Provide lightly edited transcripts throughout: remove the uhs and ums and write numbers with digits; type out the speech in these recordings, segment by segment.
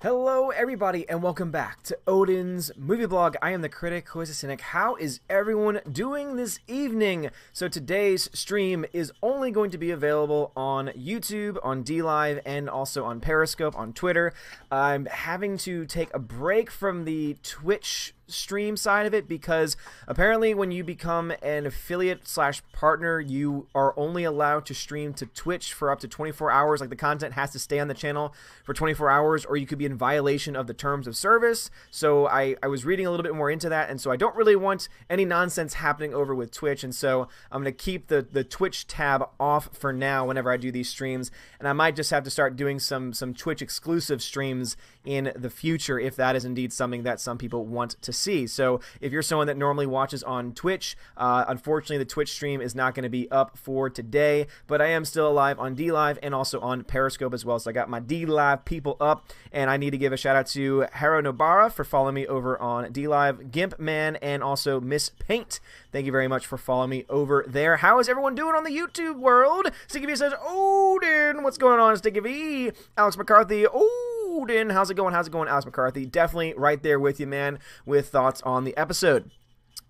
Hello everybody and welcome back to Odin's movie blog. I am the critic who is a cynic. How is everyone doing this evening? So today's stream is only going to be available on YouTube, on DLive, and also on Periscope, on Twitter. I'm having to take a break from the Twitch stream side of it because apparently when you become an affiliate slash partner, you are only allowed to stream to Twitch for up to 24 hours. Like, the content has to stay on the channel for 24 hours or you could be in violation of the terms of service. So I was reading a little bit more into that, and so I don't really want any nonsense happening over with Twitch, and so I'm going to keep the Twitch tab off for now whenever I do these streams, and I might just have to start doing some Twitch exclusive streams in the future if that is indeed something that some people want to see. So if you're someone that normally watches on Twitch, unfortunately the Twitch stream is not going to be up for today, but I am still alive on DLive and also on Periscope as well. So I got my DLive people up, and I need to give a shout out to Haro Nobara for following me over on DLive, Gimp Man, and also Miss Paint. Thank you very much for following me over there. How is everyone doing on the YouTube world? Sticky V says, Odin, what's going on, Sticky V? Alex McCarthy, Odin, how's it going? How's it going, Alex McCarthy? Definitely right there with you, man, with thoughts on the episode.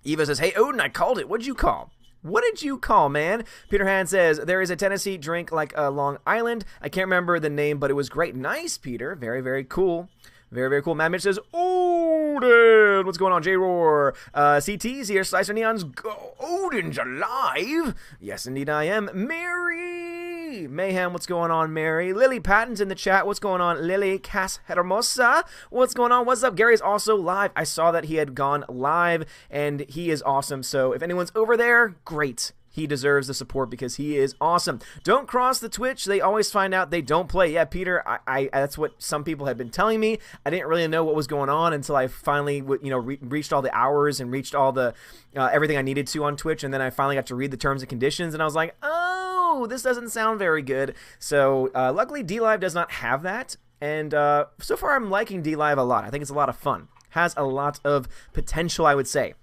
Eva says, hey, Odin, I called it. What'd you call? What did you call, man? Peter Han says, there is a Tennessee drink like a Long Island. I can't remember the name, but it was great. Nice, Peter. Very, very cool. Very, very cool. Matt Mitch says, Odin! What's going on, J-Roar? CT's here. Slicer Neon's go. Odin's alive! Yes, indeed I am. Mary! Mayhem, what's going on, Mary? Lily Patton's in the chat. What's going on, Lily? Cas Hermosa? What's going on? What's up? Gary's also live. I saw that he had gone live, and he is awesome. So if anyone's over there, great. He deserves the support because he is awesome. Don't cross the Twitch. They always find out they don't play. Yeah, Peter, I that's what some people have been telling me. I didn't really know what was going on until I finally, reached all the hours and reached all the everything I needed to on Twitch, and then I finally got to read the terms and conditions, and I was like, oh, this doesn't sound very good. So luckily, DLive does not have that, and so far I'm liking DLive a lot. I think it's a lot of fun. Has a lot of potential, I would say.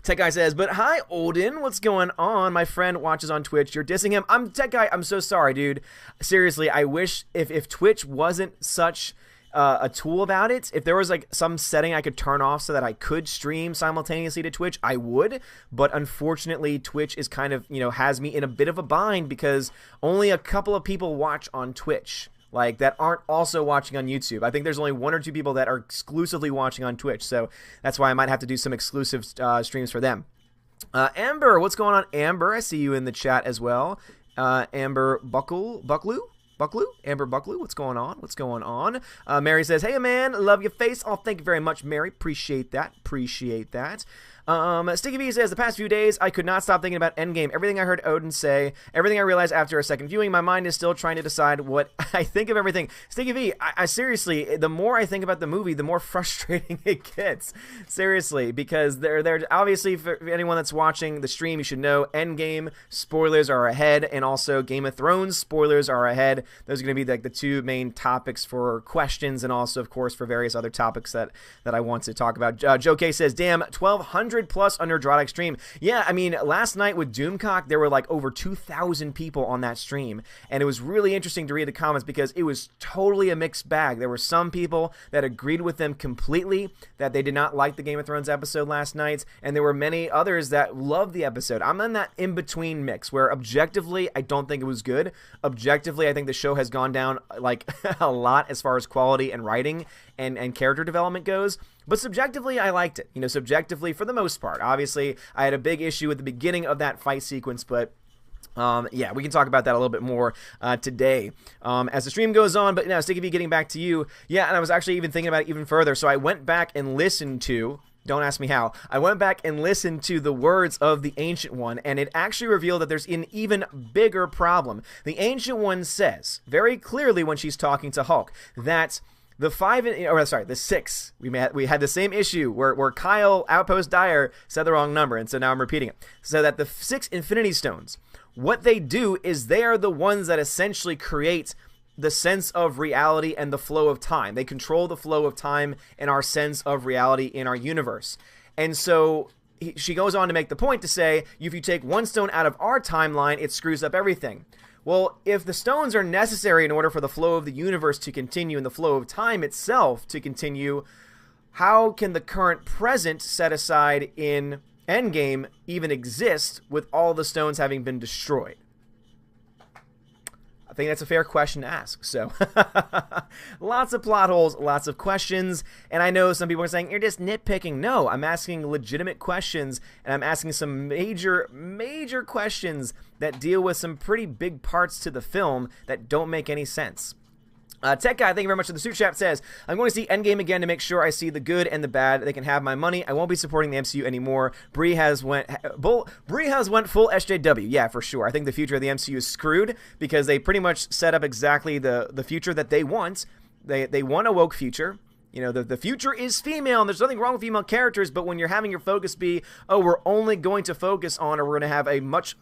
Tech Guy says, but hi, Odin, what's going on? My friend watches on Twitch. You're dissing him. Tech Guy, I'm so sorry, dude. Seriously, I wish if Twitch wasn't such a tool about it, if there was like some setting I could turn off so that I could stream simultaneously to Twitch, I would. But unfortunately, Twitch is kind of, has me in a bit of a bind because only a couple of people watch on Twitch. Like, that aren't also watching on YouTube. I think there's only one or two people that are exclusively watching on Twitch, so that's why I might have to do some exclusive streams for them. Amber, what's going on, Amber? I see you in the chat as well. Amber Bucklew? Amber Bucklew, what's going on? What's going on? Mary says, hey, man, love your face. Oh, thank you very much, Mary. Appreciate that. Appreciate that. Sticky B says, the past few days, I could not stop thinking about Endgame. Everything I heard Odin say, everything I realized after a second viewing, my mind is still trying to decide what I think of everything. Sticky B, I seriously, the more I think about the movie, the more frustrating it gets. Seriously, because they're obviously, for anyone that's watching the stream, you should know Endgame spoilers are ahead, and also Game of Thrones spoilers are ahead. Those are going to be like the two main topics for questions, and also, of course, for various other topics that I want to talk about. Joe K says, damn, 1,200 plus on Neurotic stream. Yeah, I mean, last night with Doomcock, there were like over 2,000 people on that stream, and it was really interesting to read the comments because it was totally a mixed bag. There were some people that agreed with them completely, that they did not like the Game of Thrones episode last night, and there were many others that loved the episode. I'm in that in-between mix where objectively, I don't think it was good. Objectively, I think the show has gone down like a lot as far as quality and writing and character development goes. But subjectively, I liked it. Subjectively, for the most part. Obviously, I had a big issue at the beginning of that fight sequence, but yeah, we can talk about that a little bit more today as the stream goes on. But now, Sticky V, getting back to you. Yeah, and I was actually even thinking about it even further. So I went back and listened to... Don't ask me how. I went back and listened to the words of the Ancient One, and it actually revealed that there's an even bigger problem. The Ancient One says, very clearly when she's talking to Hulk, that... the six. We had the same issue where Kyle Outpost Dyer said the wrong number, and so now I'm repeating it. So that the 6 Infinity Stones, what they do is they are the ones that essentially create the sense of reality and the flow of time. They control the flow of time and our sense of reality in our universe. And so she goes on to make the point to say, if you take one stone out of our timeline, it screws up everything. Well, if the stones are necessary in order for the flow of the universe to continue and the flow of time itself to continue, how can the current present set aside in Endgame even exist with all the stones having been destroyed? I think that's a fair question to ask. So, lots of plot holes, lots of questions, and I know some people are saying, you're just nitpicking. No, I'm asking legitimate questions, and I'm asking some major, major questions that deal with some pretty big parts to the film that don't make any sense. Tech Guy, thank you very much for the super chat, says, I'm going to see Endgame again to make sure I see the good and the bad. They can have my money. I won't be supporting the MCU anymore. Bree has went full SJW. Yeah, for sure. I think the future of the MCU is screwed because they pretty much set up exactly the future that they want. They want a woke future. You know, the future is female, and there's nothing wrong with female characters, but when you're having your focus be, oh, we're only going to focus on, or we're going to have a much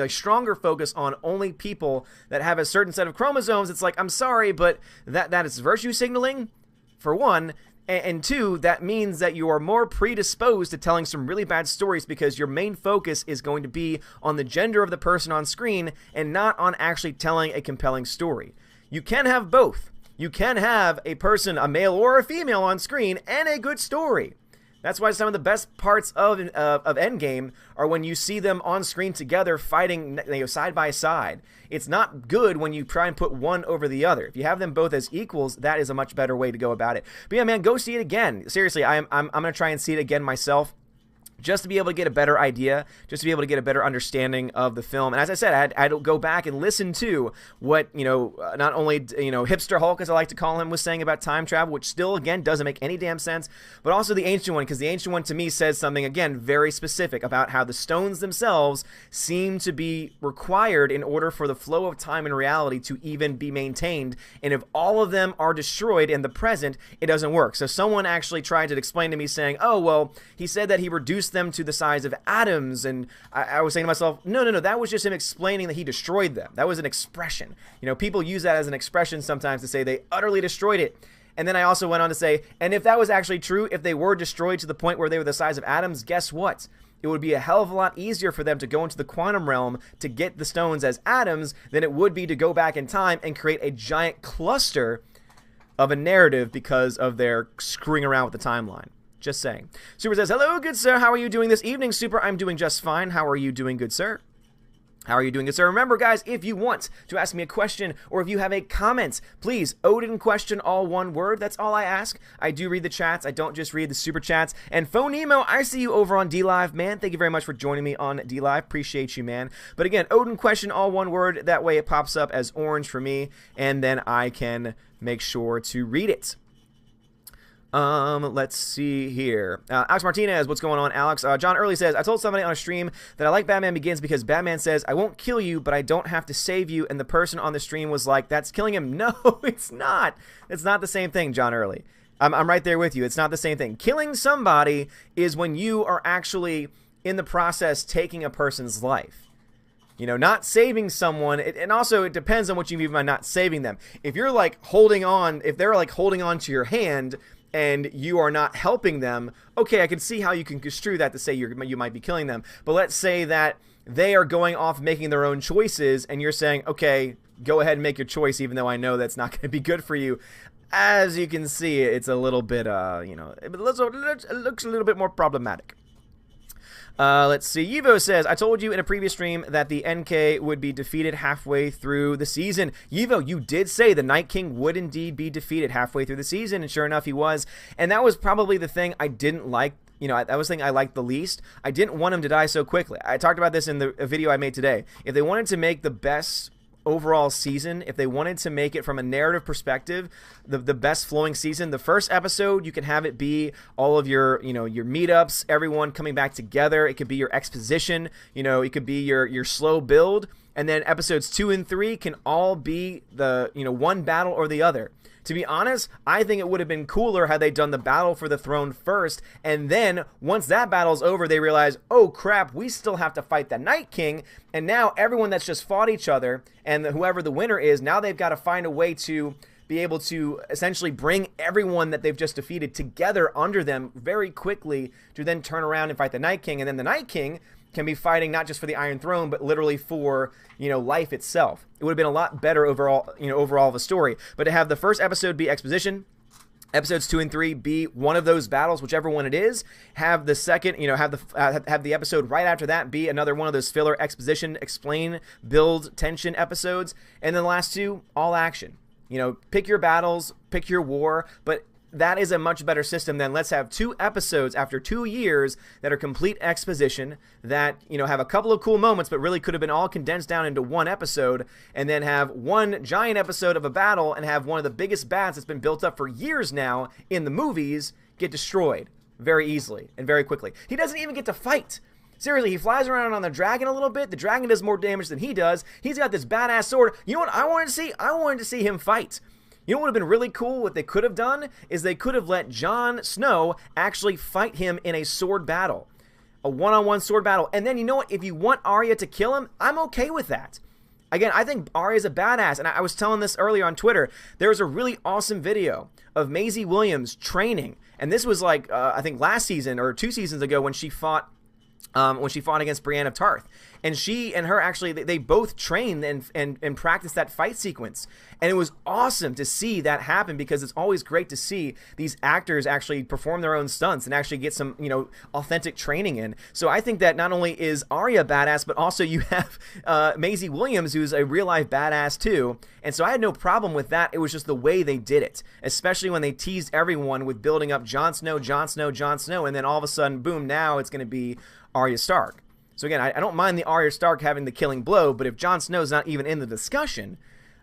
stronger focus on only people that have a certain set of chromosomes, it's like, I'm sorry, but that is virtue signaling, for one, and two, that means that you are more predisposed to telling some really bad stories because your main focus is going to be on the gender of the person on screen and not on actually telling a compelling story. You can have both. You can have a person, a male or a female on screen, and a good story. That's why some of the best parts of Endgame are when you see them on screen together fighting, side by side. It's not good when you try and put one over the other. If you have them both as equals, that is a much better way to go about it. But yeah, man, go see it again. Seriously, I'm going to try and see it again myself, just to be able to get a better idea, just to be able to get a better understanding of the film. And as I said, I had to go back and listen to what, not only, Hipster Hulk, as I like to call him, was saying about time travel, which still, again, doesn't make any damn sense, but also the Ancient One, because the Ancient One, to me, says something, again, very specific about how the stones themselves seem to be required in order for the flow of time and reality to even be maintained. And if all of them are destroyed in the present, it doesn't work. So someone actually tried to explain to me saying, oh, well, he said that he reduced them to the size of atoms, and I was saying to myself, no, that was just him explaining that he destroyed them. That was an expression. People use that as an expression sometimes to say they utterly destroyed it. And then I also went on to say, and if that was actually true, if they were destroyed to the point where they were the size of atoms, guess what? It would be a hell of a lot easier for them to go into the quantum realm to get the stones as atoms than it would be to go back in time and create a giant cluster of a narrative because of their screwing around with the timeline. Just saying. Super says, hello, good sir. How are you doing this evening? Super, I'm doing just fine. How are you doing, good sir? How are you doing, good sir? Remember, guys, if you want to ask me a question or if you have a comment, please, Odin question, all one word. That's all I ask. I do read the chats. I don't just read the super chats. And Phonemo, I see you over on DLive, man. Thank you very much for joining me on DLive. Appreciate you, man. But again, Odin question, all one word. That way it pops up as orange for me, and then I can make sure to read it. Let's see here. Alex Martinez, what's going on, Alex? John Early says, I told somebody on a stream that I like Batman Begins because Batman says, I won't kill you, but I don't have to save you. And the person on the stream was like, that's killing him. No, it's not. It's not the same thing, John Early. I'm right there with you. It's not the same thing. Killing somebody is when you are actually in the process taking a person's life. Not saving someone, and also it depends on what you mean by not saving them. If you're like holding on, if they're like holding on to your hand, and you are not helping them, okay, I can see how you can construe that to say you might be killing them. But let's say that they are going off making their own choices, and you're saying, okay, go ahead and make your choice, even though I know that's not going to be good for you. As you can see, it's a little bit, it looks a little bit more problematic. Let's see. Yivo says, I told you in a previous stream that the NK would be defeated halfway through the season. Yivo, you did say the Night King would indeed be defeated halfway through the season, and sure enough, he was. And that was probably the thing I didn't like. That was the thing I liked the least. I didn't want him to die so quickly. I talked about this in the video I made today. If they wanted to make the best overall season, if they wanted to make it from a narrative perspective, the best flowing season, the first episode, you can have it be all of your, your meetups, everyone coming back together. It could be your exposition, it could be your slow build. And then episodes 2 and 3 can all be the, one battle or the other. To be honest, I think it would have been cooler had they done the battle for the throne first, and then once that battle's over, they realize, oh crap, we still have to fight the Night King, and now everyone that's just fought each other, and whoever the winner is, now they've got to find a way to be able to essentially bring everyone that they've just defeated together under them very quickly to then turn around and fight the Night King, and then the Night King can be fighting not just for the Iron Throne, but literally for, you know, life itself. It would have been a lot better overall, you know, overall of a story. But to have the first episode be exposition, episodes 2 and 3 be one of those battles, whichever one it is. Have the second, you know, have the episode right after that be another one of those filler exposition, explain, build tension episodes, and then the last two all action. You know, pick your battles, pick your war, but that is a much better system than let's have 2 episodes after 2 years that are complete exposition that, you know, have a couple of cool moments but really could have been all condensed down into one episode, and then have one giant episode of a battle and have one of the biggest bats that's been built up for years now in the movies get destroyed very easily and very quickly. He doesn't even get to fight. Seriously, he flies around on the dragon a little bit. The dragon does more damage than he does. He's got this badass sword. You know what I wanted to see? I wanted to see him fight. You know what would have been really cool? What they could have done is they could have let Jon Snow actually fight him in a sword battle. A one-on-one sword battle. And then, you know what? If you want Arya to kill him, I'm okay with that. Again, I think Arya's a badass. And I was telling this earlier on Twitter. There was a really awesome video of Maisie Williams training. And this was like, I think last season or 2 seasons ago when she fought against Brienne of Tarth. And she and her actually, they both trained and practiced that fight sequence. And it was awesome to see that happen, because it's always great to see these actors actually perform their own stunts and actually get some, you know, authentic training in. So I think that not only is Arya badass, but also you have Maisie Williams, who's a real-life badass too. And so I had no problem with that. It was just the way they did it, especially when they teased everyone with building up Jon Snow, Jon Snow, Jon Snow, and then all of a sudden, boom, now it's going to be Arya Stark. So again, I don't mind the Arya Stark having the killing blow, but if Jon Snow's not even in the discussion,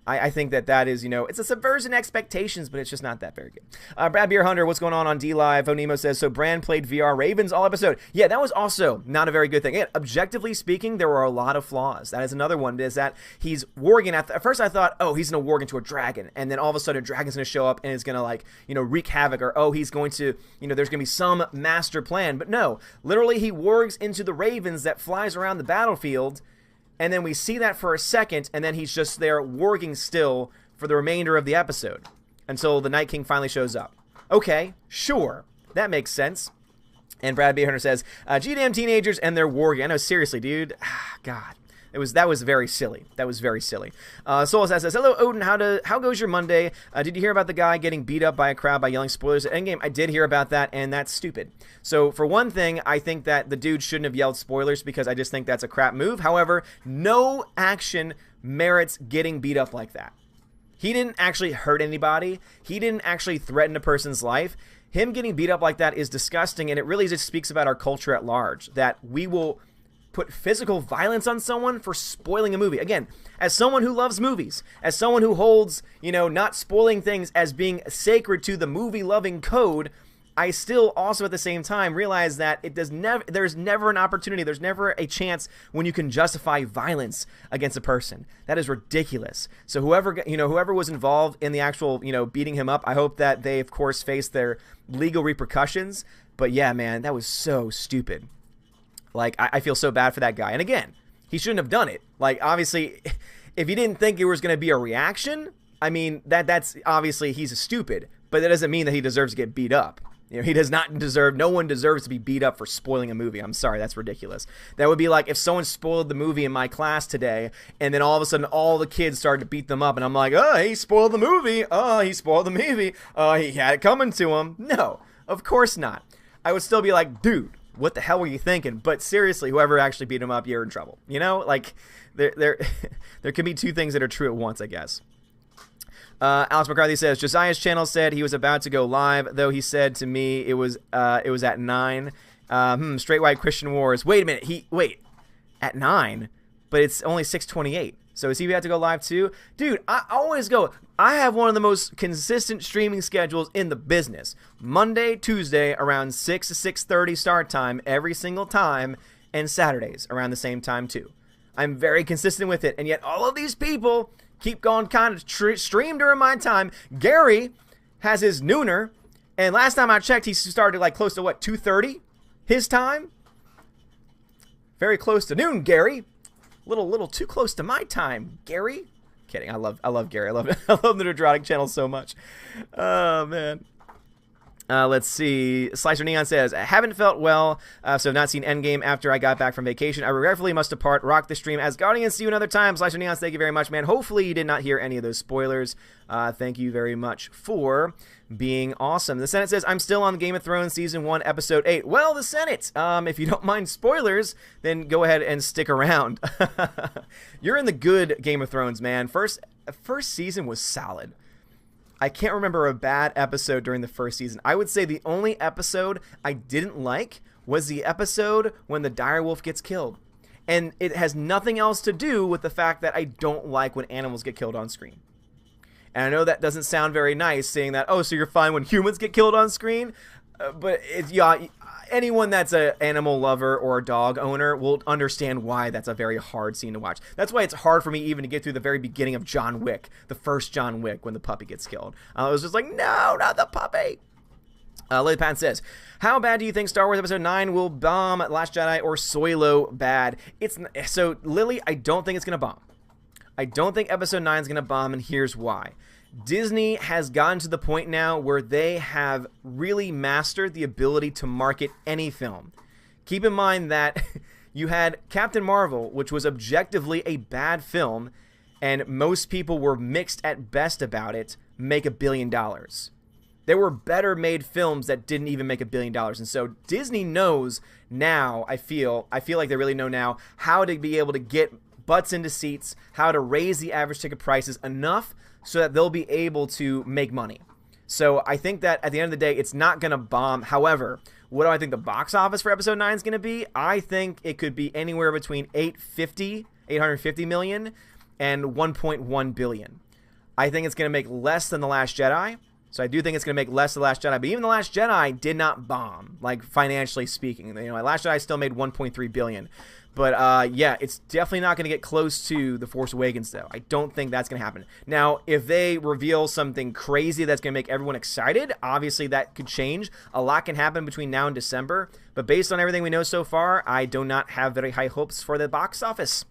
I think that is, you know, it's a subversion of expectations, but it's just not that very good. Brad Beer Hunter, what's going on D-Live? Onemo says, so Bran played VR Ravens all episode. Yeah, that was also not a very good thing. Again, objectively speaking, there were a lot of flaws. That is another one, is that he's warging. At first I thought, oh, he's going to warg into a dragon, and then all of a sudden a dragon's going to show up and is going to, like, you know, wreak havoc, or, oh, he's going to, you know, there's going to be some master plan. But no, literally he wargs into the ravens that flies around the battlefield. And then we see that for a second, and then he's just there warging still for the remainder of the episode until the Night King finally shows up. Okay, sure, that makes sense. And Brad B. Hunter says, G-damn teenagers and their warging. I know, seriously, dude. God. That was very silly. That was very silly. Soul says, hello, Odin. How goes your Monday? Did you hear about the guy getting beat up by a crowd by yelling spoilers at Endgame? I did hear about that, and that's stupid. So, for one thing, I think that the dude shouldn't have yelled spoilers, because I just think that's a crap move. However, no action merits getting beat up like that. He didn't actually hurt anybody. He didn't actually threaten a person's life. Him getting beat up like that is disgusting, and it really just speaks about our culture at large, that we will put physical violence on someone for spoiling a movie. Again, as someone who loves movies, as someone who holds, you know, not spoiling things as being sacred to the movie-loving code, I still also at the same time realize that there's never an opportunity, there's never a chance when you can justify violence against a person. That is ridiculous. So whoever was involved in the actual, you know, beating him up, I hope that they, of course, face their legal repercussions. But yeah, man, that was so stupid. Like, I feel so bad for that guy. And again, he shouldn't have done it. Like, obviously, if he didn't think it was going to be a reaction, I mean, that's obviously he's stupid. But that doesn't mean that he deserves to get beat up. You know, he does not deserve, no one deserves to be beat up for spoiling a movie. I'm sorry, that's ridiculous. That would be like if someone spoiled the movie in my class today, and then all of a sudden all the kids started to beat them up, and I'm like, oh, he spoiled the movie. Oh, he spoiled the movie. Oh, he had it coming to him. No, of course not. I would still be like, dude, what the hell were you thinking? But seriously, whoever actually beat him up, you're in trouble. You know, like, there can be two things that are true at once, I guess. Alex McCarthy says, Josiah's channel said he was about to go live, though he said to me it was at 9. Straight White Christian Wars. Wait a minute. Wait, at 9? But it's only 6:28. So is he about to go live too? Dude, I always go. I have one of the most consistent streaming schedules in the business. Monday, Tuesday, around 6 to 6:30 start time every single time, and Saturdays around the same time too. I'm very consistent with it, and yet all of these people keep going kind of stream during my time. Gary has his nooner, and last time I checked, he started like close to what, 2:30 his time? Very close to noon, Gary. Little too close to my time, Gary. Kidding. I love Gary. I love the Nerdrotic channel so much. Oh man. Let's see. Slicer Neon says, I haven't felt well, so I've not seen Endgame after I got back from vacation. I regretfully must depart. Rock the stream as Guardians. See you another time. Slicer Neon, thank you very much, man. Hopefully you did not hear any of those spoilers. Thank you very much for being awesome. The Senate says, I'm still on Game of Thrones Season 1, Episode 8. Well, the Senate, if you don't mind spoilers, then go ahead and stick around. You're in the good Game of Thrones, man. First season was solid. I can't remember a bad episode during the first season. I would say the only episode I didn't like was the episode when the direwolf gets killed. And it has nothing else to do with the fact that I don't like when animals get killed on screen. And I know that doesn't sound very nice saying that, oh, so you're fine when humans get killed on screen? But anyone that's an animal lover or a dog owner will understand why that's a very hard scene to watch. That's why it's hard for me even to get through the very beginning of John Wick, the first John Wick, when the puppy gets killed. I was just like, no, not the puppy. Lily Patton says, how bad do you think Star Wars Episode 9 will bomb Last Jedi or Solo bad? So, Lily, I don't think it's going to bomb. I don't think Episode 9 is going to bomb, and here's why. Disney has gotten to the point now where they have really mastered the ability to market any film. Keep in mind that you had Captain Marvel, which was objectively a bad film, and most people were mixed at best about it, make $1 billion. There were better made films that didn't even make $1 billion. And so Disney knows now, I feel like they really know now how to be able to get butts into seats, how to raise the average ticket prices enough so that they'll be able to make money. So I think that at the end of the day, it's not going to bomb. However, what do I think the box office for Episode 9 is going to be? I think it could be anywhere between 850 million and 1.1 billion. I think it's going to make less than The Last Jedi. So I do think it's going to make less than The Last Jedi. But even The Last Jedi did not bomb, like financially speaking. You know, Last Jedi still made 1.3 billion. But, yeah, it's definitely not going to get close to The Force Awakens, though. I don't think that's going to happen. Now, if they reveal something crazy that's going to make everyone excited, obviously that could change. A lot can happen between now and December. But based on everything we know so far, I do not have very high hopes for the box office.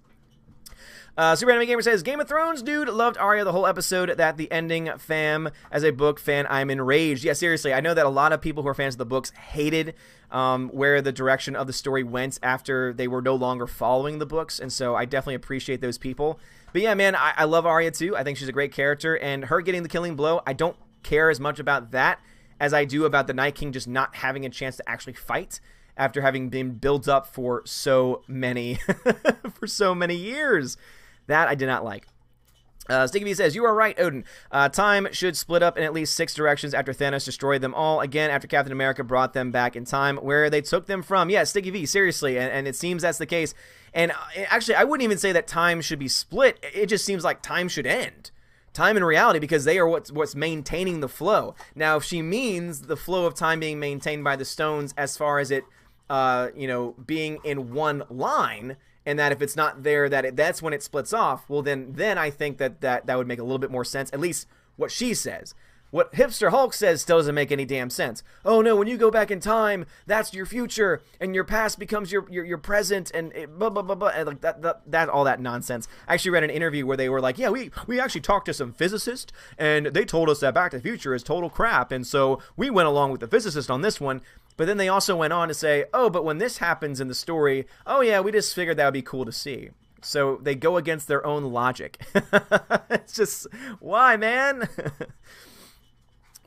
Super Anime Gamer says, Game of Thrones, dude, loved Arya the whole episode. That the ending, fam. As a book fan, I'm enraged. Yeah, seriously, I know that a lot of people who are fans of the books hated where the direction of the story went after they were no longer following the books, and so I definitely appreciate those people. But yeah, man, I love Arya too. I think she's a great character, and her getting the killing blow, I don't care as much about that as I do about the Night King just not having a chance to actually fight after having been built up for so many years. That I did not like. Sticky B says, you are right, Odin. Time should split up in at least 6 directions after Thanos destroyed them all again after Captain America brought them back in time where they took them from. Yeah, Sticky V, seriously, and it seems that's the case. And actually, I wouldn't even say that time should be split. It just seems like time should end. Time and reality, because they are what's maintaining the flow. Now, if she means the flow of time being maintained by the stones as far as it, being in one line, and that if it's not there, that's when it splits off, well, then I think that would make a little bit more sense, at least what she says. What Hipster Hulk says still doesn't make any damn sense. Oh, no, when you go back in time, that's your future, and your past becomes your present, and blah, blah, blah, blah, and like that all that nonsense. I actually read an interview where they were like, yeah, we actually talked to some physicists, and they told us that Back to the Future is total crap, and so we went along with the physicist on this one. But then they also went on to say, oh, but when this happens in the story, oh yeah, we just figured that would be cool to see. So they go against their own logic. It's just, why, man?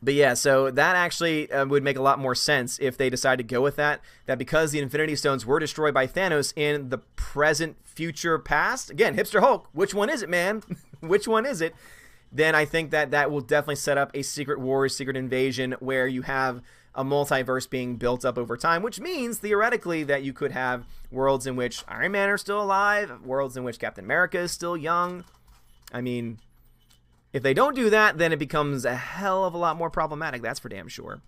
But yeah, so that actually would make a lot more sense if they decide to go with that because the Infinity Stones were destroyed by Thanos in the present, future, past. Again, Hipster Hulk, which one is it, man? Which one is it? Then I think that will definitely set up a Secret Wars, Secret Invasion, where you have a multiverse being built up over time, which means theoretically that you could have worlds in which Iron Man are still alive, worlds in which Captain America is still young. I mean, if they don't do that, then it becomes a hell of a lot more problematic. That's for damn sure.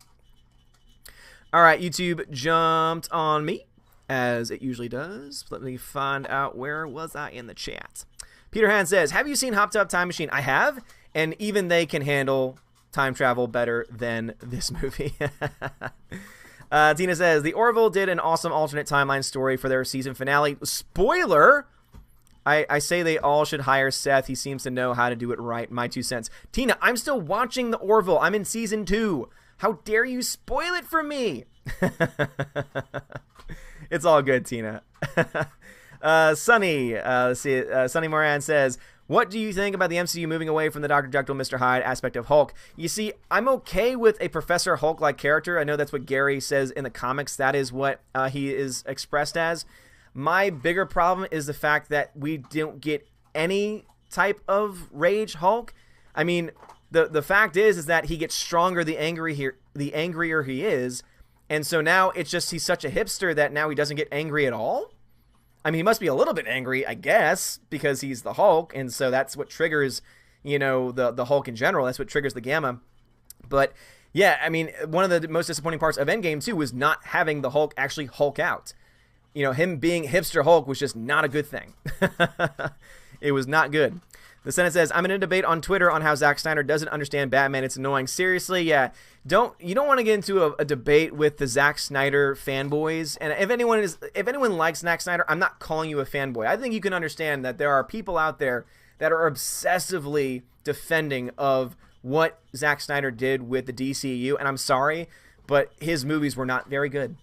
All right, YouTube jumped on me, as it usually does. Let me find out, where was I in the chat? Peter Han says, have you seen Hop Top Time Machine? I have, and even they can handle time travel better than this movie. Tina says, the Orville did an awesome alternate timeline story for their season finale. Spoiler! I say they all should hire Seth. He seems to know how to do it right. My 2 cents. Tina, I'm still watching the Orville. I'm in season 2. How dare you spoil it for me? It's all good, Tina. Sunny Moran says, what do you think about the MCU moving away from the Dr. Jekyll, Mr. Hyde aspect of Hulk? You see, I'm okay with a Professor Hulk-like character. I know that's what Gary says in the comics. That is what he is expressed as. My bigger problem is the fact that we don't get any type of rage Hulk. I mean, the fact is that he gets stronger the angrier he is. And so now it's just he's such a hipster that now he doesn't get angry at all. I mean, he must be a little bit angry, I guess, because he's the Hulk, and so that's what triggers, you know, the Hulk in general. That's what triggers the Gamma. But, yeah, I mean, one of the most disappointing parts of Endgame, too, was not having the Hulk actually Hulk out. You know, him being hipster Hulk was just not a good thing. It was not good. The Senate says, I'm in a debate on Twitter on how Zack Snyder doesn't understand Batman. It's annoying. Seriously, yeah. You don't want to get into a debate with the Zack Snyder fanboys. And if anyone likes Zack Snyder, I'm not calling you a fanboy. I think you can understand that there are people out there that are obsessively defending of what Zack Snyder did with the DCU. And I'm sorry, but his movies were not very good.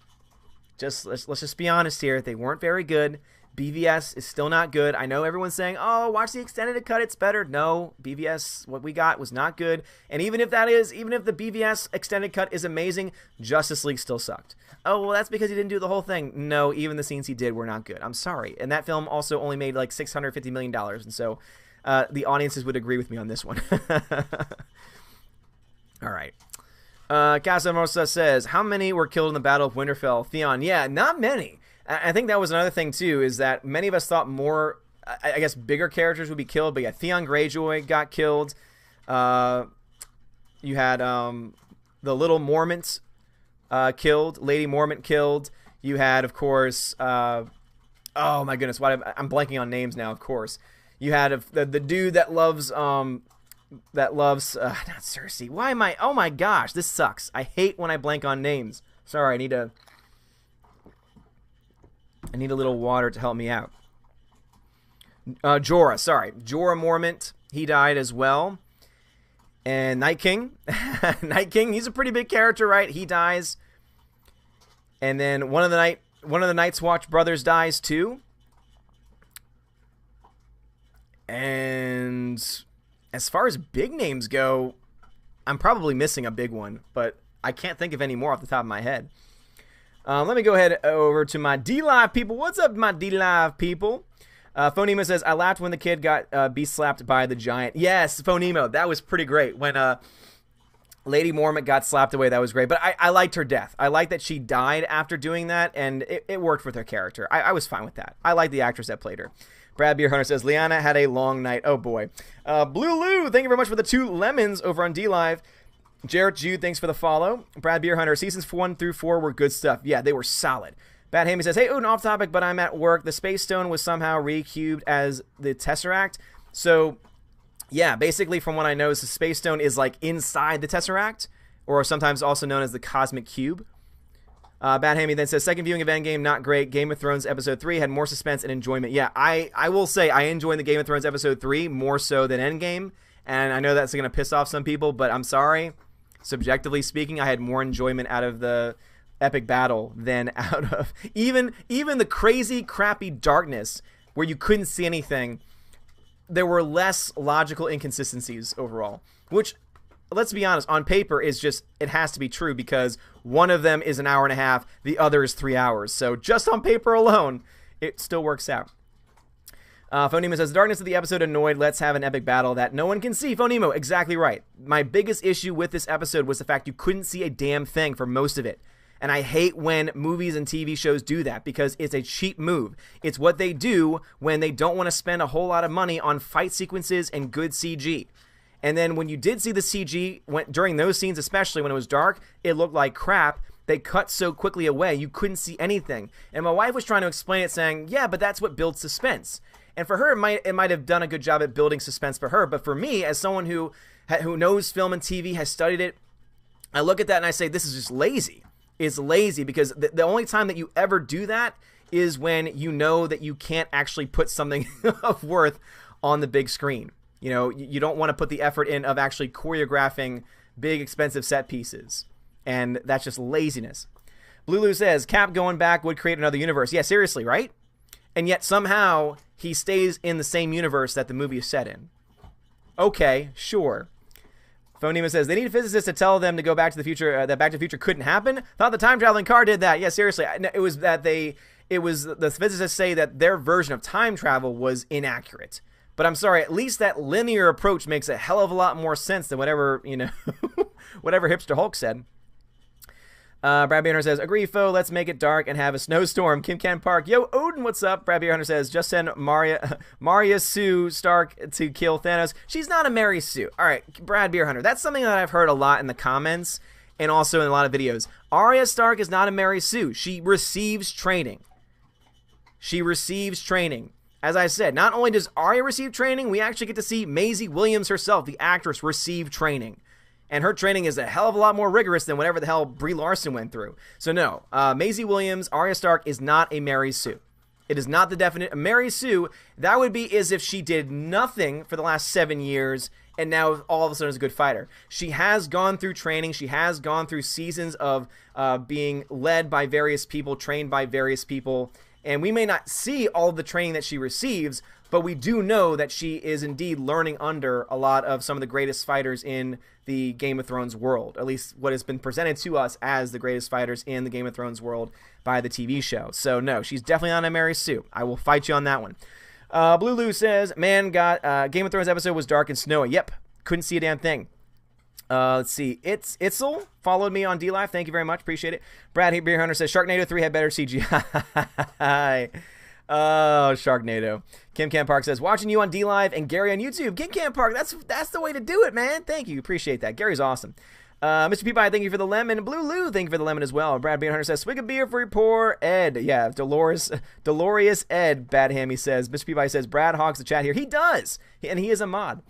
Let's just be honest here. They weren't very good. BVS is still not good. I know everyone's saying, oh, watch the extended cut, it's better. No, BVS, what we got was not good. And even if the BVS extended cut is amazing, Justice League still sucked. Oh, well, that's because he didn't do the whole thing. No, even the scenes he did were not good. I'm sorry. And that film also only made like $650 million. And so the audiences would agree with me on this one. All right. Casamosa says, how many were killed in the Battle of Winterfell? Theon, yeah, not many. I think that was another thing, too, is that many of us thought more, I guess, bigger characters would be killed. But yeah, Theon Greyjoy got killed. You had the Little Mormont killed. Lady Mormont killed. You had, of course, oh my goodness, I'm blanking on names now, of course. You had the dude that loves, not Cersei. Why am I, oh my gosh, this sucks. I hate when I blank on names. Sorry, I need a little water to help me out. Jorah Mormont, he died as well. And Night King, he's a pretty big character, right? He dies. And then one of the Night's Watch brothers dies too. And as far as big names go, I'm probably missing a big one, but I can't think of any more off the top of my head. Let me go ahead over to my D-Live people. What's up, my D-Live people? Phonemo says, I laughed when the kid got beast-slapped by the giant. Yes, Phonemo, that was pretty great. When Lady Mormont got slapped away, that was great. But I liked her death. I liked that she died after doing that, and it worked with her character. I was fine with that. I like the actress that played her. Brad Beer Hunter says, Liana had a long night. Oh, boy. Blue Lou, thank you very much for the 2 lemons over on D-Live. Jarrett Jude, thanks for the follow. Brad Beer Hunter, seasons 1 through 4 were good stuff. Yeah, they were solid. Bad Hammy says, hey, Odin, off topic, but I'm at work. The Space Stone was somehow recubed as the Tesseract. So, yeah, basically from what I know, the Space Stone is like inside the Tesseract, or sometimes also known as the Cosmic Cube. Bad Hammy then says, second viewing of Endgame, not great. Game of Thrones Episode 3 had more suspense and enjoyment. Yeah, I will say I enjoyed the Game of Thrones Episode 3 more so than Endgame. And I know that's going to piss off some people, but I'm sorry. Subjectively speaking, I had more enjoyment out of the epic battle than out of even the crazy, crappy darkness where you couldn't see anything. There were less logical inconsistencies overall, which, let's be honest, on paper is just, it has to be true because one of them is an hour and a half, the other is 3 hours. So just on paper alone, it still works out. Phonemo says, the darkness of the episode annoyed. Let's have an epic battle that no one can see. Phonemo, exactly right. My biggest issue with this episode was the fact you couldn't see a damn thing for most of it. And I hate when movies and TV shows do that because it's a cheap move. It's what they do when they don't want to spend a whole lot of money on fight sequences and good CG. And then when you did see the CG, during those scenes, especially when it was dark, it looked like crap. They cut so quickly away, you couldn't see anything. And my wife was trying to explain it, saying, yeah, but that's what builds suspense. And for her, it might have done a good job at building suspense for her. But for me, as someone who knows film and TV, has studied it, I look at that and I say, this is just lazy. It's lazy because the only time that you ever do that is when you know that you can't actually put something of worth on the big screen. You know, you don't want to put the effort in of actually choreographing big, expensive set pieces. And that's just laziness. Blue says, Cap going back would create another universe. Yeah, seriously, right? And yet somehow he stays in the same universe that the movie is set in. Okay, sure. Phonema says, they need physicists to tell them to go back to the future, that Back to the Future couldn't happen. Thought the time-traveling car did that. Yeah, seriously. It was that the physicists say that their version of time travel was inaccurate. But I'm sorry, at least that linear approach makes a hell of a lot more sense than whatever, whatever Hipster Hulk said. Brad Hunter says, agree, foe, let's make it dark and have a snowstorm. Kim Can Park. Yo, Odin, what's up? Brad Hunter says, just send Maria Sue Stark to kill Thanos. She's not a Mary Sue. All right, Brad Hunter. That's something that I've heard a lot in the comments and also in a lot of videos. Arya Stark is not a Mary Sue. She receives training. She receives training. As I said, not only does Arya receive training, we actually get to see Maisie Williams herself, the actress, receive training. And her training is a hell of a lot more rigorous than whatever the hell Brie Larson went through. So no, Maisie Williams, Arya Stark is not a Mary Sue. It is not the definite Mary Sue. That would be as if she did nothing for the last 7 years and now all of a sudden is a good fighter. She has gone through training. She has gone through seasons of being led by various people, trained by various people. And we may not see all of the training that she receives, but we do know that she is indeed learning under a lot of some of the greatest fighters in the Game of Thrones world, at least what has been presented to us as the greatest fighters in the Game of Thrones world by the TV show. So no, she's definitely not a Mary Sue. I will fight you on that one. Blue Lou says, man, Game of Thrones episode was dark and snowy. Yep, couldn't see a damn thing. Let's see. Itzel followed me on DLive. Thank you very much. Appreciate it. Brad Beer Hunter says Sharknado 3 had better CGI. Oh, Sharknado. Kim Cam Park says, watching you on DLive and Gary on YouTube. Kim Cam Park, that's the way to do it, man. Thank you. Appreciate that. Gary's awesome. Mr. Peabody, thank you for the lemon. Blue Lou, thank you for the lemon as well. Brad Beer Hunter says, swig a beer for your poor Ed. Yeah, Dolores Ed, Bad Hammy says. Mr. Peabody says, Brad hogs the chat here. He does. And he is a mod.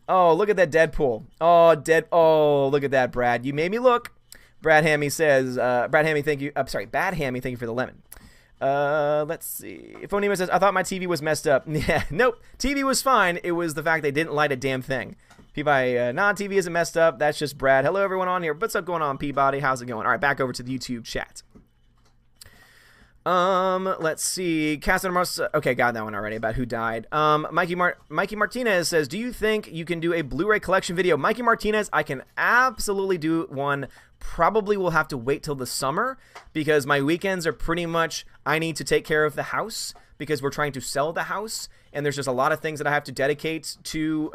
Oh, look at that Deadpool. Oh, look at that, Brad. You made me look. Brad Hammy says, Brad Hammy, thank you. Bad Hammy, thank you for the lemon. Let's see. Phonema says, I thought my TV was messed up. Yeah, nope. TV was fine. It was the fact they didn't light a damn thing. Peabody, nah, TV isn't messed up. That's just Brad. Hello, everyone on here. What's up going on, Peabody? How's it going? All right, back over to the YouTube chat. Let's see. Okay, got that one already about who died. Mikey Martinez says, do you think you can do a Blu-ray collection video? Mikey Martinez, I can absolutely do one. Probably will have to wait till the summer because my weekends are pretty much, I need to take care of the house because we're trying to sell the house and there's just a lot of things that I have to dedicate to,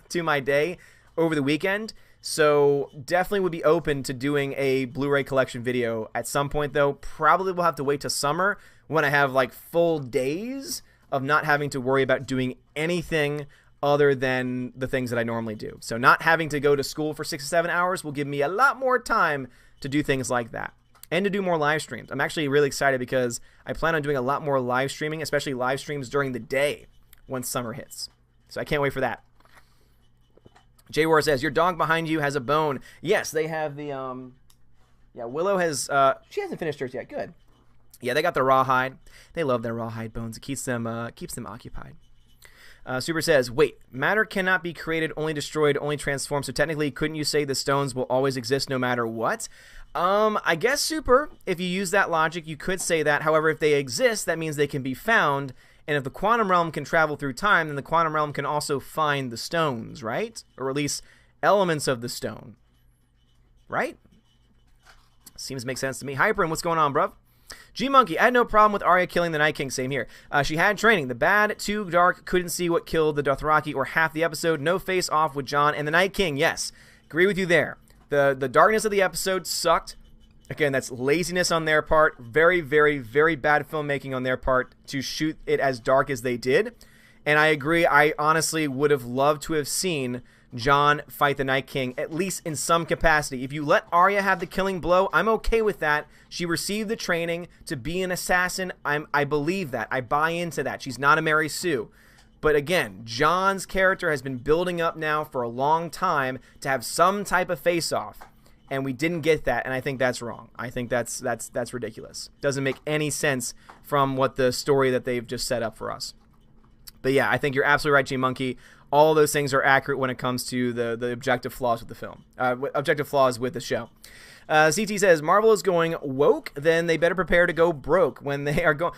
to my day over the weekend. So definitely would be open to doing a Blu-ray collection video at some point, though. Probably will have to wait till summer when I have like full days of not having to worry about doing anything other than the things that I normally do. So not having to go to school for 6 to 7 hours will give me a lot more time to do things like that and to do more live streams. I'm actually really excited because I plan on doing a lot more live streaming, especially live streams during the day once summer hits. So I can't wait for that. Jay War says, your dog behind you has a bone. Yes, they have the, yeah, Willow has, she hasn't finished hers yet. Good. Yeah, they got the rawhide. They love their rawhide bones. It keeps them occupied. Super says, wait, matter cannot be created, only destroyed, only transformed. So technically, couldn't you say the stones will always exist no matter what? I guess, Super, if you use that logic, you could say that. However, if they exist, that means they can be found. And if the quantum realm can travel through time, then the quantum realm can also find the stones, right? Or at least elements of the stone. Right? Seems to make sense to me. Hyperin, what's going on, bruv? G-Monkey, I had no problem with Arya killing the Night King. Same here. She had training. The bad, too dark, couldn't see what killed the Dothraki or half the episode. No face off with Jon and the Night King. Yes, agree with you there. The darkness of the episode sucked. Again, that's laziness on their part. Very, very, very bad filmmaking on their part to shoot it as dark as they did. And I agree. I honestly would have loved to have seen Jon fight the Night King, at least in some capacity. If you let Arya have the killing blow, I'm okay with that. She received the training to be an assassin. I believe that. I buy into that. She's not a Mary Sue. But again, Jon's character has been building up now for a long time to have some type of face-off. And we didn't get that, and I think that's wrong. I think that's ridiculous. Doesn't make any sense from what the story that they've just set up for us. But yeah, I think you're absolutely right, G-Monkey. All those things are accurate when it comes to the objective flaws with the film. Objective flaws with the show. CT says Marvel is going woke, then they better prepare to go broke. When are they going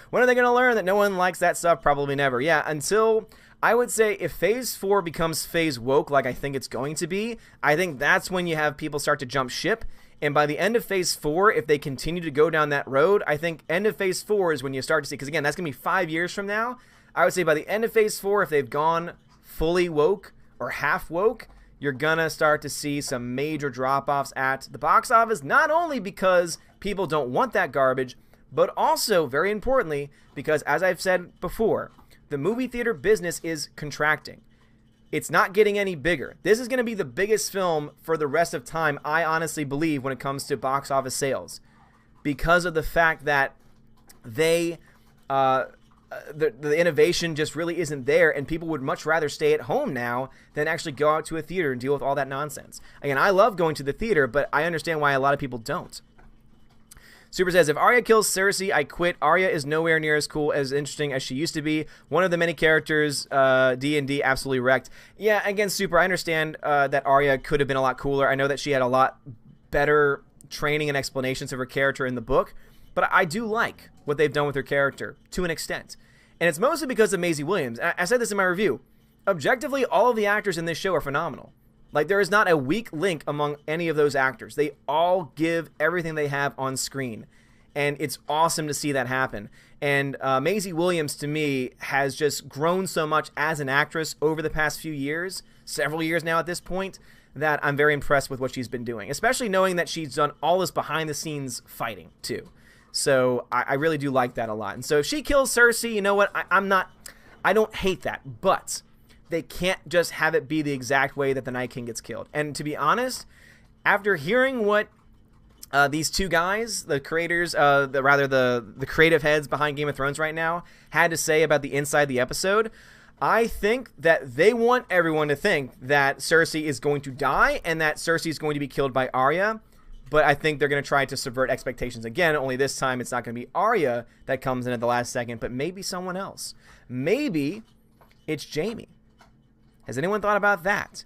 to learn that no one likes that stuff? Probably never. Yeah, until I would say if Phase 4 becomes Phase woke, like I think it's going to be, I think that's when you have people start to jump ship. And by the end of Phase 4, if they continue to go down that road, I think end of Phase 4 is when you start to see, because again, that's going to be 5 years from now. I would say by the end of Phase 4, if they've gone fully woke or half woke, you're going to start to see some major drop-offs at the box office, not only because people don't want that garbage, but also, very importantly, because as I've said before, the movie theater business is contracting. It's not getting any bigger. This is going to be the biggest film for the rest of time, I honestly believe, when it comes to box office sales. Because of the fact that the innovation just really isn't there, and people would much rather stay at home now than actually go out to a theater and deal with all that nonsense. Again, I love going to the theater, but I understand why a lot of people don't. Super says, if Arya kills Cersei, I quit. Arya is nowhere near as cool, as interesting as she used to be. One of the many characters D&D absolutely wrecked. Yeah, again, Super, I understand that Arya could have been a lot cooler. I know that she had a lot better training and explanations of her character in the book, but I do like what they've done with her character to an extent. And it's mostly because of Maisie Williams. I said this in my review. Objectively, all of the actors in this show are phenomenal. Like, there is not a weak link among any of those actors. They all give everything they have on screen. And it's awesome to see that happen. And Maisie Williams, to me, has just grown so much as an actress over the past few years, several years now at this point, that I'm very impressed with what she's been doing. Especially knowing that she's done all this behind-the-scenes fighting, too. So I really do like that a lot. And so if she kills Cersei, you know what? I don't hate that. But they can't just have it be the exact way that the Night King gets killed. And to be honest, after hearing what these two guys, the creators, the creative heads behind Game of Thrones right now, had to say about the inside the episode, I think that they want everyone to think that Cersei is going to die and that Cersei is going to be killed by Arya. But I think they're going to try to subvert expectations again, only this time it's not going to be Arya that comes in at the last second, but maybe someone else. Maybe it's Jaime. Has anyone thought about that?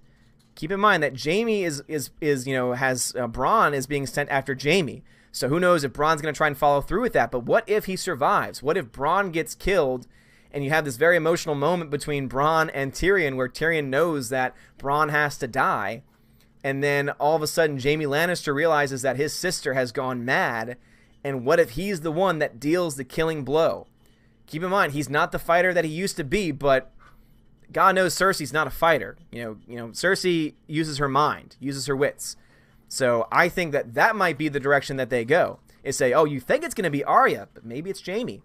Keep in mind that Jaime has Bronn is being sent after Jaime. So who knows if Bronn's going to try and follow through with that. But what if he survives? What if Bronn gets killed and you have this very emotional moment between Bronn and Tyrion where Tyrion knows that Bronn has to die. And then all of a sudden Jaime Lannister realizes that his sister has gone mad. And what if he's the one that deals the killing blow? Keep in mind, he's not the fighter that he used to be, but God knows Cersei's not a fighter. You know, Cersei uses her mind, uses her wits. So I think that might be the direction that they go. Is say, oh, you think it's going to be Arya, but maybe it's Jaime.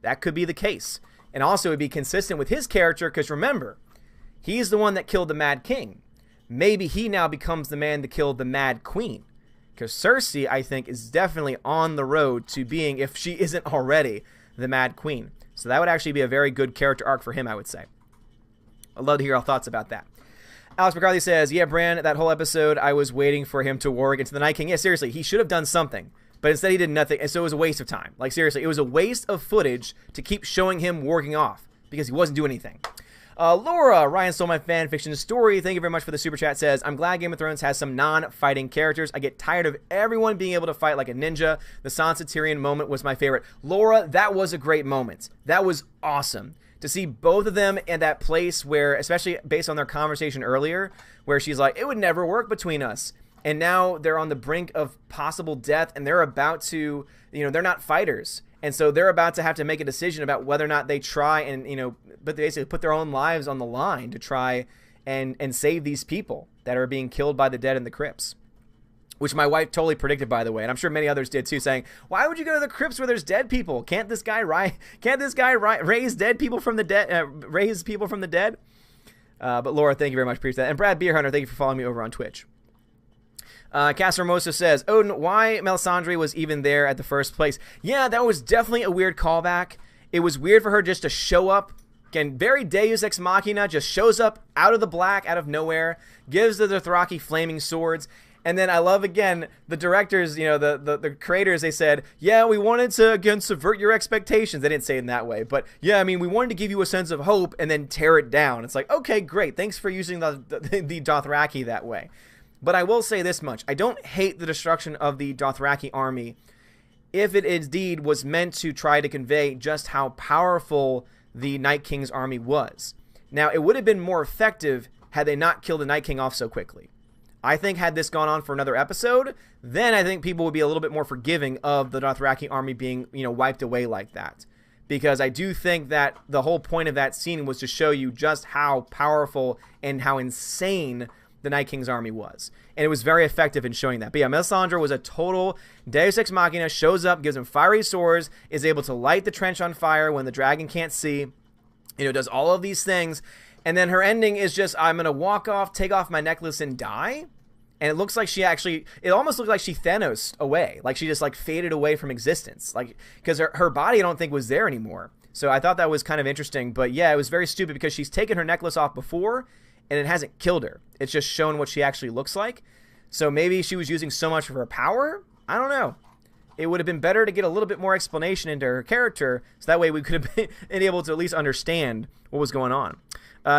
That could be the case. And also it would be consistent with his character, because remember, he's the one that killed the Mad King. Maybe he now becomes the man that killed the Mad Queen. Because Cersei, I think, is definitely on the road to being, if she isn't already, the Mad Queen. So that would actually be a very good character arc for him, I would say. I'd love to hear your thoughts about that. Alex McCarthy says, yeah, Bran, that whole episode, I was waiting for him to war against the Night King. Yeah, seriously, he should have done something. But instead he did nothing, and so it was a waste of time. Like, seriously, it was a waste of footage to keep showing him warging off, because he wasn't doing anything. Laura, Ryan stole my fan fiction story. Thank you very much for the super chat. Says, I'm glad Game of Thrones has some non-fighting characters. I get tired of everyone being able to fight like a ninja. The Sansa Tyrion moment was my favorite. Laura, that was a great moment. That was awesome. To see both of them in that place where, especially based on their conversation earlier, where she's like, it would never work between us. And now they're on the brink of possible death, and they're about to, they're not fighters. And so they're about to have to make a decision about whether or not they try and, but they basically put their own lives on the line to try and save these people that are being killed by the dead in the crypts. Which my wife totally predicted, by the way, and I'm sure many others did too, saying, "Why would you go to the crypts where there's dead people? Can't this guy raise dead people from the dead? Raise people from the dead?" But Laura, thank you very much, appreciate that. And Brad Beerhunter, thank you for following me over on Twitch. Casa Hermoso says, Odin, why Melisandre was even there at the first place? Yeah, that was definitely a weird callback. It was weird for her just to show up. Again, very Deus Ex Machina, just shows up out of the black, out of nowhere, gives the Dothraki flaming swords. And then I love, again, the directors, the creators, they said, yeah, we wanted to, again, subvert your expectations. They didn't say it in that way. But, yeah, I mean, we wanted to give you a sense of hope and then tear it down. It's like, okay, great. Thanks for using the Dothraki that way. But I will say this much. I don't hate the destruction of the Dothraki army if it indeed was meant to try to convey just how powerful the Night King's army was. Now, it would have been more effective had they not killed the Night King off so quickly. I think had this gone on for another episode, then I think people would be a little bit more forgiving of the Dothraki army being, wiped away like that. Because I do think that the whole point of that scene was to show you just how powerful and how insane the Night King's army was. And it was very effective in showing that. But yeah, Melisandre was a total Deus Ex Machina, shows up, gives him fiery swords, is able to light the trench on fire when the dragon can't see, does all of these things. And then her ending is just, I'm going to walk off, take off my necklace, and die. And it looks like it almost looked like she Thanos away. Like she just faded away from existence. Because her body I don't think was there anymore. So I thought that was kind of interesting. But yeah, it was very stupid because she's taken her necklace off before and it hasn't killed her. It's just shown what she actually looks like. So maybe she was using so much of her power. I don't know. It would have been better to get a little bit more explanation into her character. So that way we could have been able to at least understand what was going on.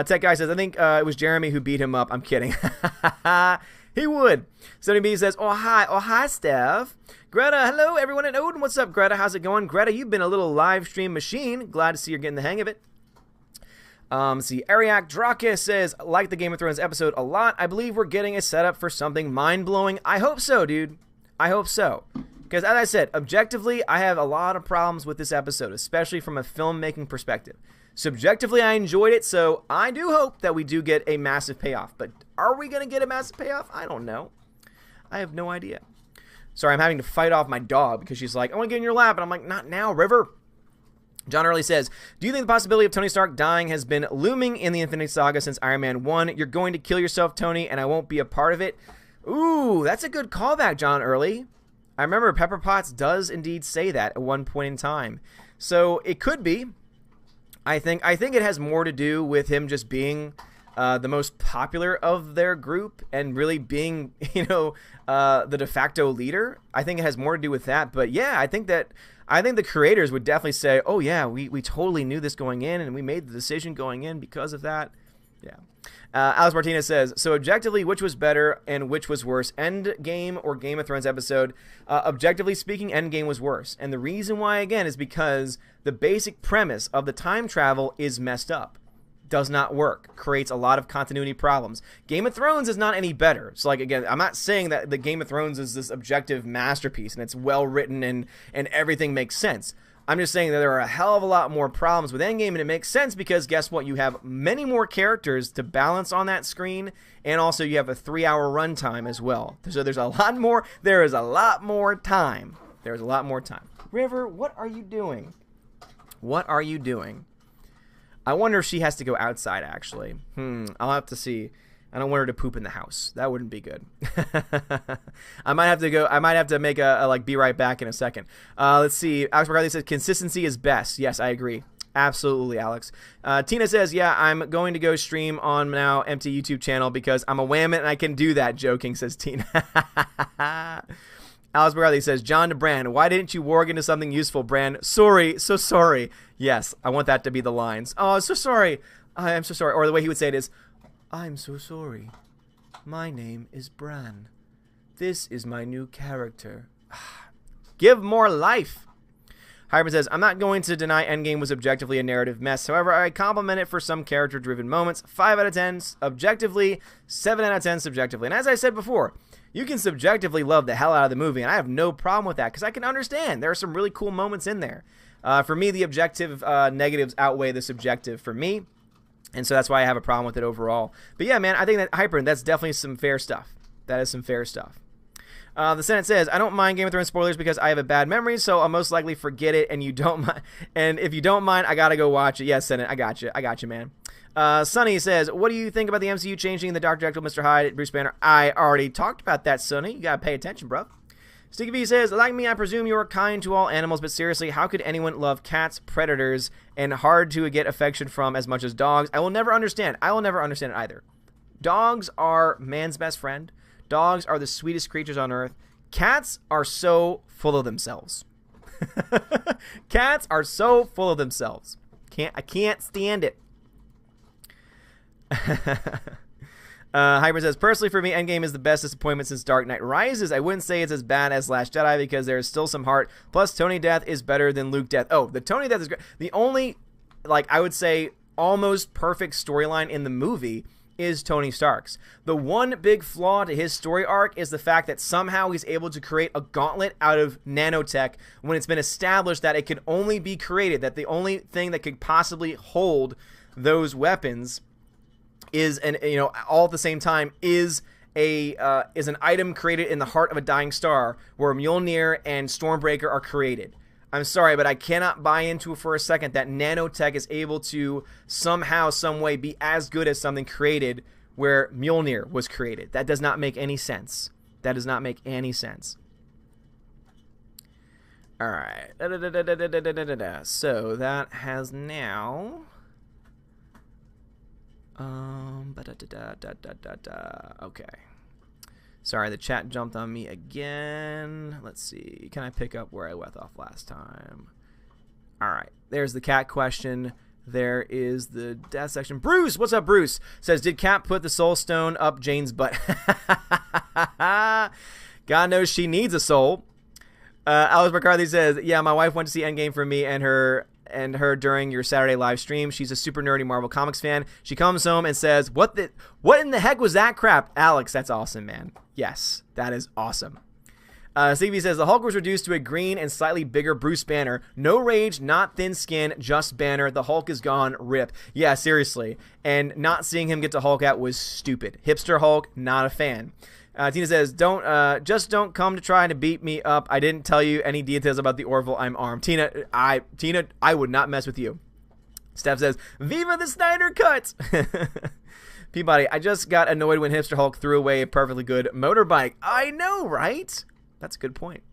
Tech Guy says, I think it was Jeremy who beat him up. I'm kidding. He would. Sonny B says, oh hi, Steph. Greta, hello, everyone at Odin. What's up, Greta? How's it going? Greta, you've been a little live stream machine. Glad to see you're getting the hang of it. See, Ariak Draka says, like the Game of Thrones episode a lot. I believe we're getting a setup for something mind-blowing. I hope so, dude. I hope so. Because, as I said, objectively, I have a lot of problems with this episode, especially from a filmmaking perspective. Subjectively, I enjoyed it, so I do hope that we do get a massive payoff. But are we going to get a massive payoff? I don't know. I have no idea. Sorry, I'm having to fight off my dog because she's like, I want to get in your lap. And I'm like, not now, River. John Early says, do you think the possibility of Tony Stark dying has been looming in the Infinity Saga since Iron Man 1? You're going to kill yourself, Tony, and I won't be a part of it. Ooh, that's a good callback, John Early. I remember Pepper Potts does indeed say that at one point in time. So it could be. I think it has more to do with him just being the most popular of their group and really being, the de facto leader. I think it has more to do with that. But yeah, I think the creators would definitely say, oh yeah, we totally knew this going in and we made the decision going in because of that. Yeah. Alex Martinez says, so objectively, which was better and which was worse, Endgame or Game of Thrones episode? Objectively speaking, Endgame was worse. And the reason why, again, is because the basic premise of the time travel is messed up. Does not work. Creates a lot of continuity problems. Game of Thrones is not any better. So, again, I'm not saying that the Game of Thrones is this objective masterpiece and it's well written and everything makes sense. I'm just saying that there are a hell of a lot more problems with Endgame, and it makes sense because guess what? You have many more characters to balance on that screen, and also you have a 3-hour runtime as well. So there's a lot more. There is a lot more time. There's a lot more time. River, what are you doing? What are you doing? I wonder if she has to go outside, actually. I'll have to see. I don't want her to poop in the house. That wouldn't be good. I might have to go. I might have to make a be right back in a second. Let's see. Alex McCarthy says consistency is best. Yes, I agree. Absolutely, Alex. Tina says, yeah, I'm going to go stream on now empty YouTube channel because I'm a whammit and I can do that. Joking, says Tina. Alex McCarthy says, John to Bran, why didn't you warg into something useful, Bran? Sorry, so sorry. Yes, I want that to be the lines. Oh, so sorry. I am so sorry. Or the way he would say it is, I'm so sorry. My name is Bran. This is my new character. Give more life. Hyman says, I'm not going to deny Endgame was objectively a narrative mess. However, I compliment it for some character-driven moments. 5 out of 10 objectively, 7 out of 10 subjectively. And as I said before, you can subjectively love the hell out of the movie, and I have no problem with that because I can understand. There are some really cool moments in there. For me, the objective negatives outweigh the subjective for me. And so that's why I have a problem with it overall. But yeah, man, I think that Hyper, that's definitely some fair stuff. That is some fair stuff. The Senate says, I don't mind Game of Thrones spoilers because I have a bad memory, so I'll most likely forget it. And you don't mind. And if you don't mind, I gotta go watch it. Yes, Senate, I got you. I got you, man. Sonny says, what do you think about the MCU changing the Dr. Jekyll, Mr. Hyde, Bruce Banner? I already talked about that, Sonny. You gotta pay attention, bro. Sticky V says, like me, I presume you are kind to all animals, but seriously, how could anyone love cats, predators, and hard to get affection from as much as dogs? I will never understand. I will never understand it either. Dogs are man's best friend. Dogs are the sweetest creatures on earth. Cats are so full of themselves. Cats are so full of themselves. I can't stand it. Hyper says, personally for me, Endgame is the best disappointment since Dark Knight Rises. I wouldn't say it's as bad as Last Jedi because there is still some heart. Plus, Tony death is better than Luke death. Oh, the Tony death is great. The only, like, I would say almost perfect storyline in the movie is Tony Stark's. The one big flaw to his story arc is the fact that somehow he's able to create a gauntlet out of nanotech when it's been established that it can only be created, that the only thing that could possibly hold those weapons is, and you know, all at the same time is an item created in the heart of a dying star where Mjolnir and Stormbreaker are created. I'm sorry, but I cannot buy into it for a second that nanotech is able to somehow, some way be as good as something created where Mjolnir was created. That does not make any sense. That does not make any sense. All right. So that has now... Okay. Sorry, the chat jumped on me again. Let's see. Can I pick up where I left off last time? All right. There's the cat question. There is the death section. Bruce, what's up, Bruce? Says, did Cap put the soul stone up Jane's butt? God knows she needs a soul. Alex McCarthy says, yeah, my wife went to see Endgame for me and her during your Saturday live stream. She's a super nerdy Marvel Comics fan. She comes home and says, what in the heck was that crap? Alex, that's awesome, man. Yes, that is awesome. Stevie says, the Hulk was reduced to a green and slightly bigger Bruce Banner. No rage, not thin skin, just Banner. The Hulk is gone. Rip. Yeah, seriously. And not seeing him get to Hulk out was stupid. Hipster Hulk, not a fan. Tina says, just don't come to try to beat me up. I didn't tell you any details about the Orville. I'm armed. Tina, I would not mess with you. Steph says, Viva the Snyder Cut! Peabody, I just got annoyed when Hipster Hulk threw away a perfectly good motorbike. I know, right? That's a good point.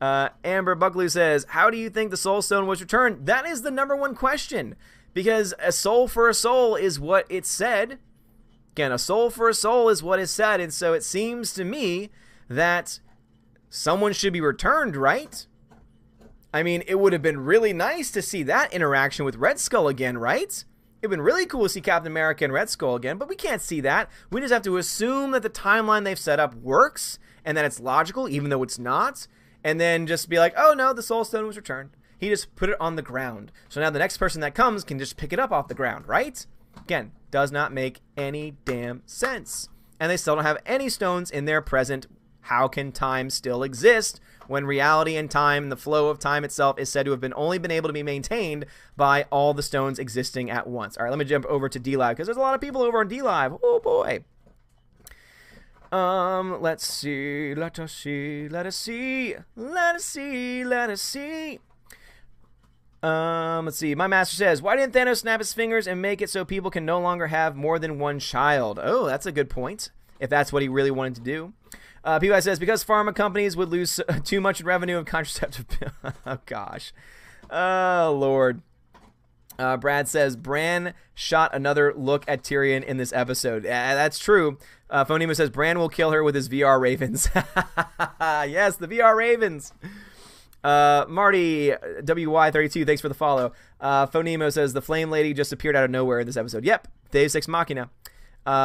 Amber Buckley says, how do you think the Soul Stone was returned? That is the #1 question. Because a soul for a soul is what it said. Again, a soul for a soul is what is said, and so it seems to me that someone should be returned, right? I mean, it would have been really nice to see that interaction with Red Skull again, right? It would have been really cool to see Captain America and Red Skull again, but we can't see that. We just have to assume that the timeline they've set up works, and that it's logical, even though it's not, and then just be like, oh no, the Soul Stone was returned. He just put it on the ground. So now the next person that comes can just pick it up off the ground, right? Again, does not make any damn sense. And they still don't have any stones in their present. How can time still exist when reality and time, the flow of time itself, is said to have only been able to be maintained by all the stones existing at once? All right, let me jump over to DLive because there's a lot of people over on DLive. Oh boy. Let's see. Let us see. Let's see. My master says, why didn't Thanos snap his fingers and make it so people can no longer have more than one child? Oh, that's a good point, if that's what he really wanted to do. P.Y. says, because pharma companies would lose too much revenue of contraceptive pills. Oh, gosh. Oh, Lord. Brad says, Bran shot another look at Tyrion in this episode. That's true. Phonema says, Bran will kill her with his VR Ravens. Yes, the VR Ravens. Marty WY32, thanks for the follow. Phonemo says the Flame Lady just appeared out of nowhere in this episode. Yep, Deus Ex Machina.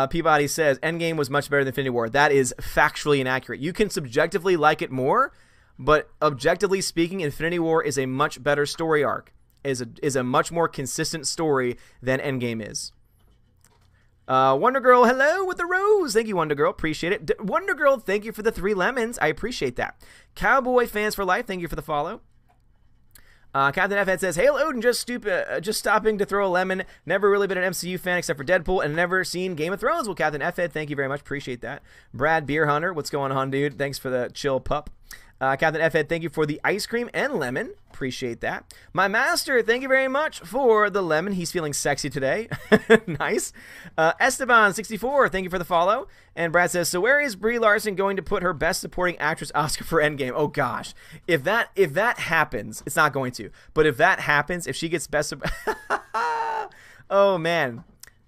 Peabody says Endgame was much better than Infinity War. That is factually inaccurate. You can subjectively like it more, but objectively speaking, Infinity War is a much better story arc. Is a much more consistent story than Endgame is. Wonder Girl, hello with the rose. Thank you, Wonder Girl. Appreciate it. Wonder Girl, thank you for the 3 lemons. I appreciate that. Cowboy Fans for Life, thank you for the follow. Captain F-Head says, Hail Odin, just stopping to throw a lemon. Never really been an MCU fan except for Deadpool and never seen Game of Thrones. Well, Captain F-Head, thank you very much. Appreciate that. Brad Beer Hunter, what's going on, dude? Thanks for the chill pup. Captain F-Head, thank you for the ice cream and lemon. Appreciate that. My master, thank you very much for the lemon. He's feeling sexy today. Nice. Esteban64, thank you for the follow. And Brad says, so where is Brie Larson going to put her Best Supporting Actress Oscar for Endgame? Oh, gosh. If that happens, it's not going to. But if that happens, if she gets Best... Oh, man.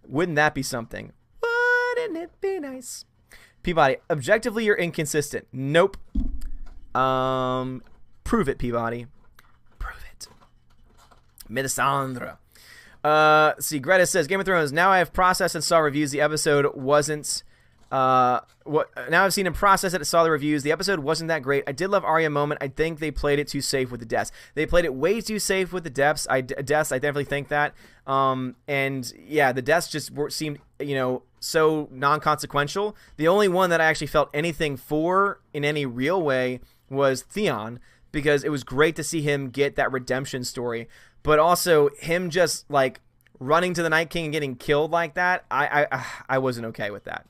Wouldn't that be something? Wouldn't it be nice? Peabody, objectively, you're inconsistent. Nope. Prove it, Peabody. Prove it. Melisandre. See, Greta says, Game of Thrones, now I have processed and saw reviews. The episode wasn't... now I've seen and processed it and saw the reviews. The episode wasn't that great. I did love Arya moment. I think they played it too safe with the deaths. They played it way too safe with the deaths. I definitely think that. And yeah, the deaths just seemed, so non-consequential. The only one that I actually felt anything for in any real way was Theon, because it was great to see him get that redemption story. But also him just like running to the Night King and getting killed like that, I wasn't okay with that.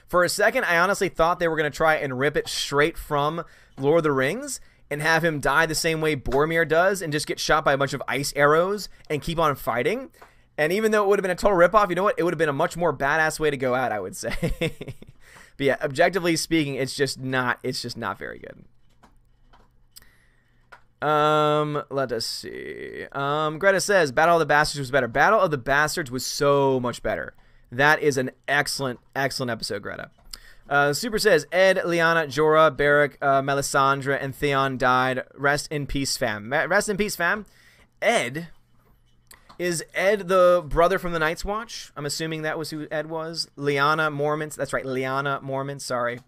For a second, I honestly thought they were going to try and rip it straight from Lord of the Rings and have him die the same way Boromir does and just get shot by a bunch of ice arrows and keep on fighting. And even though it would have been a total ripoff, you know what? It would have been a much more badass way to go out, I would say. But yeah, objectively speaking, it's just not very good. Let us see. Greta says, Battle of the Bastards was better. Battle of the Bastards was so much better. That is an excellent, excellent episode, Greta. Super says, Ed, Lyanna, Jorah, Beric, Melisandre, and Theon died. Rest in peace, fam. Rest in peace, fam. Ed, is Ed the brother from the Night's Watch? I'm assuming that was who Ed was. Lyanna Mormont. That's right, Lyanna Mormont, sorry.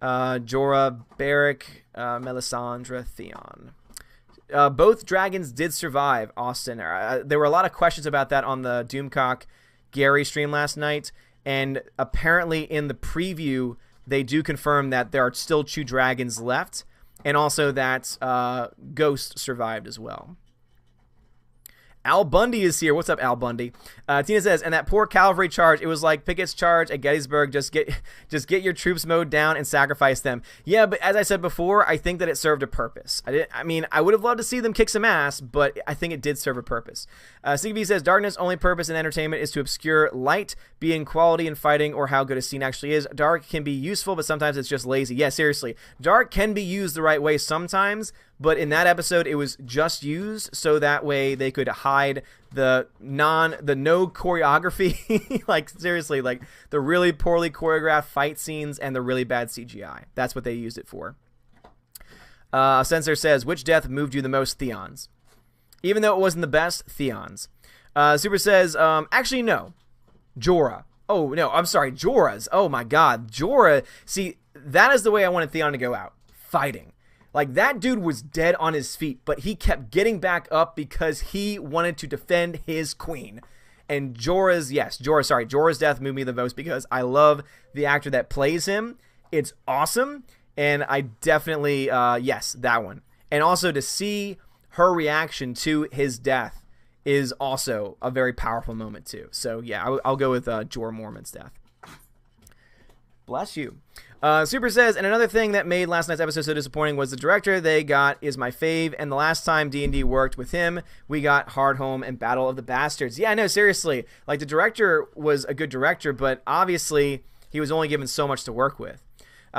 Jorah, Beric, Melisandre, Theon. Both dragons did survive, Austin. There were a lot of questions about that on the Doomcock Gary stream last night, and apparently in the preview they do confirm that there are still 2 dragons left, and also that Ghost survived as well. Al Bundy is here. What's up, Al Bundy? Tina says, and that poor cavalry charge, it was like Pickett's charge at Gettysburg. Just get your troops mowed down and sacrifice them. Yeah, but as I said before, I think that it served a purpose. I would have loved to see them kick some ass, but I think it did serve a purpose. CB says, darkness' only purpose in entertainment is to obscure light, be in quality in fighting, or how good a scene actually is. Dark can be useful, but sometimes it's just lazy. Yeah, seriously. Dark can be used the right way sometimes, but in that episode, it was just used so that way they could hide the no choreography. Like, seriously, like the really poorly choreographed fight scenes and the really bad CGI. That's what they used it for. Censor says, which death moved you the most? Theon's. Even though it wasn't the best, Theon's. Super says, actually, no. Jorah. Oh, no, I'm sorry, Jorah's. Oh, my God. Jorah. See, that is the way I wanted Theon to go out. Fighting. Like, that dude was dead on his feet, but he kept getting back up because he wanted to defend his queen. And Jorah's death moved me the most because I love the actor that plays him. It's awesome, and I definitely, yes, that one. And also to see her reaction to his death is also a very powerful moment, too. So, yeah, I'll go with Jorah Mormont's death. Bless you. Super says, and another thing that made last night's episode so disappointing was the director they got is my fave, and the last time D&D worked with him, we got Hardhome and Battle of the Bastards. Yeah, no, seriously. Like, the director was a good director, but obviously he was only given so much to work with.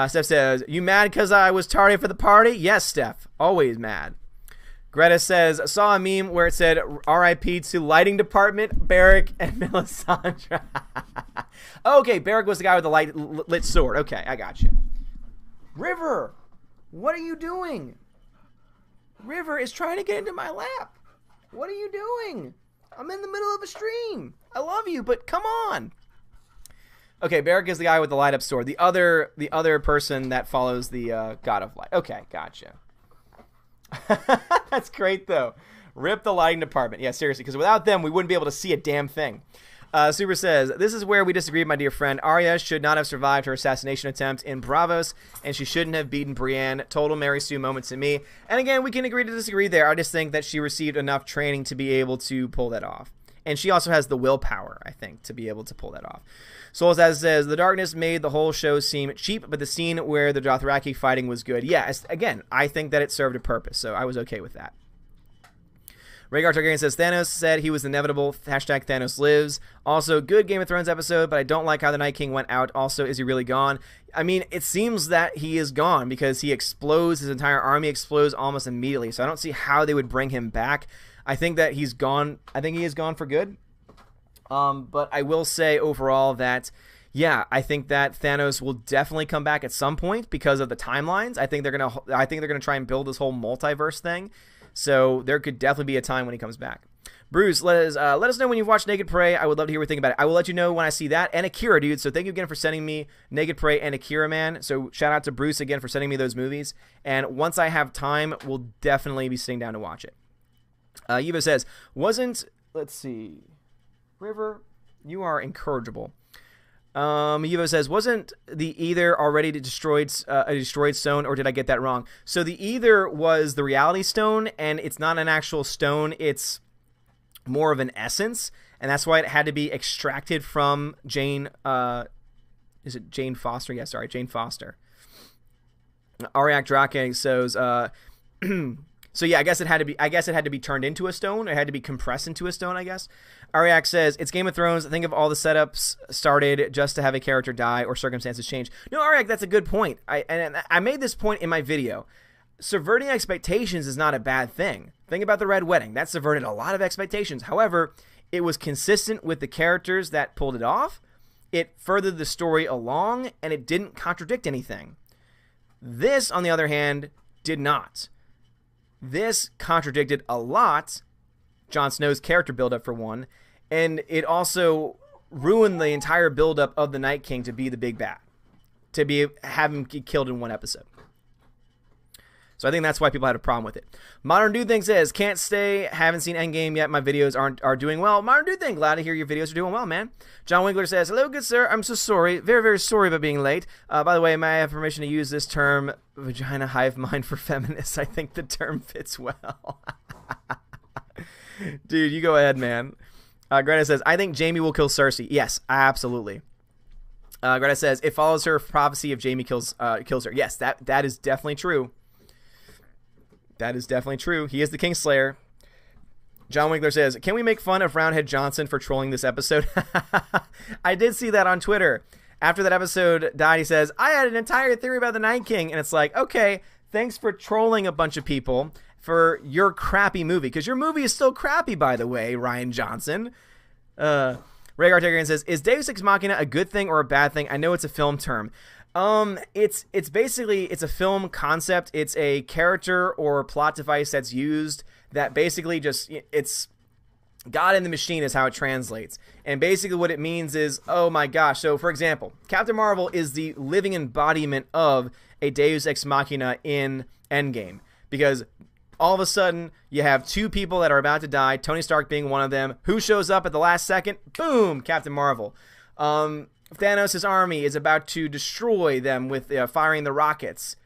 Steph says, you mad because I was tardy for the party? Yes, Steph. Always mad. Greta says, saw a meme where it said, RIP to lighting department, Beric and Melisandre. Okay, Beric was the guy with the lit sword. Okay, I got you. River, what are you doing? River is trying to get into my lap. What are you doing? I'm in the middle of a stream. I love you, but come on. Okay, Beric is the guy with the light up sword. The other person that follows the God of Light. Okay, gotcha. That's great, though. Rip the lighting department. Yeah, seriously, because without them, we wouldn't be able to see a damn thing. Super says, this is where we disagree, my dear friend. Arya should not have survived her assassination attempt in Braavos, and she shouldn't have beaten Brienne. Total Mary Sue moment to me. And again, we can agree to disagree there. I just think that she received enough training to be able to pull that off. And she also has the willpower, I think, to be able to pull that off. Souls as says, the darkness made the whole show seem cheap, but the scene where the Dothraki fighting was good. Yeah, again, I think that it served a purpose, so I was okay with that. Rhaegar Targaryen says, Thanos said he was inevitable. Hashtag Thanos lives. Also, good Game of Thrones episode, but I don't like how the Night King went out. Also, is he really gone? I mean, it seems that he is gone because he explodes. His entire army explodes almost immediately, so I don't see how they would bring him back. I think that he's gone. I think he is gone for good. But I will say overall that, yeah, I think that Thanos will definitely come back at some point because of the timelines. I think they're gonna try and build this whole multiverse thing. So there could definitely be a time when he comes back. Bruce, let us know when you've watched Naked Prey. I would love to hear what you think about it. I will let you know when I see that. And Akira, dude. So thank you again for sending me Naked Prey and Akira, man. So shout out to Bruce again for sending me those movies. And once I have time, we'll definitely be sitting down to watch it. Yuba says, let's see. River, you are incorrigible. Yuba says, wasn't the Ether already a destroyed stone, or did I get that wrong? So the Ether was the reality stone, and it's not an actual stone. It's more of an essence, and that's why it had to be extracted from Jane. Is it Jane Foster? Yeah, sorry, Jane Foster. Ariak Drake says, so yeah, I guess it had to be turned into a stone. It had to be compressed into a stone, I guess. Ariak says, it's Game of Thrones. Think of all the setups started just to have a character die or circumstances change. No, Ariak, that's a good point. I made this point in my video. Subverting expectations is not a bad thing. Think about the Red Wedding. That subverted a lot of expectations. However, it was consistent with the characters that pulled it off. It furthered the story along, and it didn't contradict anything. This, on the other hand, did not. This contradicted a lot Jon Snow's character buildup, for one, and it also ruined the entire buildup of the Night King to be the big bad, have him get killed in one episode. So I think that's why people had a problem with it. Modern Dude Thing says, can't stay, haven't seen Endgame yet, my videos are doing well. Modern Dude Thing, glad to hear your videos are doing well, man. John Winkler says, hello, good sir, I'm so sorry, very, very sorry about being late. By the way, may I have permission to use this term, vagina hive mind, for feminists? I think the term fits well. Dude, you go ahead, man. Greta says, I think Jaime will kill Cersei. Yes, absolutely. Greta says, it follows her prophecy of Jaime kills her. Yes, that is definitely true. That is definitely true. He is the Kingslayer. John Winkler says, can we make fun of Roundhead Johnson for trolling this episode? I did see that on Twitter. After that episode died, he says, I had an entire theory about the Night King. And it's like, okay, thanks for trolling a bunch of people for your crappy movie. Because your movie is still crappy, by the way, Ryan Johnson. Rhaegar Targaryen says, is Deus Ex Machina a good thing or a bad thing? I know it's a film term. It's basically, it's a film concept. It's a character or plot device that's used that basically just, it's God in the machine is how it translates. And basically what it means is, oh my gosh. So for example, Captain Marvel is the living embodiment of a Deus Ex Machina in Endgame, because all of a sudden you have two people that are about to die, Tony Stark being one of them. Who shows up at the last second? Boom, Captain Marvel. Thanos' army is about to destroy them with firing the rockets.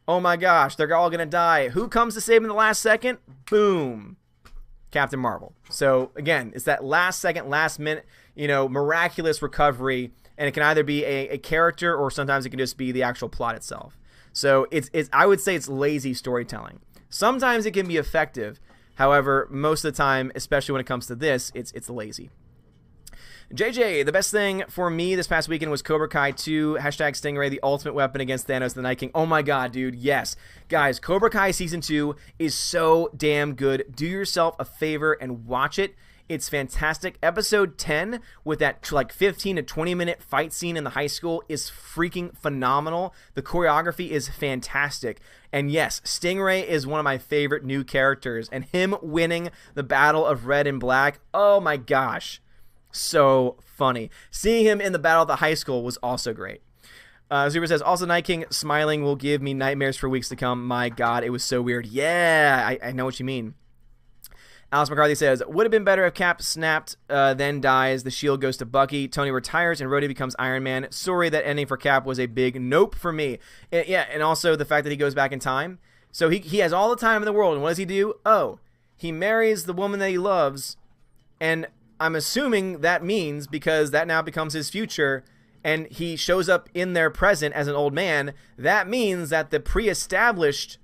Oh my gosh, they're all going to die. Who comes to save them in the last second? Boom. Captain Marvel. So again, it's that last second, last minute, miraculous recovery, and it can either be a character or sometimes it can just be the actual plot itself. So it's I would say it's lazy storytelling. Sometimes it can be effective. However, most of the time, especially when it comes to this, it's lazy. JJ, the best thing for me this past weekend was Cobra Kai 2, #Stingray, the ultimate weapon against Thanos, the Night King. Oh my god, dude, yes. Guys, Cobra Kai Season 2 is so damn good. Do yourself a favor and watch it. It's fantastic. Episode 10, with that like 15 to 20 minute fight scene in the high school, is freaking phenomenal. The choreography is fantastic. And yes, Stingray is one of my favorite new characters, and him winning the Battle of Red and Black, oh my gosh. So funny. Seeing him in the battle at the high school was also great. Zuber says, also Night King smiling will give me nightmares for weeks to come. My god, it was so weird. Yeah, I know what you mean. Alice McCarthy says, would have been better if Cap snapped, then dies. The shield goes to Bucky. Tony retires and Rhodey becomes Iron Man. Sorry, that ending for Cap was a big nope for me. Yeah, and also the fact that he goes back in time. So he has all the time in the world. And what does he do? Oh, he marries the woman that he loves, and I'm assuming that means, because that now becomes his future, and he shows up in their present as an old man, that means that the pre-established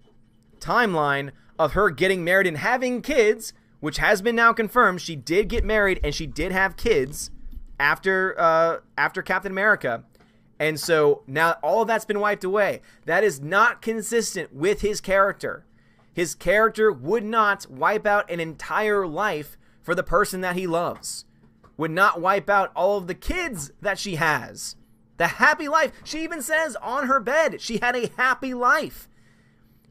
timeline of her getting married and having kids, which has been now confirmed, she did get married and she did have kids after Captain America. And so now all of that's been wiped away. That is not consistent with his character. His character would not wipe out an entire life for the person that he loves. Would not wipe out all of the kids that she has. The happy life. She even says on her bed she had a happy life.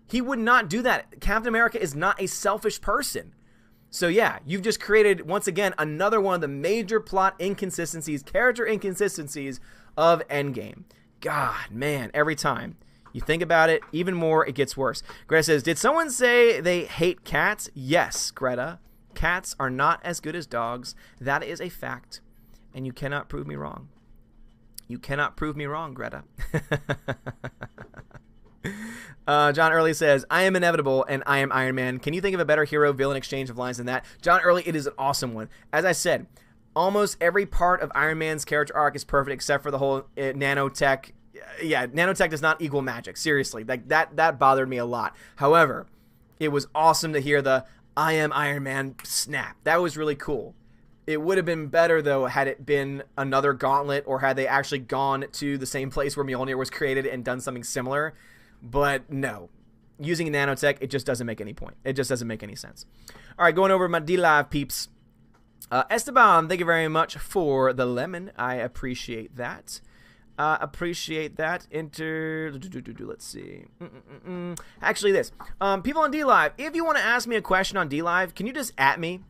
He would not do that. Captain America is not a selfish person. So yeah, you've just created, once again, another one of the major plot inconsistencies, character inconsistencies of Endgame. God, man, every time you think about it, even more, it gets worse. Greta says, did someone say they hate cats? Yes, Greta. Cats are not as good as dogs. That is a fact. And you cannot prove me wrong. You cannot prove me wrong, Greta. John Early says, I am inevitable and I am Iron Man. Can you think of a better hero-villain exchange of lines than that? John Early, it is an awesome one. As I said, almost every part of Iron Man's character arc is perfect except for the whole nanotech. Yeah, nanotech does not equal magic. Seriously, like that bothered me a lot. However, it was awesome to hear the I am Iron Man snap. That was really cool. It would have been better, though, had it been another gauntlet or had they actually gone to the same place where Mjolnir was created and done something similar. But no, using nanotech, it just doesn't make any point. It just doesn't make any sense. All right, going over to my D-Live peeps. Esteban, thank you very much for the lemon. I appreciate that. Appreciate that. Let's see. Actually, this. People on D-Live, if you want to ask me a question on D-Live, can you just at me?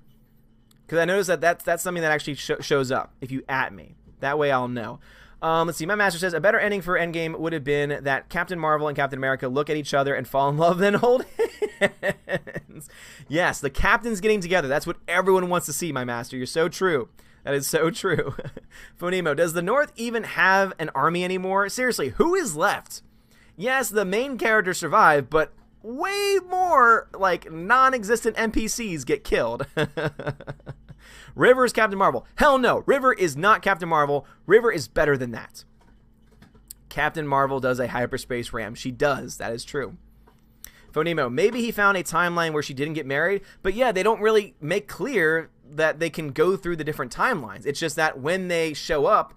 Because I noticed that that's something that actually shows up if you at me. That way I'll know. Let's see. My master says, a better ending for Endgame would have been that Captain Marvel and Captain America look at each other and fall in love, then hold hands. Yes, the captains getting together. That's what everyone wants to see, my master. You're so true. That is so true. Phonemo, does the North even have an army anymore? Seriously, who is left? Yes, the main characters survive, but way more, like, non-existent NPCs get killed. River is Captain Marvel. Hell no. River is not Captain Marvel. River is better than that. Captain Marvel does a hyperspace ram. She does. That is true. Phonemo, maybe he found a timeline where she didn't get married, but yeah, they don't really make clear that they can go through the different timelines. It's just that when they show up,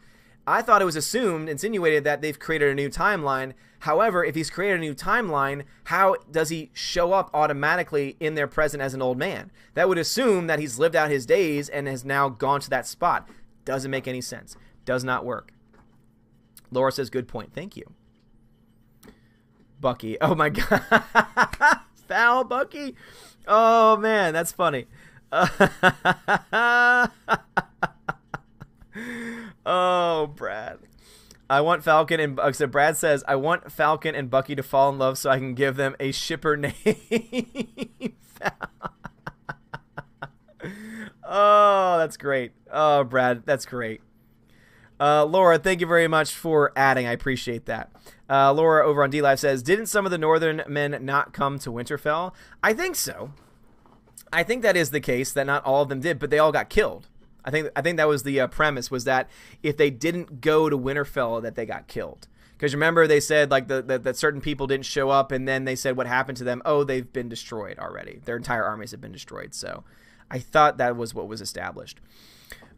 I thought it was assumed, insinuated that they've created a new timeline. However, if he's created a new timeline, how does he show up automatically in their present as an old man? That would assume that he's lived out his days and has now gone to that spot. Doesn't make any sense. Does not work. Laura says, good point. Thank you. Bucky. Oh my God. Foul Bucky. Oh man, that's funny. Oh, Brad. I want Falcon and so Brad says, I want Falcon and Bucky to fall in love so I can give them a shipper name. Oh, that's great. Oh, Brad, that's great. Laura, thank you very much for adding. I appreciate that. Laura over on D-Live says, didn't some of the Northern men not come to Winterfell? I think so. I think that is the case, that not all of them did, but they all got killed. I think that was the premise, was that if they didn't go to Winterfell, that they got killed. Because remember, they said like that certain people didn't show up, and then they said what happened to them. Oh, they've been destroyed already. Their entire armies have been destroyed. So I thought that was what was established.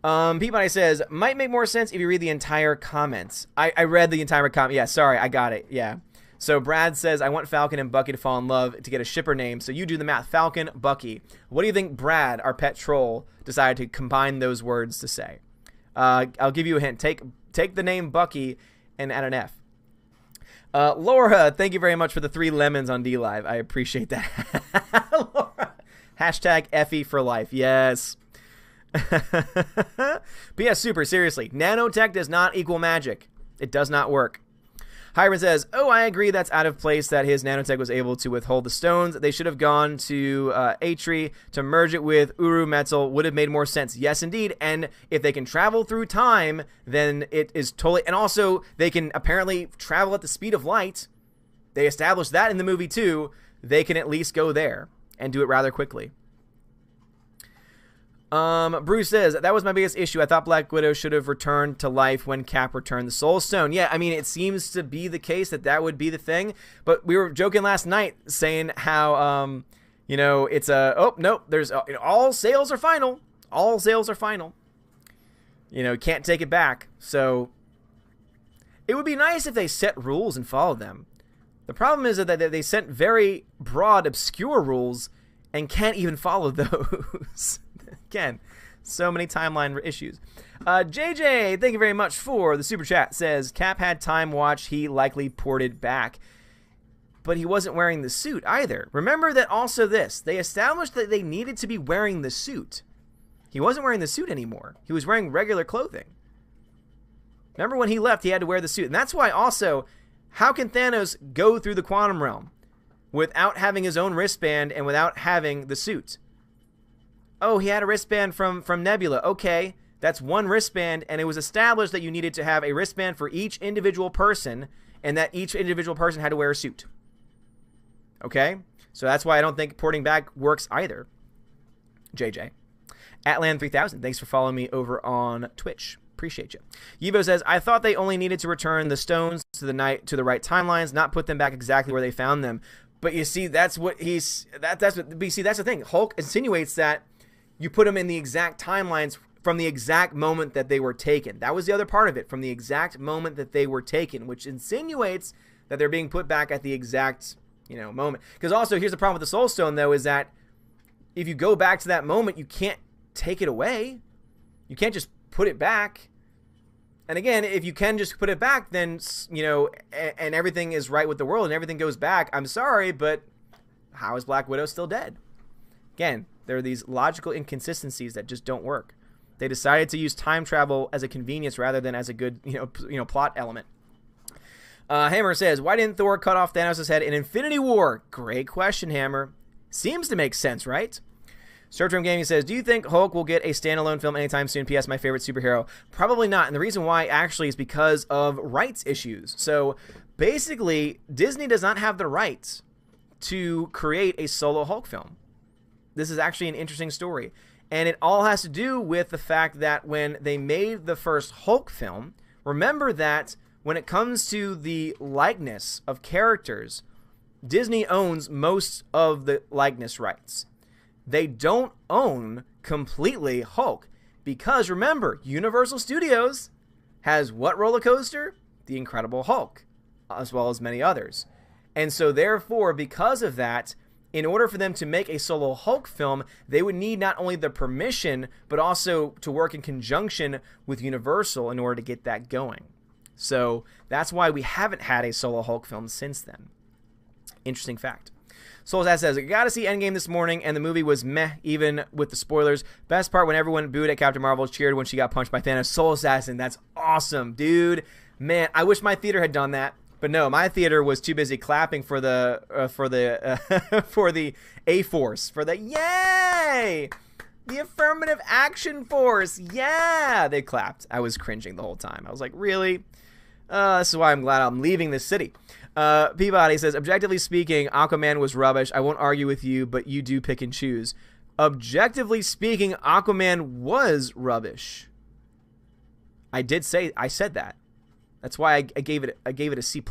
Peabody says, might make more sense if you read the entire comments. I read the entire comment. Yeah, sorry, I got it. Yeah. So Brad says, I want Falcon and Bucky to fall in love to get a shipper name. So you do the math. Falcon, Bucky. What do you think Brad, our pet troll, decided to combine those words to say? I'll give you a hint. Take the name Bucky and add an F. Laura, thank you very much for the 3 lemons on D-Live. I appreciate that. Laura. Hashtag Effie for life. Yes. But yeah, super seriously. Nanotech does not equal magic. It does not work. Hiram says, oh, I agree that's out of place that his nanotech was able to withhold the stones. They should have gone to Atri to merge it with Uru Metal. Would have made more sense. Yes, indeed. And if they can travel through time, then it is totally... And also, they can apparently travel at the speed of light. They established that in the movie, too. They can at least go there and do it rather quickly. Bruce says, that was my biggest issue. I thought Black Widow should have returned to life when Cap returned the Soul Stone. Yeah, I mean, it seems to be the case that would be the thing. But we were joking last night saying how, you know, it's a, oh, nope, there's, you know, all sales are final. All sales are final. You know, can't take it back. So it would be nice if they set rules and followed them. The problem is that they set very broad, obscure rules and can't even follow those. Again, so many timeline issues. JJ, thank you very much for the super chat. Says, Cap had time watch. He likely ported back. but he wasn't wearing the suit either. Remember that also this. They established that they needed to be wearing the suit. He wasn't wearing the suit anymore. He was wearing regular clothing. Remember when he left, he had to wear the suit. And that's why also, how can Thanos go through the quantum realm without having his own wristband and without having the suit? Oh, he had a wristband from Nebula. Okay, that's one wristband, and it was established that you needed to have a wristband for each individual person, and that each individual person had to wear a suit. Okay? So that's why I don't think porting back works either. JJ. Atlan3000, thanks for following me over on Twitch. Appreciate you. Yivo says, I thought they only needed to return the stones to the right timelines, not put them back exactly where they found them. But you see, that's what he's... That's the thing. Hulk insinuates that you put them in the exact timelines from the exact moment that they were taken. That was the other part of it, from the exact moment that they were taken, which insinuates that they're being put back at the exact, moment. Because also, here's the problem with the Soul Stone, though, is that if you go back to that moment, you can't take it away. You can't just put it back. And again, if you can just put it back, then, and everything is right with the world and everything goes back, I'm sorry, but how is Black Widow still dead? Again, there are these logical inconsistencies that just don't work. They decided to use time travel as a convenience rather than as a good, plot element. Hammer says, why didn't Thor cut off Thanos' head in Infinity War? Great question, Hammer. Seems to make sense, right? Startrum Gaming says, do you think Hulk will get a standalone film anytime soon? P.S. My favorite superhero. Probably not. And the reason why, actually, is because of rights issues. So, basically, Disney does not have the rights to create a solo Hulk film. This is actually an interesting story. And it all has to do with the fact that when they made the first Hulk film, remember that when it comes to the likeness of characters, Disney owns most of the likeness rights. They don't own completely Hulk. Because remember, Universal Studios has what roller coaster? The Incredible Hulk, as well as many others. And so therefore, because of that, in order for them to make a solo Hulk film, they would need not only the permission, but also to work in conjunction with Universal in order to get that going. So that's why we haven't had a solo Hulk film since then. Interesting fact. Soulsat says, I gotta see Endgame this morning, and the movie was meh, even with the spoilers. Best part when everyone booed at Captain Marvel, cheered when she got punched by Thanos. Soul Assassin, that's awesome, dude. Man, I wish my theater had done that. But no, my theater was too busy clapping for the A-Force, for the yay, the affirmative action force, yeah. They clapped. I was cringing the whole time. I was like, really? This is why I'm glad I'm leaving this city. Peabody says, objectively speaking, Aquaman was rubbish. I won't argue with you, but you do pick and choose. Objectively speaking, Aquaman was rubbish. I said that. That's why I gave it a C+.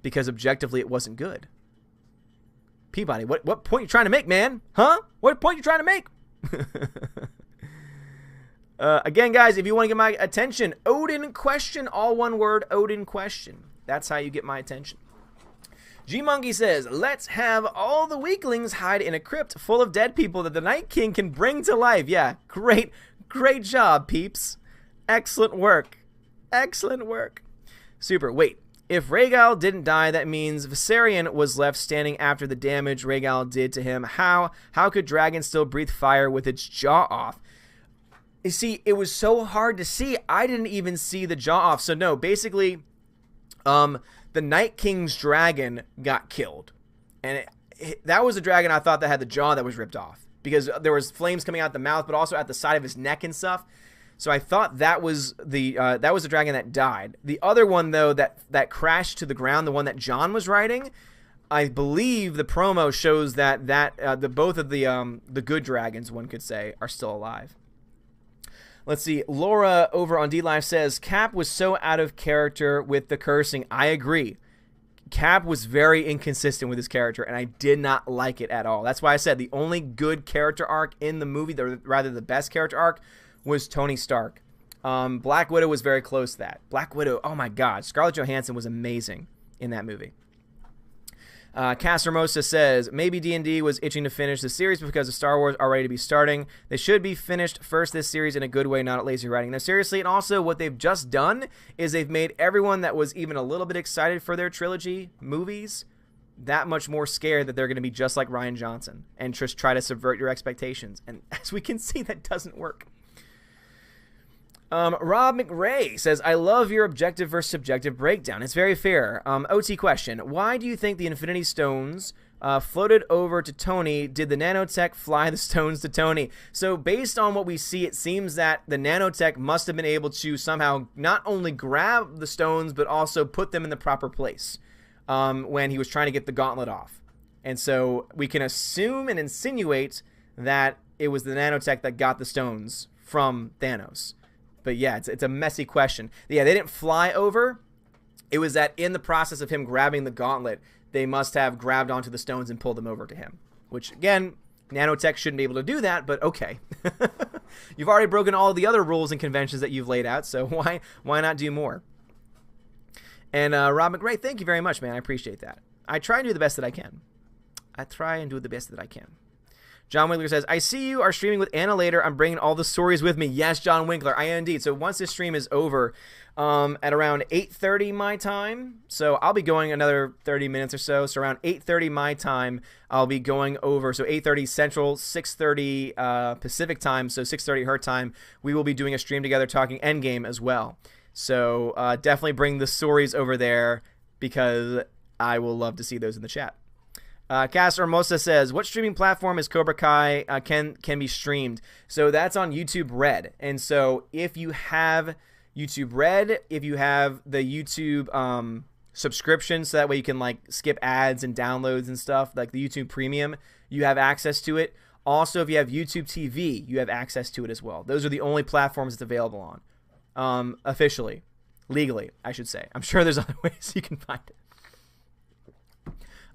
Because objectively it wasn't good. Peabody, what point you trying to make, man? Huh? What point you trying to make? Again, guys, if you want to get my attention, Odin question, all one word, Odin question. That's how you get my attention. G-Monkey says, let's have all the weaklings hide in a crypt full of dead people that the Night King can bring to life. Yeah, great job, peeps. Excellent work. Excellent work. Super. Wait, if Rhaegal didn't die, that means Viserion was left standing after the damage Rhaegal did to him. How could dragon still breathe fire with its jaw off? You see, it was so hard to see. I didn't even see the jaw off. So no, basically, the Night King's dragon got killed. And that was the dragon I thought that had the jaw that was ripped off. Because there was flames coming out the mouth, but also at the side of his neck and stuff. So I thought that was the dragon that died. The other one, though, that crashed to the ground, the one that John was riding, I believe the promo shows that both of the good dragons, one could say, are still alive. Let's see. Laura over on DLive says, Cap was so out of character with the cursing. I agree. Cap was very inconsistent with his character, and I did not like it at all. That's why I said the only good character arc in the movie, rather the best character arc, was Tony Stark. Black Widow was very close to that. Black Widow, oh my God. Scarlett Johansson was amazing in that movie. Cass Hermosa says, maybe D&D was itching to finish the series because of Star Wars already to be starting. They should be finished first this series in a good way, not lazy writing. No, seriously, and also what they've just done is they've made everyone that was even a little bit excited for their trilogy movies that much more scared that they're going to be just like Rian Johnson and just try to subvert your expectations. And as we can see, that doesn't work. Rob McRae says, I love your objective versus subjective breakdown. It's very fair. OT question. Why do you think the Infinity Stones floated over to Tony? Did the nanotech fly the stones to Tony? So based on what we see, it seems that the nanotech must have been able to somehow not only grab the stones, but also put them in the proper place when he was trying to get the gauntlet off. And so we can assume and insinuate that it was the nanotech that got the stones from Thanos. But yeah, it's a messy question. Yeah, they didn't fly over. It was that in the process of him grabbing the gauntlet, they must have grabbed onto the stones and pulled them over to him. Which, again, nanotech shouldn't be able to do that, but okay. You've already broken all the other rules and conventions that you've laid out, so why not do more? And Rob McRae, thank you very much, man. I appreciate that. I try and do the best that I can. John Winkler says, I see you are streaming with Anna later. I'm bringing all the stories with me. Yes, John Winkler, I am indeed. So once this stream is over at around 8:30 my time, so I'll be going another 30 minutes or so. So around 8:30 my time, I'll be going over. So 8:30 Central, 6:30 Pacific time, so 6:30 her time. We will be doing a stream together talking Endgame as well. So definitely bring the stories over there because I will love to see those in the chat. Cass Hermosa says, what streaming platform is Cobra Kai can be streamed? So that's on YouTube Red. And so if you have YouTube Red, if you have the YouTube subscription, so that way you can like skip ads and downloads and stuff, like the YouTube Premium, you have access to it. Also, if you have YouTube TV, you have access to it as well. Those are the only platforms it's available on, officially, legally, I should say. I'm sure there's other ways you can find it.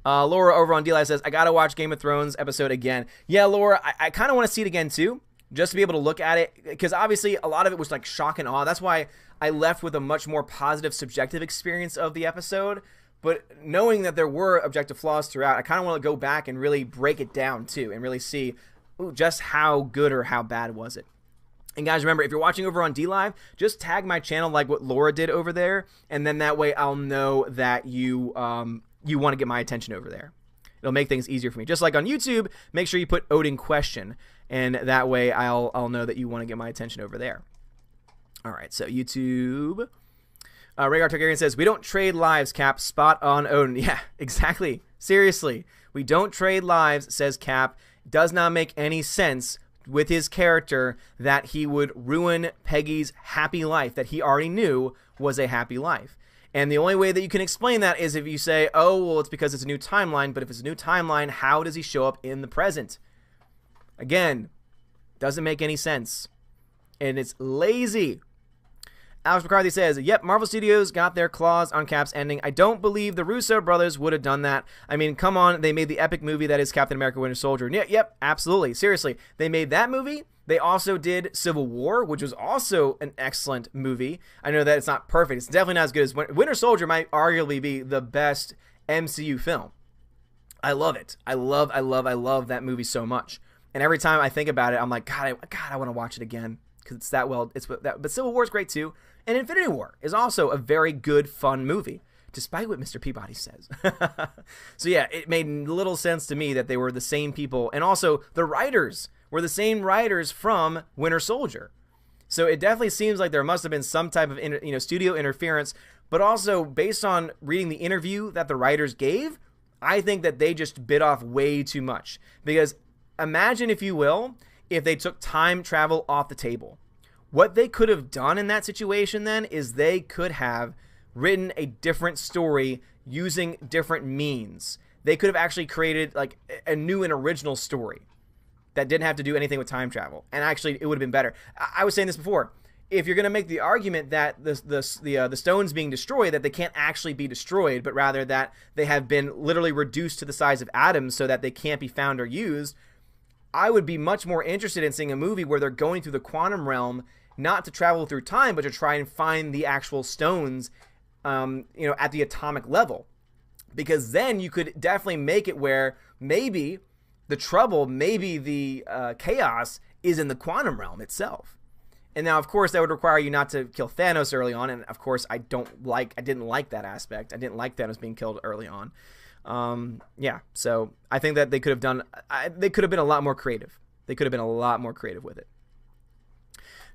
Laura over on D-Live says, I gotta watch Game of Thrones episode again. Yeah, Laura, I kind of want to see it again too, just to be able to look at it, because obviously a lot of it was like shock and awe. That's why I left with a much more positive subjective experience of the episode. But knowing that there were objective flaws throughout, I kind of want to go back and really break it down too, and really see just how good or how bad was it. And guys, remember, if you're watching over on D-Live, just tag my channel like what Laura did over there, and then that way I'll know that you want to get my attention over there. It'll make things easier for me. Just like on YouTube, make sure you put Odin question, and that way I'll know that you want to get my attention over there. All right, so YouTube. Rhaegar Targaryen says, we don't trade lives, Cap. Spot on, Odin. Yeah, exactly. Seriously. We don't trade lives, says Cap. Does not make any sense with his character that he would ruin Peggy's happy life that he already knew was a happy life. And the only way that you can explain that is if you say, oh, well, it's because it's a new timeline. But if it's a new timeline, how does he show up in the present? Again, doesn't make any sense. And it's lazy. Alex McCarthy says, yep, Marvel Studios got their claws on Cap's ending. I don't believe the Russo brothers would have done that. I mean, come on, they made the epic movie that is Captain America Winter Soldier. Yep, absolutely. Seriously, they made that movie. They also did Civil War, which was also an excellent movie. I know that it's not perfect. It's definitely not as good as Winter Soldier might arguably be the best MCU film. I love it. I love that movie so much. And every time I think about it, I'm like, God, I want to watch it again because it's that well. But Civil War is great too. And Infinity War is also a very good, fun movie, despite what Mr. Peabody says. So yeah, it made little sense to me that they were the same people. And also, the writers were the same writers from Winter Soldier. So it definitely seems like there must have been some type of studio interference. But also, based on reading the interview that the writers gave, I think that they just bit off way too much. Because imagine, if you will, if they took time travel off the table. What they could have done in that situation then is they could have written a different story using different means. They could have actually created like a new and original story that didn't have to do anything with time travel. And actually, it would have been better. I was saying this before. If you're going to make the argument that the stones being destroyed, that they can't actually be destroyed, but rather that they have been literally reduced to the size of atoms so that they can't be found or used, I would be much more interested in seeing a movie where they're going through the quantum realm, not to travel through time, but to try and find the actual stones, at the atomic level. because then you could definitely make it where maybe the trouble, maybe the chaos is in the quantum realm itself. And now, of course, that would require you not to kill Thanos early on. And of course, I didn't like that aspect. I didn't like Thanos being killed early on. Yeah, so I think that they could have been a lot more creative. They could have been a lot more creative with it.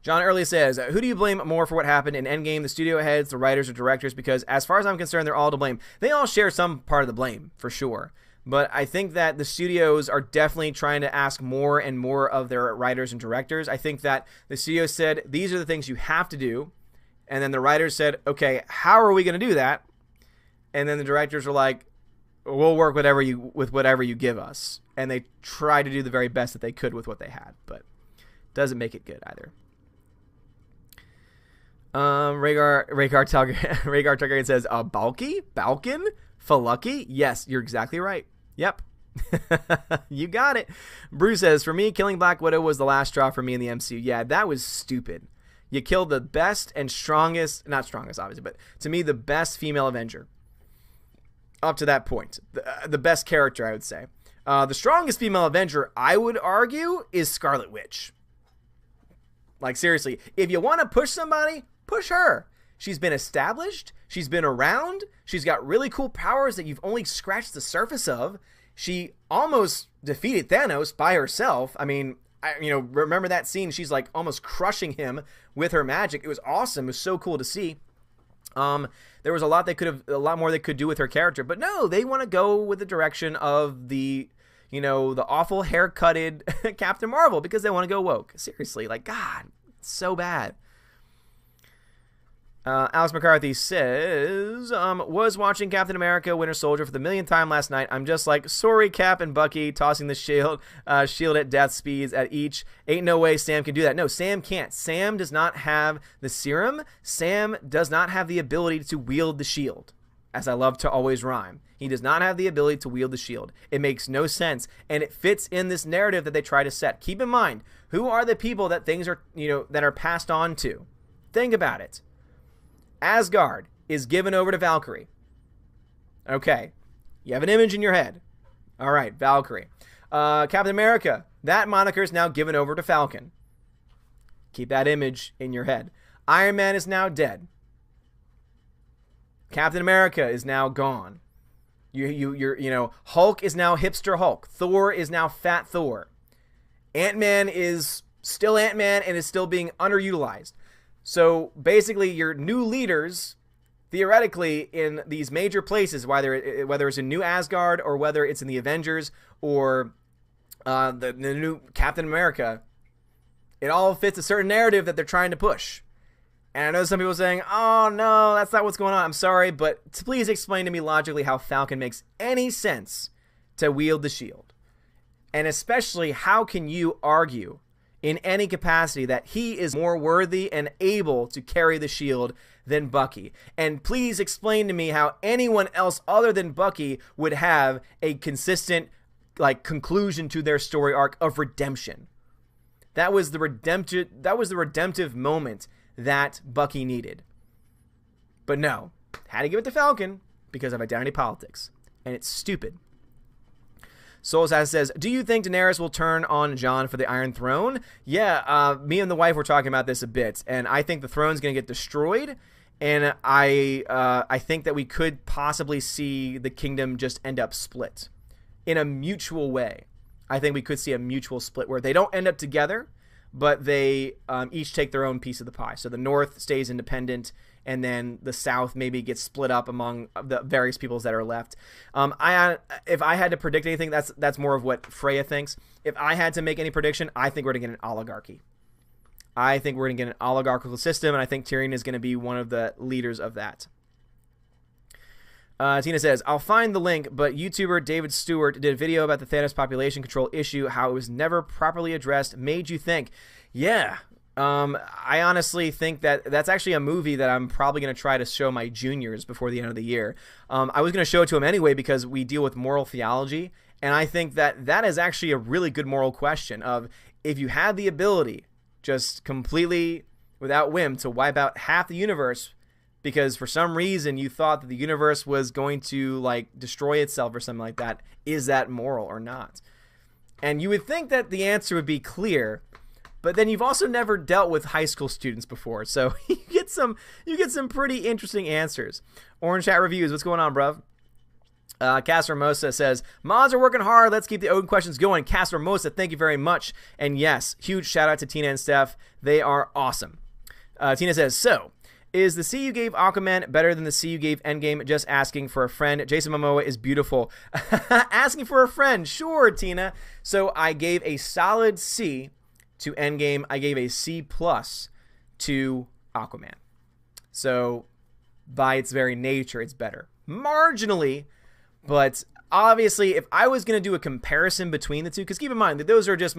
John Early says, who do you blame more for what happened in Endgame? The studio heads, the writers, or directors? Because as far as I'm concerned, they're all to blame. They all share some part of the blame, for sure. But I think that the studios are definitely trying to ask more and more of their writers and directors. I think that the studio said, these are the things you have to do. And then the writers said, okay, how are we going to do that? And then the directors were like, we'll work with whatever you give us. And they tried to do the very best that they could with what they had. But doesn't make it good either. Rhaegar Targaryen says, Balkan? Falucky? Yes, you're exactly right. Yep. You got it. Bruce says, for me, killing Black Widow was the last straw for me in the MCU. Yeah, that was stupid. You killed the best and strongest, not strongest, obviously, but to me, the best female Avenger. Up to that point. The best character, I would say. The strongest female Avenger, I would argue, is Scarlet Witch. Like, seriously, if you want to push somebody, push her. She's been established. She's been around. She's got really cool powers that you've only scratched the surface of. She almost defeated Thanos by herself. I mean, remember that scene? She's like almost crushing him with her magic. It was awesome. It was so cool to see. There was a lot more they could do with her character, but no, they want to go with the direction of the awful haircutted Captain Marvel because they want to go woke. Seriously, like, God, it's so bad. Alex McCarthy says, was watching Captain America Winter Soldier for the millionth time last night. I'm just like, sorry, Cap and Bucky tossing the shield at death speeds at each. Ain't no way Sam can do that. No, Sam can't. Sam does not have the serum. Sam does not have the ability to wield the shield, as I love to always rhyme. He does not have the ability to wield the shield. It makes no sense, and it fits in this narrative that they try to set. Keep in mind, who are the people that things are, that are passed on to? Think about it. Asgard is given over to Valkyrie. Okay. You have an image in your head. All right, Valkyrie. Captain America, that moniker is now given over to Falcon. Keep that image in your head. Iron Man is now dead. Captain America is now gone. Hulk is now hipster Hulk. Thor is now fat Thor. Ant-Man is still Ant-Man and is still being underutilized. So basically, your new leaders, theoretically, in these major places, whether it's in New Asgard or whether it's in the Avengers or the new Captain America, it all fits a certain narrative that they're trying to push. And I know some people are saying, oh, no, that's not what's going on. I'm sorry, but please explain to me logically how Falcon makes any sense to wield the shield. And especially, how can you argue in any capacity that he is more worthy and able to carry the shield than Bucky? And please explain to me how anyone else other than Bucky would have a consistent conclusion to their story arc of redemption. That was the redemptive moment that Bucky needed. But no, had to give it to Falcon because of identity politics. And it's stupid. Souls says, do you think Daenerys will turn on Jon for the Iron Throne? Yeah, me and the wife were talking about this a bit, and I think the throne's going to get destroyed, and I think that we could possibly see the kingdom just end up split in a mutual way. I think we could see a mutual split where they don't end up together, but they each take their own piece of the pie. So the North stays independent, and then the South maybe gets split up among the various peoples that are left. If I had to predict anything, that's more of what Freya thinks. If I had to make any prediction, I think we're going to get an oligarchy. I think we're going to get an oligarchical system, and I think Tyrion is going to be one of the leaders of that. Tina says, I'll find the link, but YouTuber David Stewart did a video about the Thanos population control issue, how it was never properly addressed, made you think. Yeah, I honestly think that's actually a movie that I'm probably going to try to show my juniors before the end of the year. I was going to show it to them anyway because we deal with moral theology, and I think that is actually a really good moral question of, if you had the ability just completely without whim to wipe out half the universe because for some reason you thought that the universe was going to like destroy itself or something like that. Is that moral or not? And you would think that the answer would be clear, but then you've also never dealt with high school students before, so you get some pretty interesting answers. Orange Chat Reviews, what's going on, bruv? Cas Hermosa says, mods are working hard. Let's keep the Odin questions going. Cas Hermosa, thank you very much. And yes, huge shout out to Tina and Steph. They are awesome. Tina says, so, is the C you gave Aquaman better than the C you gave Endgame? Just asking for a friend. Jason Momoa is beautiful. Asking for a friend. Sure, Tina. So I gave a solid C to Endgame. I gave a C+ to Aquaman. So by its very nature, it's better. Marginally. But obviously, if I was going to do a comparison between the two, because keep in mind that those are just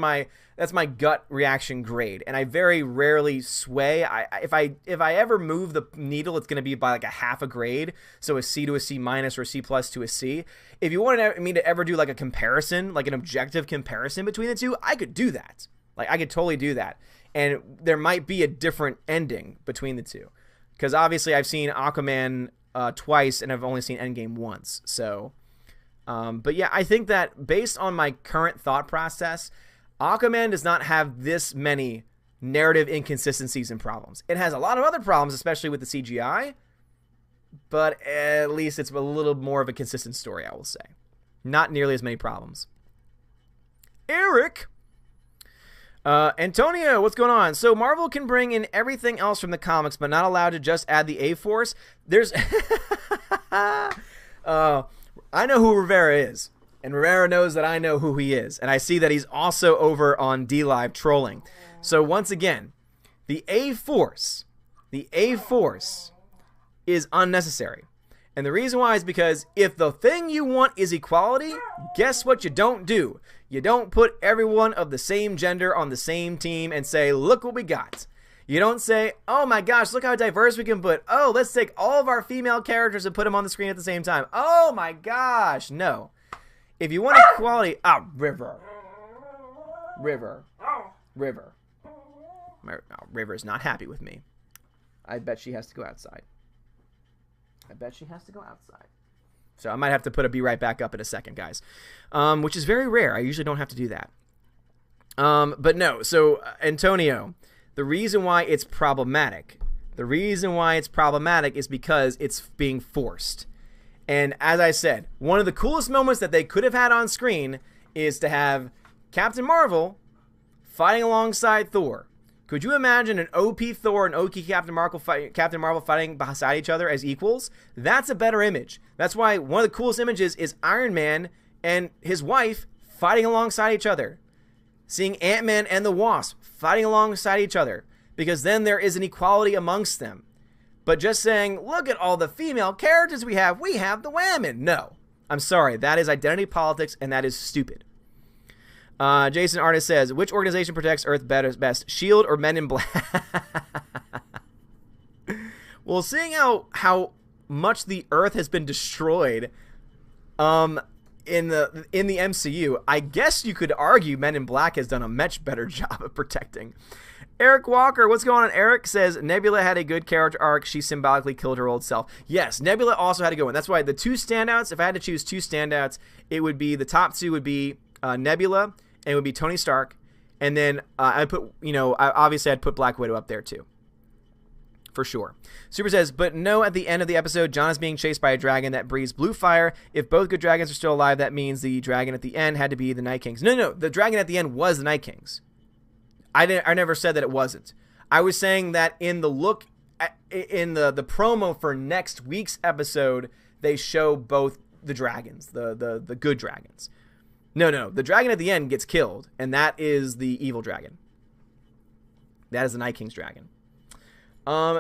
that's my gut reaction grade, and I very rarely sway. If I ever move the needle, it's going to be by like a half a grade, so a C to a C- or a C+ to a C. If you wanted me to ever do like a comparison, like an objective comparison between the two, I could do that. Like I could totally do that, and there might be a different ending between the two, because obviously I've seen Aquaman twice, and I've only seen Endgame once. So, but yeah, I think that based on my current thought process, Aquaman does not have this many narrative inconsistencies and problems. It has a lot of other problems, especially with the CGI, but at least it's a little more of a consistent story, I will say. Not nearly as many problems. Eric! Antonio, what's going on? So Marvel can bring in everything else from the comics, but not allowed to just add the A-Force? There's... I know who Rivera is, and Rivera knows that I know who he is, and I see that he's also over on D-Live trolling. So once again, the A-Force is unnecessary. And the reason why is because if the thing you want is equality, guess what you don't do? You don't put everyone of the same gender on the same team and say, look what we got. You don't say, oh my gosh, look how diverse we can put. Oh, let's take all of our female characters and put them on the screen at the same time. Oh my gosh, no. If you want equality, River. River's not happy with me. I bet she has to go outside. So I might have to put a be right back up in a second, guys. Which is very rare. I usually don't have to do that. But no, so Antonio, the reason why it's problematic is because it's being forced. And as I said, one of the coolest moments that they could have had on screen is to have Captain Marvel fighting alongside Thor. Could you imagine an OP Thor and OP Captain Marvel fighting beside each other as equals? That's a better image. That's why one of the coolest images is Iron Man and his wife fighting alongside each other. Seeing Ant-Man and the Wasp fighting alongside each other. Because then there is an equality amongst them. But just saying, look at all the female characters we have the women. No. I'm sorry. That is identity politics, and that is stupid. Jason Artist says, which organization protects Earth best, S.H.I.E.L.D. or Men in Black? Well, seeing how much the Earth has been destroyed in the MCU, I guess you could argue Men in Black has done a much better job of protecting. Eric Walker, what's going on? Eric says, Nebula had a good character arc. She symbolically killed her old self. Yes, Nebula also had a good one. That's why the two standouts, if I had to choose two standouts, it would be, the top two would be Nebula, and it would be Tony Stark, and then I'd put, obviously I'd put Black Widow up there too, for sure. Super says, but no, at the end of the episode, Jon is being chased by a dragon that breathes blue fire. If both good dragons are still alive, that means the dragon at the end had to be the Night Kings. No, the dragon at the end was the Night Kings. I never said that it wasn't. I was saying that in the the promo for next week's episode, they show both the dragons, the good dragons. No, the dragon at the end gets killed, and that is the evil dragon. That is the Night King's dragon.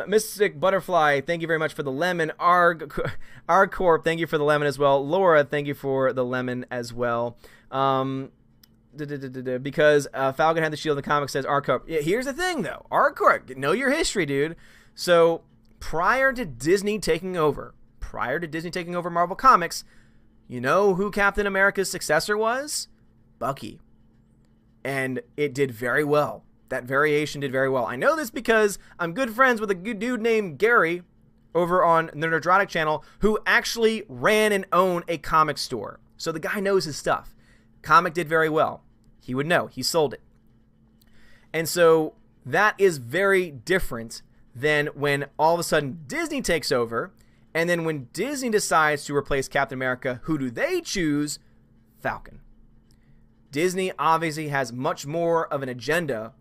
Mystic Butterfly, thank you very much for the lemon. Corp, thank you for the lemon as well. Laura, thank you for the lemon as well. Because Falcon had the shield in the comics, says Corp. Here's the thing, though. Corp, know your history, dude. So prior to Disney taking over Marvel Comics, you know who Captain America's successor was? Bucky. And it did very well. That variation did very well. I know this because I'm good friends with a good dude named Gary, over on the Nerdrotic channel who actually ran and owned a comic store. So the guy knows his stuff. Comic did very well. He would know. He sold it. And so that is very different than when all of a sudden Disney takes over, and then when Disney decides to replace Captain America, who do they choose? Falcon. Disney obviously has much more of an agenda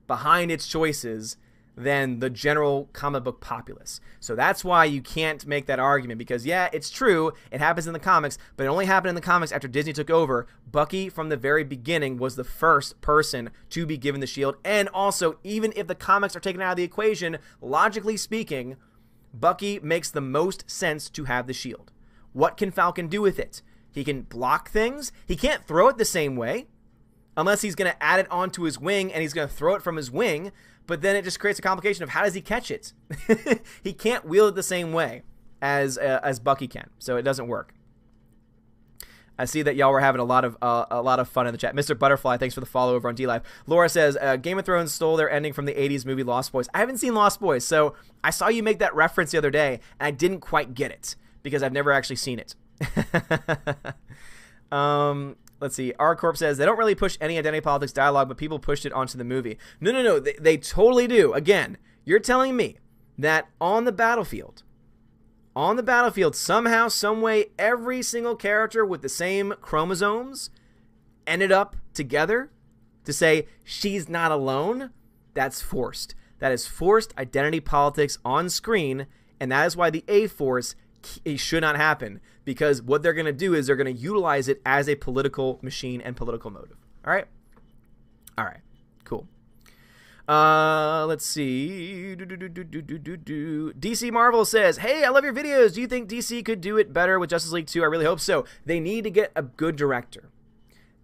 behind its choices than the general comic book populace. So that's why you can't make that argument, because yeah, it's true, it happens in the comics, but it only happened in the comics after Disney took over. Bucky from the very beginning was the first person to be given the shield, and also even if the comics are taken out of the equation, logically speaking, Bucky makes the most sense to have the shield. What can Falcon do with it? He can block things. He can't throw it the same way unless he's going to add it onto his wing and he's going to throw it from his wing. But then it just creates a complication of how does he catch it? He can't wield it the same way as Bucky can, so it doesn't work. I see that y'all were having a lot of fun in the chat. Mr. Butterfly, thanks for the follow over on DLive. Laura says, Game of Thrones stole their ending from the 80s movie Lost Boys. I haven't seen Lost Boys, so I saw you make that reference the other day, and I didn't quite get it because I've never actually seen it. Let's see. R Corp says they don't really push any identity politics dialogue, but people pushed it onto the movie. No. They totally do. Again, you're telling me that on the battlefield, somehow, some way, every single character with the same chromosomes ended up together to say she's not alone? That's forced. That is forced identity politics on screen, and that is why the A-Force should not happen, because what they're going to do is they're going to utilize it as a political machine and political motive. All right? All right. Cool. Let's see. DC Marvel says, hey, I love your videos. Do you think DC could do it better with Justice League 2? I really hope so. They need to get a good director.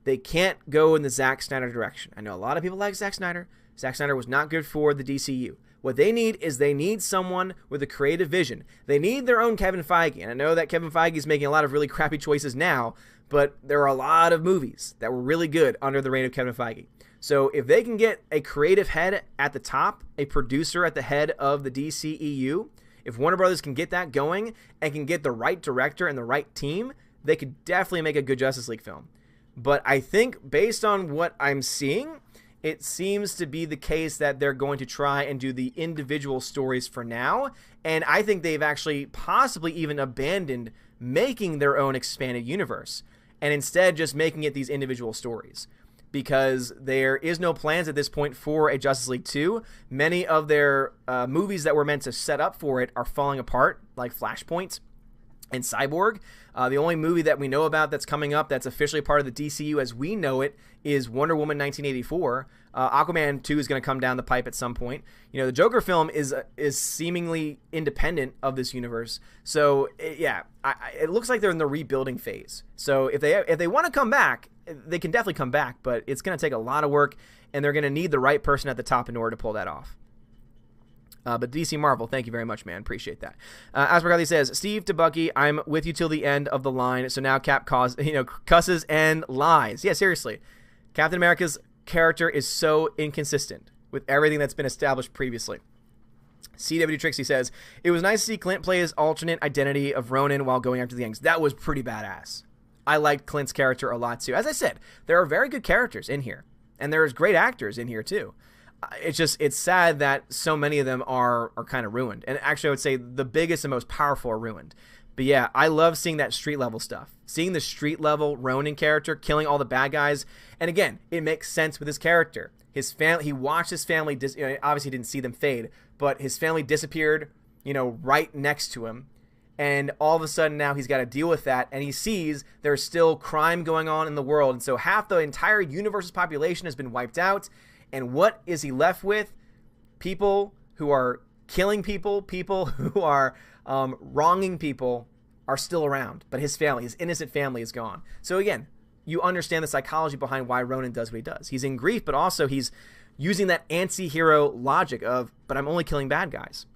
They can't go in the Zack Snyder direction. I know a lot of people like Zack Snyder. Zack Snyder was not good for the DCU. What they need is they need someone with a creative vision. They need their own Kevin Feige. And I know that Kevin Feige is making a lot of really crappy choices now, but there are a lot of movies that were really good under the reign of Kevin Feige. So if they can get a creative head at the top, a producer at the head of the DCEU, if Warner Brothers can get that going and can get the right director and the right team, they could definitely make a good Justice League film. But I think based on what I'm seeing, it seems to be the case that they're going to try and do the individual stories for now. And I think they've actually possibly even abandoned making their own expanded universe and instead just making it these individual stories, because there is no plans at this point for a Justice League 2. Many of their movies that were meant to set up for it are falling apart, like Flashpoint and Cyborg. The only movie that we know about that's coming up that's officially part of the DCU as we know it is Wonder Woman 1984. Aquaman 2 is going to come down the pipe at some point. You know, the Joker film is seemingly independent of this universe. So, it looks like they're in the rebuilding phase. So, if they want to come back, they can definitely come back, but it's going to take a lot of work, and they're going to need the right person at the top in order to pull that off. But DC Marvel, thank you very much, man. Appreciate that. Aspergelli says, Steve to Bucky, I'm with you till the end of the line. So now Cap cusses and lies. Yeah, seriously. Captain America's character is so inconsistent with everything that's been established previously. CW Trixie says, it was nice to see Clint play his alternate identity of Ronin while going after the Yanks. That was pretty badass. I liked Clint's character a lot too. As I said, there are very good characters in here, and there's great actors in here too. It's sad that so many of them are kind of ruined. And actually, I would say the biggest and most powerful are ruined. But yeah, I love seeing that street level stuff. Seeing the street level Ronin character killing all the bad guys. And again, it makes sense with his character. His family, he watched his family, obviously didn't see them fade, but his family disappeared, right next to him. And all of a sudden now he's got to deal with that, and he sees there's still crime going on in the world. And so half the entire universe's population has been wiped out. And what is he left with? People who are killing people, people who are wronging people are still around. But his family, his innocent family is gone. So again, you understand the psychology behind why Ronin does what he does. He's in grief, but also he's using that anti-hero logic of, but I'm only killing bad guys.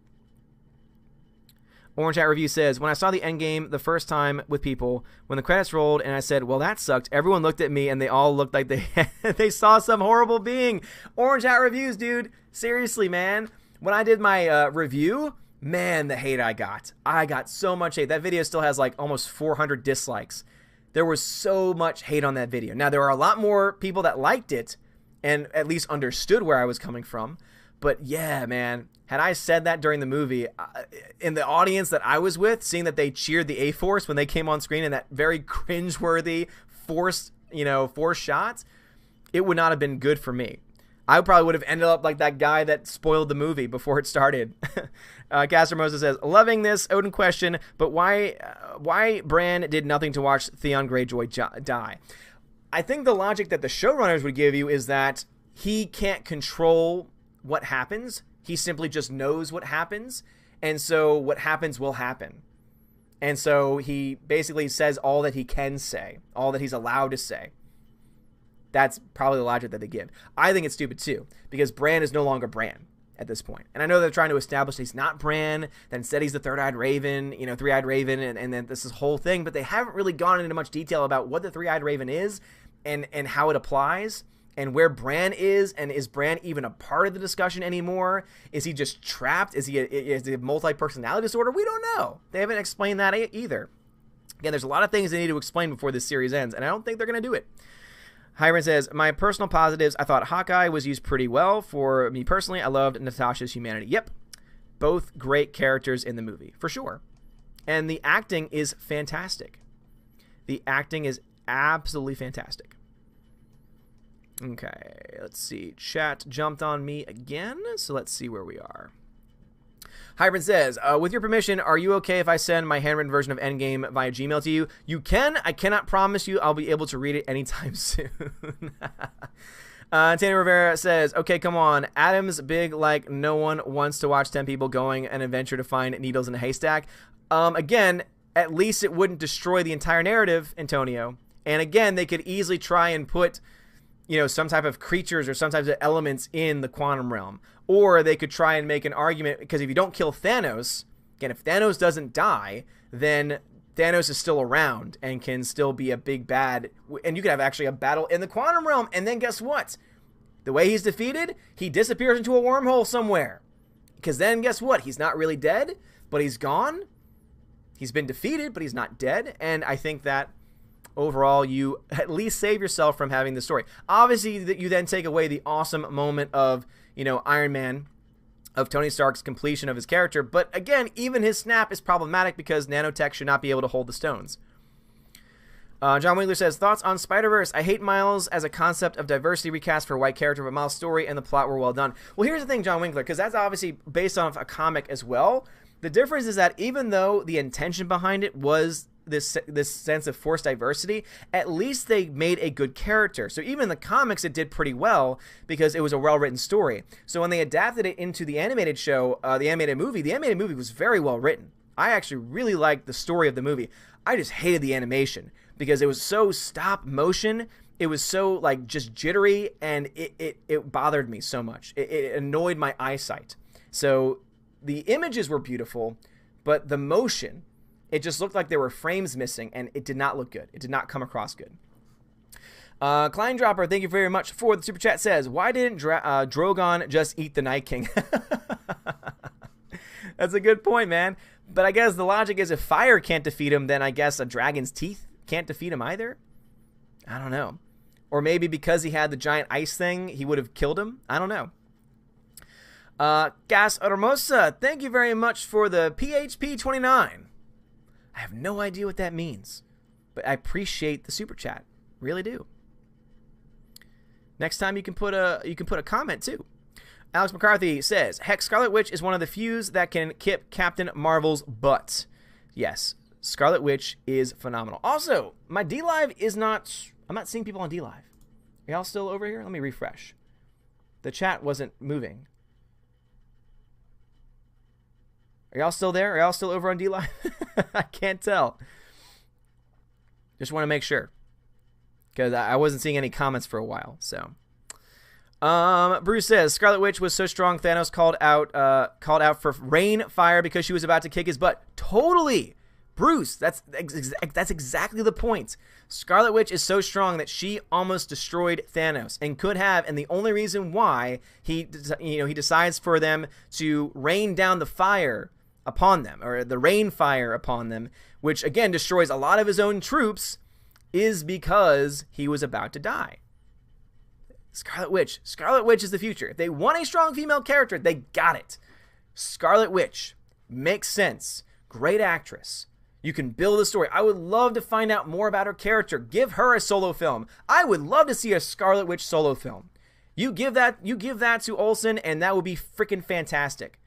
Orange Hat Review says, when I saw the Endgame the first time with people, when the credits rolled and I said, well, that sucked, everyone looked at me and they all looked like they saw some horrible being. Orange Hat Reviews, dude. Seriously, man. When I did my review Man, the hate I got. I got so much hate. That video still has like almost 400 dislikes. There was so much hate on that video. Now, there are a lot more people that liked it and at least understood where I was coming from. But yeah, man, had I said that during the movie, in the audience that I was with, seeing that they cheered the A-Force when they came on screen in that very cringeworthy forced shots, it would not have been good for me. I probably would have ended up like that guy that spoiled the movie before it started. Caster Moses says, loving this Odin question, but why Bran did nothing to watch Theon Greyjoy die? I think the logic that the showrunners would give you is that he can't control what happens. He simply just knows what happens. And so what happens will happen. And so he basically says all that he can say, all that he's allowed to say. That's probably the logic that they give. I think it's stupid too, because Bran is no longer Bran at this point. And I know they're trying to establish he's not Bran, that instead he's the third-eyed raven, three-eyed raven, and then this whole thing, but they haven't really gone into much detail about what the three-eyed raven is and how it applies and where Bran is, and is Bran even a part of the discussion anymore? Is he just trapped? Is he a multi-personality disorder? We don't know. They haven't explained that either. Again, there's a lot of things they need to explain before this series ends, and I don't think they're going to do it. Hiram says, my personal positives, I thought Hawkeye was used pretty well. For me personally, I loved Natasha's humanity. Yep. Both great characters in the movie, for sure. And the acting is fantastic. The acting is absolutely fantastic. Okay, let's see. Chat jumped on me again, so let's see where we are. Hybrid says, with your permission, are you okay if I send my handwritten version of Endgame via Gmail to you? You can. I cannot promise you I'll be able to read it anytime soon. Tanya Rivera says, okay, come on. Adam's big like no one wants to watch 10 people going an adventure to find needles in a haystack. Again, at least it wouldn't destroy the entire narrative, Antonio. And again, they could easily try and put some type of creatures or some types of elements in the quantum realm. Or they could try and make an argument, because if you don't kill Thanos, again, if Thanos doesn't die, then Thanos is still around and can still be a big bad. And you could have actually a battle in the quantum realm. And then guess what? The way he's defeated, he disappears into a wormhole somewhere. Because then guess what? He's not really dead, but he's gone. He's been defeated, but he's not dead. And I think that overall, you at least save yourself from having the story. Obviously, that you then take away the awesome moment of, Iron Man, of Tony Stark's completion of his character. But again, even his snap is problematic because nanotech should not be able to hold the stones. John Winkler says, thoughts on Spider-Verse? I hate Miles as a concept of diversity recast for a white character, but Miles' story and the plot were well done. Well, here's the thing, John Winkler, because that's obviously based on a comic as well. The difference is that even though the intention behind it was this sense of forced diversity, at least they made a good character. So even in the comics, it did pretty well because it was a well-written story. So when they adapted it into the animated show, the animated movie was very well written. I actually really liked the story of the movie. I just hated the animation because it was so stop motion. It was so like just jittery, and it bothered me so much. It annoyed my eyesight. So the images were beautiful, but the motion, it just looked like there were frames missing, and it did not look good. It did not come across good. Kleindropper, thank you very much for the super chat, says, why didn't Drogon just eat the Night King? That's a good point, man. But I guess the logic is if fire can't defeat him, then I guess a dragon's teeth can't defeat him either? I don't know. Or maybe because he had the giant ice thing, he would have killed him? I don't know. Gas Hermosa, thank you very much for the PHP 29. I have no idea what that means, but I appreciate the super chat. Really do. Next time you can put a comment too. Alex McCarthy says, heck, Scarlet Witch is one of the few that can kick Captain Marvel's butt. Yes, Scarlet Witch is phenomenal. Also, my D-Live is not, I'm not seeing people on D-Live. Are y'all still over here? Let me refresh. The chat wasn't moving. Are y'all still there? Are y'all still over on D-Live? I can't tell. Just want to make sure. Because I wasn't seeing any comments for a while. So, Bruce says, Scarlet Witch was so strong Thanos called out for rain fire because she was about to kick his butt. Totally. Bruce, that's exactly the point. Scarlet Witch is so strong that she almost destroyed Thanos and could have, and the only reason why he decides for them to rain down the fire upon them, or the rain fire upon them, which again destroys a lot of his own troops, is because he was about to die. Scarlet Witch. Scarlet Witch is the future. If they want a strong female character, they got it. Scarlet Witch. Makes sense. Great actress. You can build a story. I would love to find out more about her character. Give her a solo film. I would love to see a Scarlet Witch solo film. You give that to Olsen, and that would be freaking fantastic.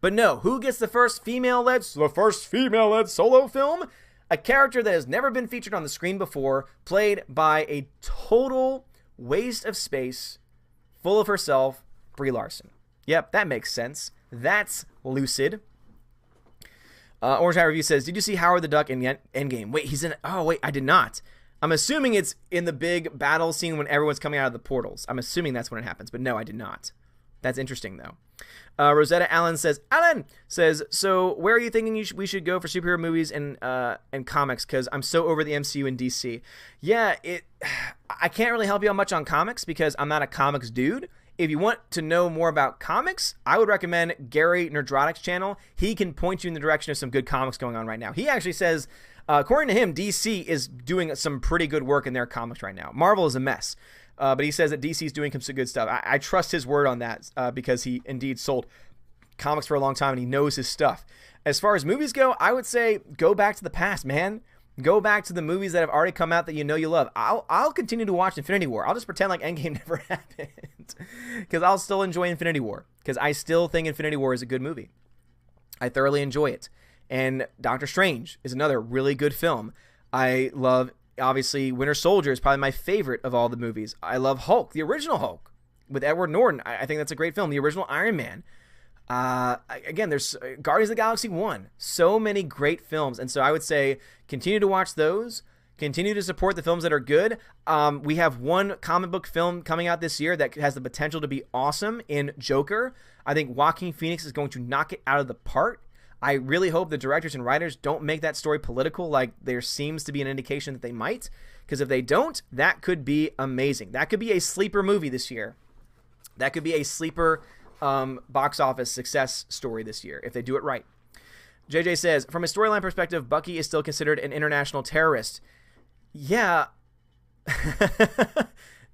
But no, who gets the first female-led solo film? A character that has never been featured on the screen before, played by a total waste of space, full of herself, Brie Larson. Yep, that makes sense. That's lucid. Orange High Review says, did you see Howard the Duck in Endgame? Wait, he's in it. Oh, wait, I did not. I'm assuming it's in the big battle scene when everyone's coming out of the portals. I'm assuming that's when it happens, but no, I did not. That's interesting, though. Rosetta Allen says, so where are you thinking we should go for superhero movies and comics? Because I'm so over the MCU and DC. Yeah, I can't really help you out much on comics because I'm not a comics dude. If you want to know more about comics, I would recommend Gary Nerdrotic's channel. He can point you in the direction of some good comics going on right now. He actually says, according to him, DC is doing some pretty good work in their comics right now. Marvel is a mess. But he says that DC is doing some good stuff. I trust his word on that because he indeed sold comics for a long time and he knows his stuff. As far as movies go, I would say go back to the past, man. Go back to the movies that have already come out that you know you love. I'll continue to watch Infinity War. I'll just pretend like Endgame never happened because I'll still enjoy Infinity War because I still think Infinity War is a good movie. I thoroughly enjoy it. And Doctor Strange is another really good film. I love, obviously, Winter Soldier is probably my favorite of all the movies. I love Hulk, the original Hulk with Edward Norton. I think that's a great film. The original Iron Man. Again, there's Guardians of the Galaxy 1. So many great films. And so I would say continue to watch those. Continue to support the films that are good. We have one comic book film coming out this year that has the potential to be awesome in Joker. I think Joaquin Phoenix is going to knock it out of the park. I really hope the directors and writers don't make that story political like there seems to be an indication that they might. Because if they don't, that could be amazing. That could be a sleeper movie this year. That could be a sleeper box office success story this year if they do it right. JJ says, from a storyline perspective, Bucky is still considered an international terrorist. Yeah.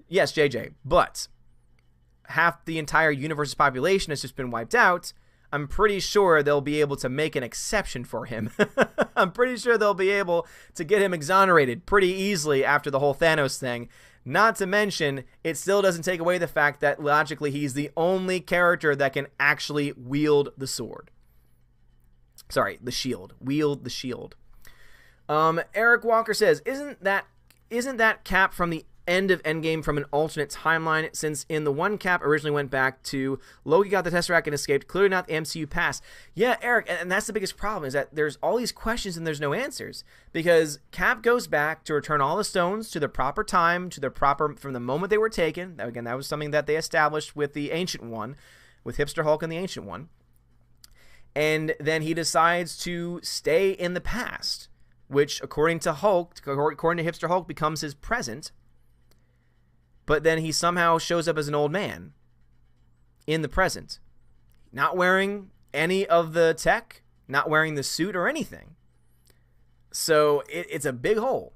Yes, JJ, but half the entire universe's population has just been wiped out. I'm pretty sure they'll be able to make an exception for him. I'm pretty sure they'll be able to get him exonerated pretty easily after the whole Thanos thing. Not to mention, it still doesn't take away the fact that logically he's the only character that can actually wield the sword. Sorry, the shield. Wield the shield. Eric Walker says, isn't that Cap from the end of Endgame from an alternate timeline, since in the one Cap originally went back to Loki got the Tesseract and escaped, clearly not the MCU past. Yeah, Eric, and that's the biggest problem, is that there's all these questions and there's no answers, because Cap goes back to return all the stones to the proper time, to the proper, from the moment they were taken. Again, that was something that they established with the Ancient One, with Hipster Hulk and the Ancient One. And then he decides to stay in the past, which according to Hulk, according to Hipster Hulk, becomes his present. But then he somehow shows up as an old man in the present, not wearing any of the tech, not wearing the suit or anything. So it's a big hole.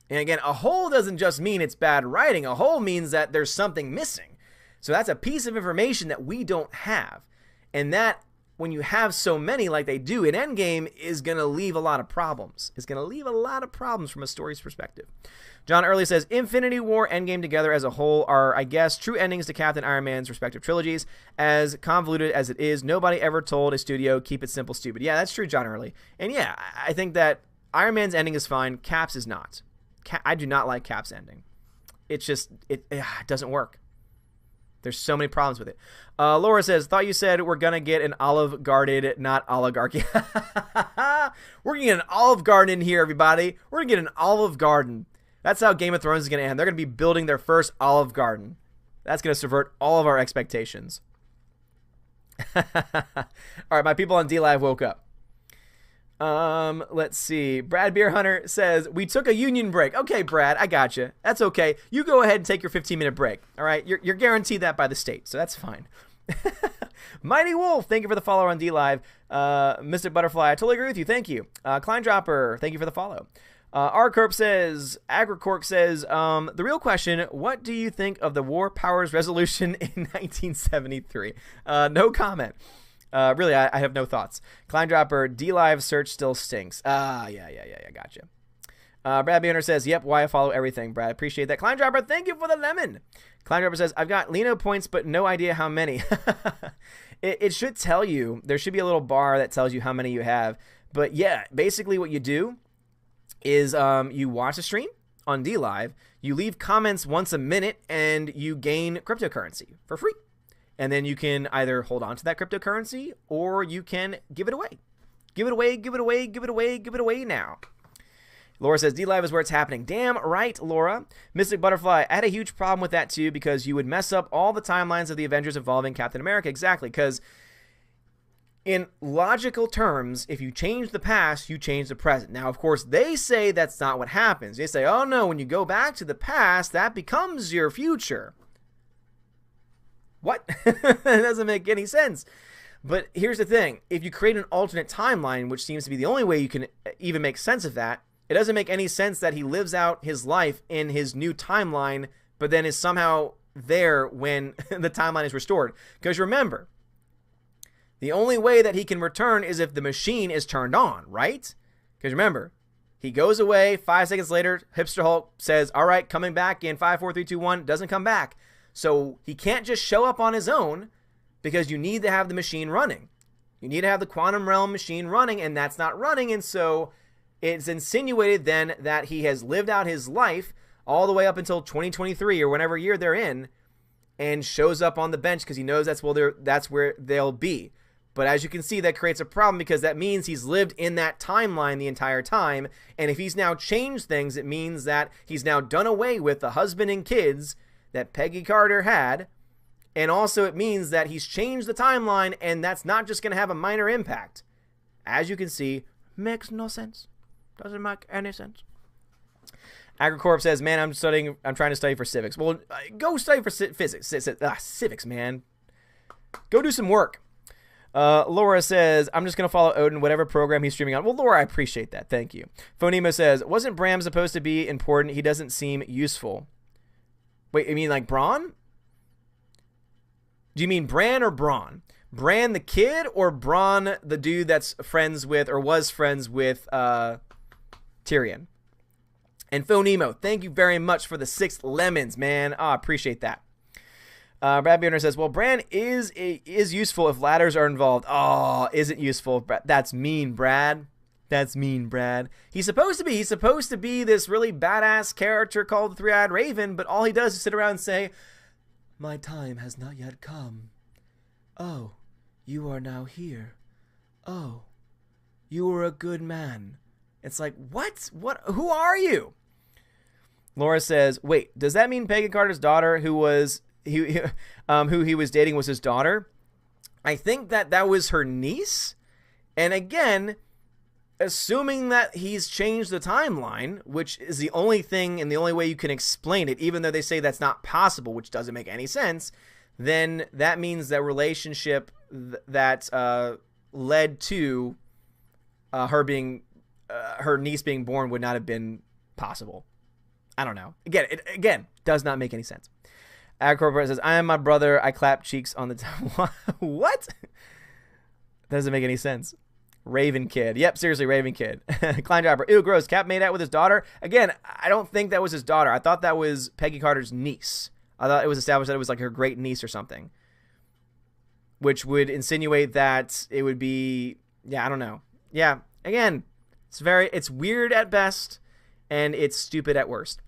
And again, a hole doesn't just mean it's bad writing. A hole means that there's something missing. So that's a piece of information that we don't have. And that, when you have so many like they do in Endgame, is going to leave a lot of problems. It's going to leave a lot of problems from a story's perspective. John Early says, Infinity War, Endgame together as a whole are, I guess, true endings to Captain Iron Man's respective trilogies. As convoluted as it is, nobody ever told a studio, keep it simple, stupid. Yeah, that's true, John Early. And yeah, I think that Iron Man's ending is fine. Cap's is not. I do not like Cap's ending. It's just, it doesn't work. There's so many problems with it. Laura says, thought you said we're going to get an Olive Garden, not oligarchy. We're going to get an Olive Garden in here, everybody. We're going to get an Olive Garden. That's how Game of Thrones is going to end. They're going to be building their first Olive Garden. That's going to subvert all of our expectations. All right, my people on D-Live woke up. Let's see. Brad Beer Hunter says, we took a union break. Okay, Brad, I got you. That's okay. You go ahead and take your 15-minute break. All right, you're guaranteed that by the state, so that's fine. Mighty Wolf, thank you for the follow on DLive. Mystic Butterfly, I totally agree with you. Thank you. Klein Dropper, thank you for the follow. Arcorp says, Agricorp says, the real question, what do you think of the War Powers Resolution in 1973? No comment. Really, I have no thoughts. Klein Dropper, DLive search still stinks. Yeah, gotcha. Brad B. Hunter says, yep, why I follow everything, Brad. Appreciate that. Klein Dropper, thank you for the lemon. Klein Dropper says, I've got Lino points, but no idea how many. It should tell you. There should be a little bar that tells you how many you have. But yeah, basically what you do is you watch a stream on DLive, you leave comments once a minute, and you gain cryptocurrency for free. And then you can either hold on to that cryptocurrency, or you can give it away. Give it away now. Laura says, DLive is where it's happening. Damn right, Laura. Mystic Butterfly, I had a huge problem with that too, because you would mess up all the timelines of the Avengers involving Captain America. Exactly, because in logical terms, if you change the past, you change the present. Now, of course, they say that's not what happens. They say, oh no, when you go back to the past, that becomes your future. What? That doesn't make any sense. But here's the thing. If you create an alternate timeline, which seems to be the only way you can even make sense of that, it doesn't make any sense that he lives out his life in his new timeline, but then is somehow there when the timeline is restored. Because remember, the only way that he can return is if the machine is turned on, right? Because remember, he goes away, 5 seconds later, Hipster Hulk says, all right, coming back in 5, 4, 3, 2, 1, doesn't come back. So he can't just show up on his own, because you need to have the machine running. You need to have the quantum realm machine running, and that's not running, and so it's insinuated then that he has lived out his life all the way up until 2023 or whenever year they're in, and shows up on the bench because he knows that's where they'll be. But as you can see, that creates a problem, because that means he's lived in that timeline the entire time, and if he's now changed things, it means that he's now done away with the husband and kids that Peggy Carter had. And also it means that he's changed the timeline, and that's not just going to have a minor impact. As you can see, makes no sense. Doesn't make any sense. Agricorp says, man, I'm trying to study for civics. Well, go study for physics. Civics, man. Go do some work. Laura says, I'm just going to follow Odin, whatever program he's streaming on. Well, Laura, I appreciate that. Thank you. Phonema says, wasn't Bram supposed to be important? He doesn't seem useful. Wait, you mean like Braun? Do you mean Bran or Braun? Bran the kid, or Braun the dude that's friends with, or was friends with, Tyrion? And Phonemo, thank you very much for the 6 lemons, man. I appreciate that. Brad Bierner says, well, Bran is useful if ladders are involved. Oh, isn't useful. That's mean, Brad. That's mean, Brad. He's supposed to be this really badass character called the Three-Eyed Raven, but all he does is sit around and say, my time has not yet come. Oh, you are now here. Oh, you were a good man. It's like, what? Who are you? Laura says, wait, does that mean Peggy Carter's daughter, who he was dating, was his daughter? I think that was her niece. And again, assuming that he's changed the timeline, which is the only thing and the only way you can explain it, even though they say that's not possible, which doesn't make any sense, then that means that relationship that led to her niece being born would not have been possible. I don't know. Again, does not make any sense. Agcorporate says, I am my brother. I clap cheeks on the time. What? Doesn't make any sense. Raven Kid. Yep, seriously, Raven Kid. Klein Dropper. Ew, gross. Cap made out with his daughter. Again, I don't think that was his daughter. I thought that was Peggy Carter's niece. I thought it was established that it was like her great niece or something, which would insinuate that it would be, I don't know. Yeah, again, it's weird at best, and it's stupid at worst.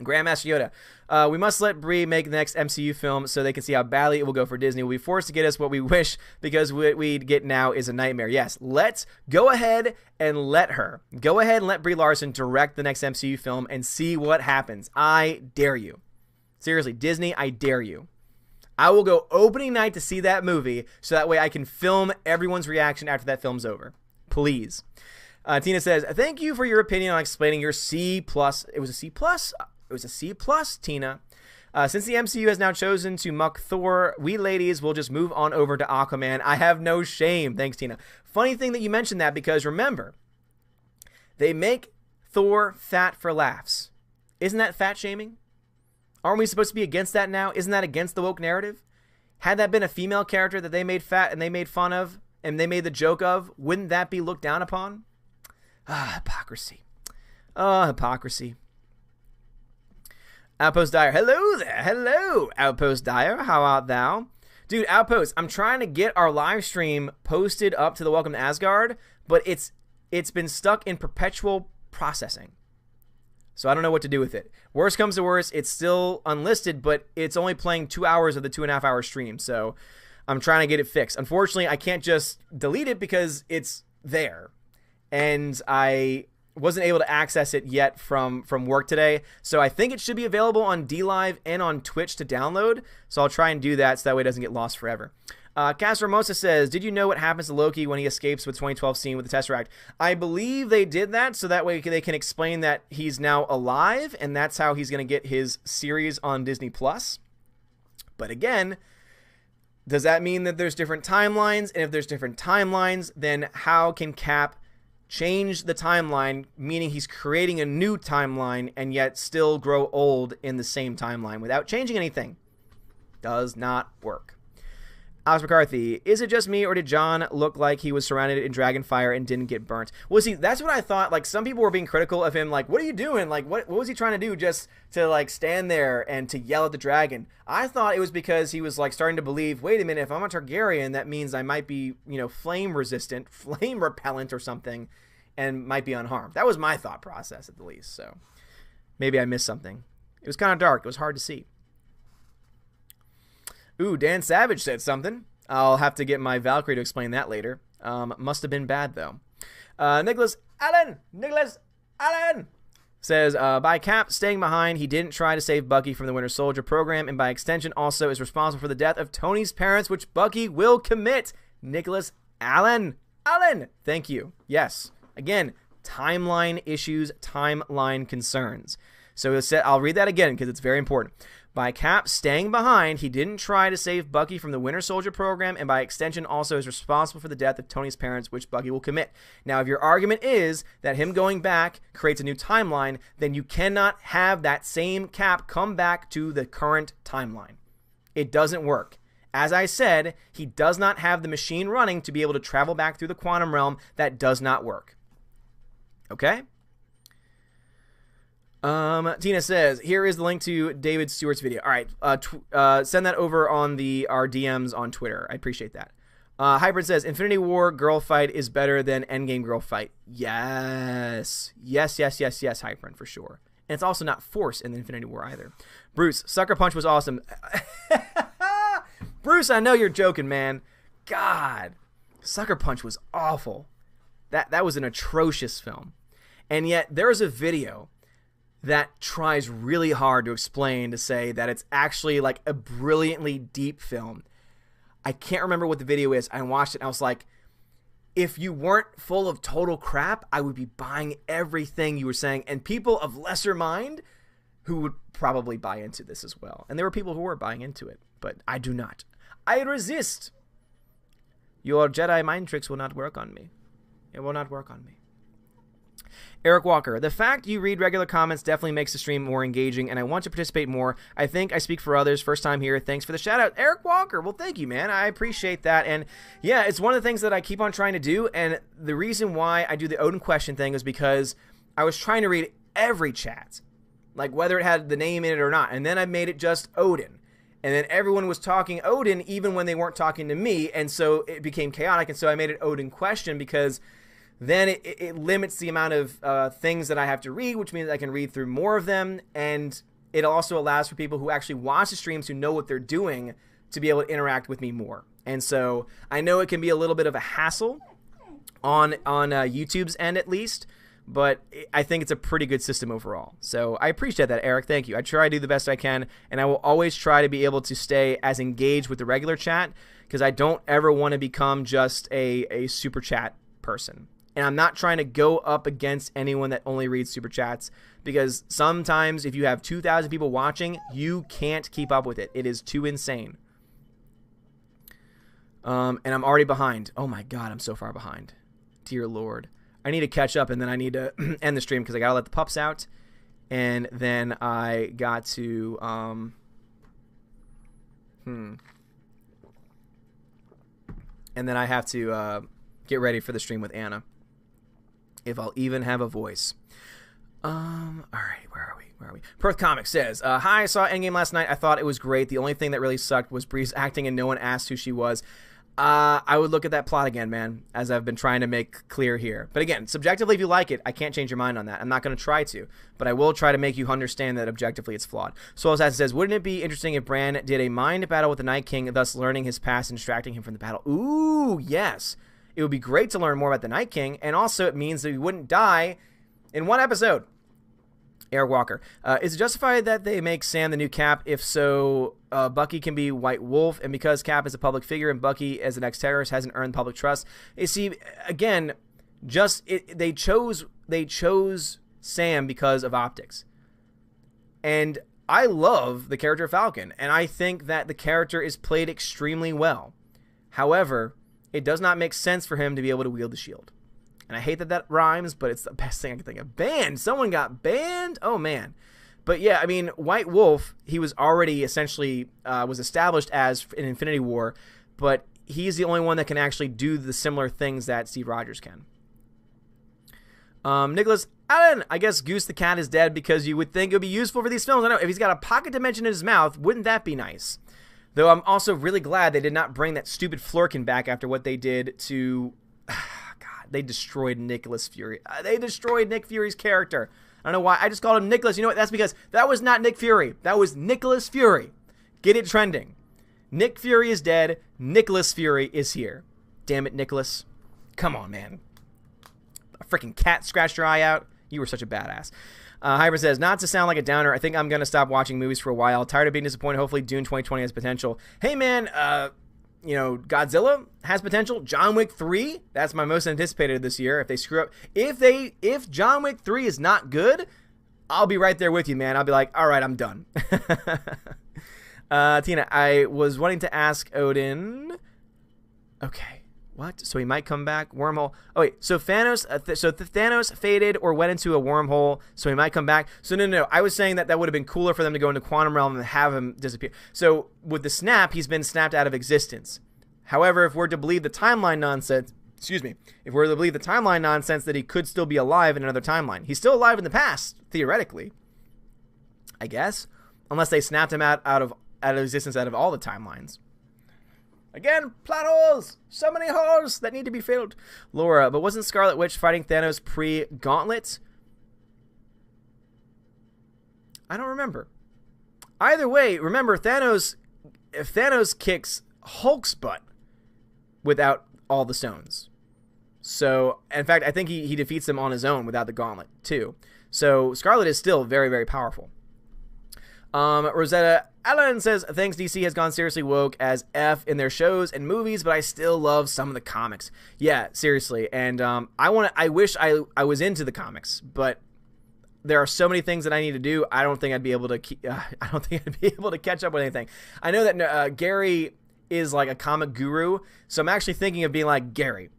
Grandmaster Yoda, we must let Brie make the next MCU film so they can see how badly it will go for Disney. We'll be forced to get us what we wish, because what we get now is a nightmare. Yes, let's go ahead and let Brie Larson direct the next MCU film and see what happens. I dare you. Seriously, Disney, I dare you. I will go opening night to see that movie, so that way I can film everyone's reaction after that film's over. Please. Tina says, thank you for your opinion on explaining your C+. It was a C+? It was a C+, Tina. Since the MCU has now chosen to muck Thor, we ladies will just move on over to Aquaman. I have no shame. Thanks, Tina. Funny thing that you mentioned that, because remember, they make Thor fat for laughs. Isn't that fat shaming? Aren't we supposed to be against that now? Isn't that against the woke narrative? Had that been a female character that they made fat and they made fun of and they made the joke of, wouldn't that be looked down upon? Hypocrisy. Hypocrisy. Outpost Dyer. Hello there. Hello, Outpost Dyer. How art thou? Dude, Outpost, I'm trying to get our live stream posted up to the Welcome to Asgard, but it's been stuck in perpetual processing. So I don't know what to do with it. Worst comes to worst, it's still unlisted, but it's only playing 2 hours of the 2.5 hour stream. So I'm trying to get it fixed. Unfortunately, I can't just delete it because it's there. And I wasn't able to access it yet from work today. So I think it should be available on DLive and on Twitch to download. So I'll try and do that so that way it doesn't get lost forever. Castro Mosa says, did you know what happens to Loki when he escapes with 2012 scene with the Tesseract? I believe they did that so that way they can explain that he's now alive, and that's how he's going to get his series on Disney+. But again, does that mean that there's different timelines? And if there's different timelines, then how can Cap change the timeline, meaning he's creating a new timeline and yet still grow old in the same timeline without changing anything? Does not work. Alex McCarthy, is it just me, or did John look like he was surrounded in dragon fire and didn't get burnt? Well, see, that's what I thought. Like, some people were being critical of him, like, what are you doing? Like, what was he trying to do, just to, like, stand there and to yell at the dragon? I thought it was because he was, like, starting to believe, wait a minute, if I'm a Targaryen, that means I might be, you know, flame resistant, flame repellent or something, and might be unharmed. That was my thought process, at the least, so maybe I missed something. It was kind of dark. It was hard to see. Ooh, Dan Savage said something. I'll have to get my Valkyrie to explain that later. Must have been bad, though. Nicholas Allen says, by Cap staying behind, he didn't try to save Bucky from the Winter Soldier program, and by extension also is responsible for the death of Tony's parents, which Bucky will commit. Nicholas Allen, thank you. Yes, again, timeline issues, timeline concerns. So I'll read that again because it's very important. By Cap staying behind, he didn't try to save Bucky from the Winter Soldier program, and by extension also is responsible for the death of Tony's parents, which Bucky will commit. Now, if your argument is that him going back creates a new timeline, then you cannot have that same Cap come back to the current timeline. It doesn't work. As I said, he does not have the machine running to be able to travel back through the quantum realm. That does not work. Okay? Tina says, here is the link to David Stewart's video. All right, send that over on our DMs on Twitter. I appreciate that. Hybrid says, Infinity War girl fight is better than Endgame girl fight. Yes, Hybrid, for sure. And it's also not forced in the Infinity War either. Bruce, Sucker Punch was awesome. Bruce, I know you're joking, man. God, Sucker Punch was awful. That was an atrocious film. And yet, there is a video that tries really hard to explain, to say that it's actually like a brilliantly deep film. I can't remember what the video is. I watched it and I was like, if you weren't full of total crap, I would be buying everything you were saying. And people of lesser mind who would probably buy into this as well. And there were people who were buying into it, but I do not. I resist. Your Jedi mind tricks will not work on me. It will not work on me. Eric Walker, the fact you read regular comments definitely makes the stream more engaging, and I want to participate more. I think I speak for others. First time here. Thanks for the shout out. Eric Walker, well, thank you, man. I appreciate that. And yeah, it's one of the things that I keep on trying to do, and the reason why I do the Odin question thing is because I was trying to read every chat, like whether it had the name in it or not, and then I made it just Odin. And then everyone was talking Odin even when they weren't talking to me, and so it became chaotic, and so I made it Odin question because then it limits the amount of things that I have to read, which means I can read through more of them, and it also allows for people who actually watch the streams, who know what they're doing, to be able to interact with me more. And so I know it can be a little bit of a hassle on YouTube's end at least, but I think it's a pretty good system overall. So I appreciate that, Eric. Thank you. I try to do the best I can, and I will always try to be able to stay as engaged with the regular chat, because I don't ever want to become just a super chat person. And I'm not trying to go up against anyone that only reads super chats, because sometimes if you have 2,000 people watching, you can't keep up with it. It is too insane. And I'm already behind. Oh my God, I'm so far behind. Dear Lord. I need to catch up, and then I need to end the stream because I got to let the pups out. And then I got to... And then I have to get ready for the stream with Anna. If I'll even have a voice. All right, where are we? Perth Comics says, hi, I saw Endgame last night. I thought it was great. The only thing that really sucked was Bree's acting and no one asked who she was. I would look at that plot again, man, as I've been trying to make clear here. But again, subjectively, if you like it, I can't change your mind on that. I'm not going to try to, but I will try to make you understand that objectively it's flawed. Soul Assassin says, wouldn't it be interesting if Bran did a mind battle with the Night King, thus learning his past and distracting him from the battle? Ooh, yes. It would be great to learn more about the Night King, and also it means that he wouldn't die in one episode. Eric Walker. Is it justified that they make Sam the new Cap? If so, Bucky can be White Wolf, and because Cap is a public figure and Bucky as an ex-terrorist hasn't earned public trust. You see, again, they chose Sam because of optics. And I love the character Falcon, and I think that the character is played extremely well. However, it does not make sense for him to be able to wield the shield. And I hate that that rhymes, but it's the best thing I can think of. Banned! Someone got banned? Oh, man. But yeah, I mean, White Wolf, he was already essentially, was established as in Infinity War, but he's the only one that can actually do the similar things that Steve Rogers can. Nicholas Allen, I guess Goose the Cat is dead because you would think it would be useful for these films. I know, if he's got a pocket dimension in his mouth, wouldn't that be nice? Though I'm also really glad they did not bring that stupid Flurkin back after what they did to... They destroyed Nicholas Fury. They destroyed Nick Fury's character. I don't know why. I just called him Nicholas. You know what? That's because that was not Nick Fury. That was Nicholas Fury. Get it trending. Nick Fury is dead. Nicholas Fury is here. Damn it, Nicholas. Come on, man. A freaking cat scratched your eye out. You were such a badass. Hybrid says, not to sound like a downer, I think I'm going to stop watching movies for a while. Tired of being disappointed. Hopefully Dune 2020 has potential. Hey, man, you know, Godzilla has potential. John Wick 3, that's my most anticipated this year. If they screw up, if John Wick 3 is not good, I'll be right there with you, man. I'll be like, all right, I'm done. Tina, I was wanting to ask Odin. Okay, what? So he might come back. Wormhole. Oh wait, so Thanos. Thanos faded or went into a wormhole, so he might come back. So no. I was saying that would have been cooler for them to go into Quantum Realm and have him disappear. So with the snap, he's been snapped out of existence. However, if we're to believe the timeline nonsense, if we're to believe the timeline nonsense that he could still be alive in another timeline, he's still alive in the past theoretically, I guess, unless they snapped him out of existence out of all the timelines. Again, plot holes! So many holes that need to be filled. Laura, but wasn't Scarlet Witch fighting Thanos pre-Gauntlet? I don't remember. Either way, remember, if Thanos kicks Hulk's butt without all the stones. So, in fact, I think he defeats them on his own without the Gauntlet, too. So, Scarlet is still very, very powerful. Rosetta Allen says, thanks, DC has gone seriously woke as F in their shows and movies, but I still love some of the comics. Yeah, seriously. And I wish I was into the comics, but there are so many things that I need to do. I don't think I'd be able to catch up with anything. I know that Gary is like a comic guru, so I'm actually thinking of being like, Gary,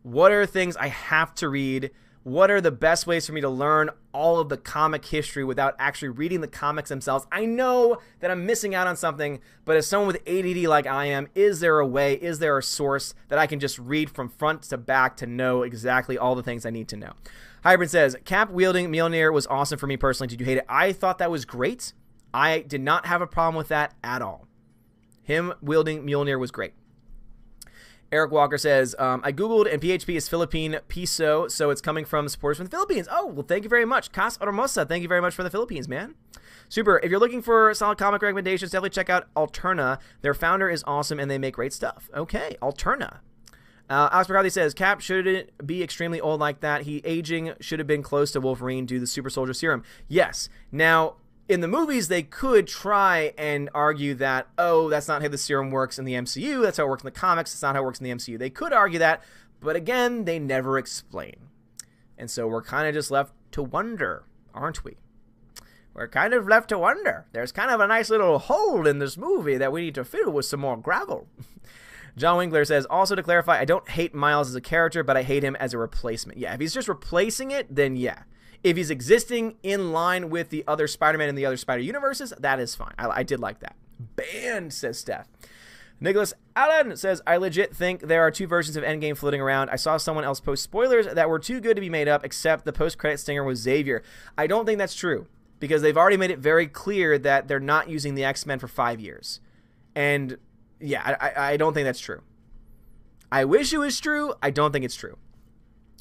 what are things I have to read? What are the best ways for me to learn all of the comic history without actually reading the comics themselves? I know that I'm missing out on something, but as someone with ADD like I am, is there a way, is there a source that I can just read from front to back to know exactly all the things I need to know? Hybrid says, Cap wielding Mjolnir was awesome for me personally. Did you hate it? I thought that was great. I did not have a problem with that at all. Him wielding Mjolnir was great. Eric Walker says, I Googled and PHP is Philippine peso, so it's coming from supporters from the Philippines. Oh, well, thank you very much. Cas Hermosa, thank you very much for the Philippines, man. Super. If you're looking for solid comic recommendations, definitely check out Alterna. Their founder is awesome, and they make great stuff. Okay, Alterna. Alex McCarthy says, Cap shouldn't be extremely old like that. He aging should have been close to Wolverine due to the super soldier serum. Yes. Now, in the movies, they could try and argue that, oh, that's not how the serum works in the MCU. That's how it works in the comics. It's not how it works in the MCU. They could argue that, But again, they never explain. And so we're kind of just left to wonder, aren't we? We're kind of left to wonder. There's kind of a nice little hole in this movie that we need to fill with some more gravel. John Winkler says, also to clarify, I don't hate Miles as a character, but I hate him as a replacement. Yeah, if he's just replacing it, then yeah. If he's existing in line with the other Spider-Man and the other Spider-Universes, that is fine. I did like that. Banned, says Steph. Nicholas Allen says, I legit think there are 2 versions of Endgame floating around. I saw someone else post spoilers that were too good to be made up, except the post-credit stinger was Xavier. I don't think that's true, because they've already made it very clear that they're not using the X-Men for 5 years. And yeah, I don't think that's true. I wish it was true. I don't think it's true.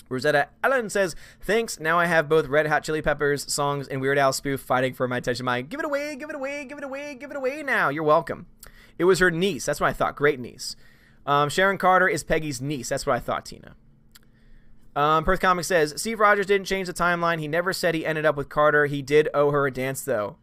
Rosetta Allen says, thanks. Now I have both Red Hot Chili Peppers songs and Weird Al spoof fighting for my attention. Give it away, give it away, give it away, give it away now. You're welcome. It was her niece. That's what I thought. Great niece. Sharon Carter is Peggy's niece. That's what I thought, Tina. Perth Comics says, Steve Rogers didn't change the timeline. He never said he ended up with Carter. He did owe her a dance, though.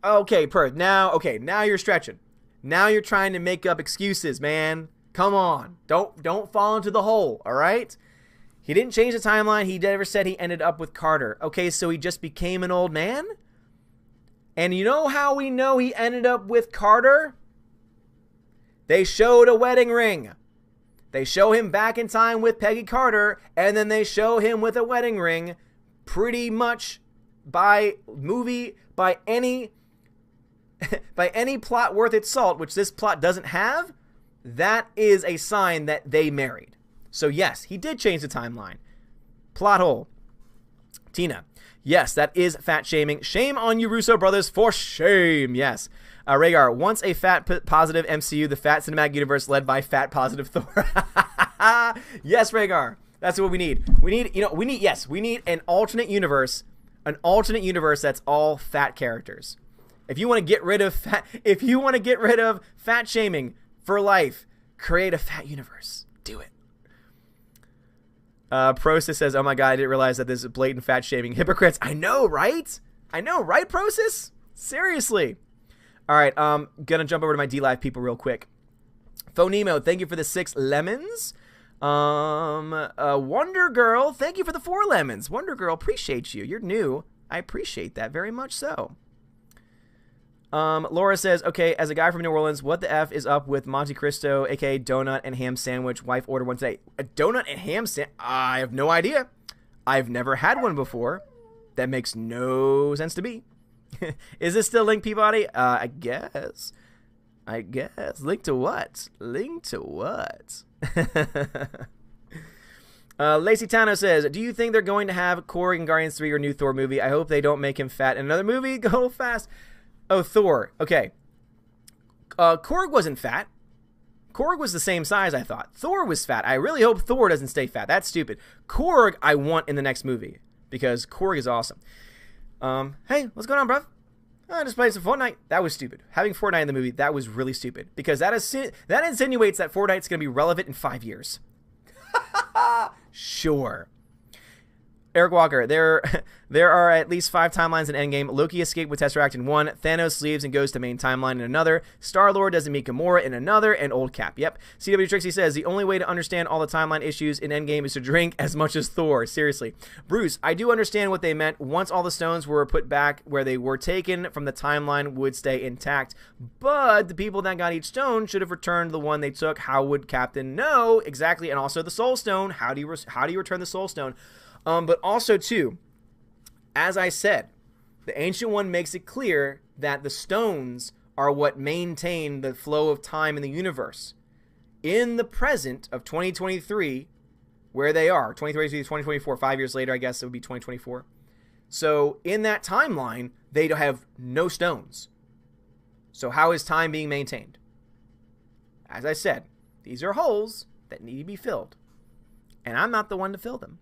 Okay, Perth. Now you're stretching. Now you're trying to make up excuses, man. Come on. Don't fall into the hole, all right? He didn't change the timeline. He never said he ended up with Carter. Okay, so he just became an old man? And you know how we know he ended up with Carter? They showed a wedding ring. They show him back in time with Peggy Carter, and then they show him with a wedding ring pretty much by any plot worth its salt, which this plot doesn't have. That is a sign that they married. So yes, he did change the timeline. Plot hole. Tina. Yes, that is fat shaming. Shame on you, Russo brothers, for shame. Yes. Rhaegar, once a fat positive MCU, the fat cinematic universe led by fat positive Thor. Yes, Rhaegar. That's what we need. We need an alternate universe. An alternate universe that's all fat characters. If you want to get rid of fat shaming for life, create a fat universe. Do it. Process says, oh my god, I didn't realize that this is blatant fat shaming. Hypocrites. I know, right? Process? Seriously. All right, gonna jump over to my D-Live people real quick. Phonemo, thank you for the 6 lemons. Wonder Girl, thank you for the 4 lemons. Wonder Girl, appreciate you. You're new. I appreciate that very much so. Laura says, okay, as a guy from New Orleans, what the F is up with Monte Cristo, aka donut and ham sandwich? Wife ordered one today. A donut and ham sandwich? I have no idea. I've never had one before. That makes no sense to me. Is this still Link Peabody? I guess. Link to what? Lacey Tano says, do you think they're going to have Korg in Guardians 3 or new Thor movie? I hope they don't make him fat in another movie. Go fast. Oh, Thor. Okay. Korg wasn't fat. Korg was the same size, I thought. Thor was fat. I really hope Thor doesn't stay fat. That's stupid. Korg, I want in the next movie because Korg is awesome. Hey, what's going on, bruv? I just played some Fortnite. That was stupid. Having Fortnite in the movie, that was really stupid because that insinuates that Fortnite's going to be relevant in 5 years. Sure. Eric Walker, there are at least 5 timelines in Endgame. Loki escaped with Tesseract in one. Thanos leaves and goes to main timeline in another. Star-Lord doesn't meet Gamora in another. And Old Cap. Yep. CW Trixie says, the only way to understand all the timeline issues in Endgame is to drink as much as Thor. Seriously. Bruce, I do understand what they meant. Once all the stones were put back where they were taken from, the timeline would stay intact. But the people that got each stone should have returned the one they took. How would Captain know? Exactly. And also the Soul Stone. How do you return the Soul Stone? But also, too, as I said, the Ancient One makes it clear that the stones are what maintain the flow of time in the universe. In the present of 2023, where they are, 2023 to 2024, 5 years later, I guess it would be 2024. So in that timeline, they have no stones. So how is time being maintained? As I said, these are holes that need to be filled. And I'm not the one to fill them.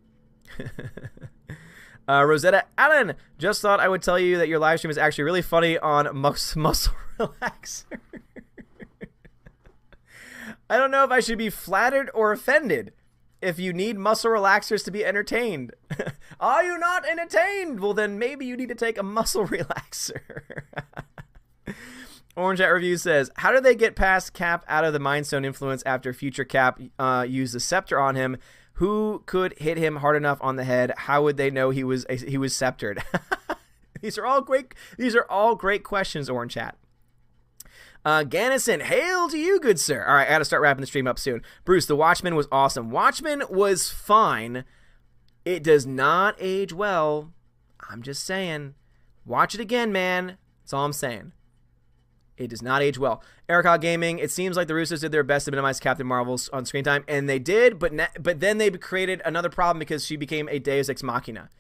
Rosetta Allen, just thought I would tell you that your live stream is actually really funny on Muscle Relaxer. I don't know if I should be flattered or offended. If you need muscle relaxers to be entertained. Are you not entertained? Well, then maybe you need to take a muscle relaxer. Orange Hat Review says, how did they get past Cap out of the Mind Stone influence after future Cap used the scepter on him? Who could hit him hard enough on the head? How would they know he was sceptered? These are all great questions, Orange Hat. Gannison, hail to you, good sir. All right, I got to start wrapping the stream up soon. Bruce, The Watchmen was awesome. Watchmen was fine. It does not age well. I'm just saying. Watch it again, man. That's all I'm saying. It does not age well. Eric Hog Gaming, it seems like the Russos did their best to minimize Captain Marvel's on screen time, and they did, but then they created another problem because she became a Deus Ex Machina.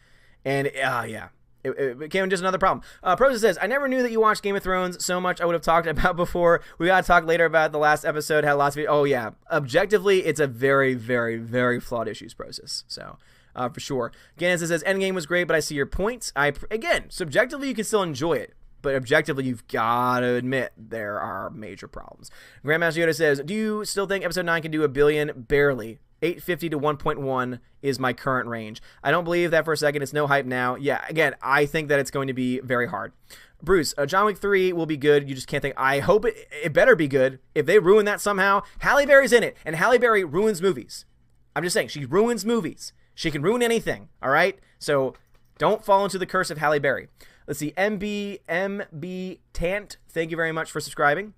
And, yeah. It became just another problem. Prosa says, I never knew that you watched Game of Thrones so much I would have talked about before. We got to talk later about the last episode. Had lots of... Oh, yeah. Objectively, it's a very, very, very flawed issues process. So, for sure. Gannon says, Endgame was great, but I see your point. Again, subjectively, you can still enjoy it. But objectively, you've got to admit there are major problems. Grandmaster Yoda says, do you still think Episode 9 can do $1 billion? Barely. 850 to 1.1 is my current range. I don't believe that for a second. It's no hype now. Yeah, again, I think that it's going to be very hard. Bruce, John Wick 3 will be good. You just can't think. I hope it better be good. If they ruin that somehow, Halle Berry's in it, and Halle Berry ruins movies. I'm just saying, she ruins movies. She can ruin anything, all right? So don't fall into the curse of Halle Berry. Let's see, MB Tant, thank you very much for subscribing.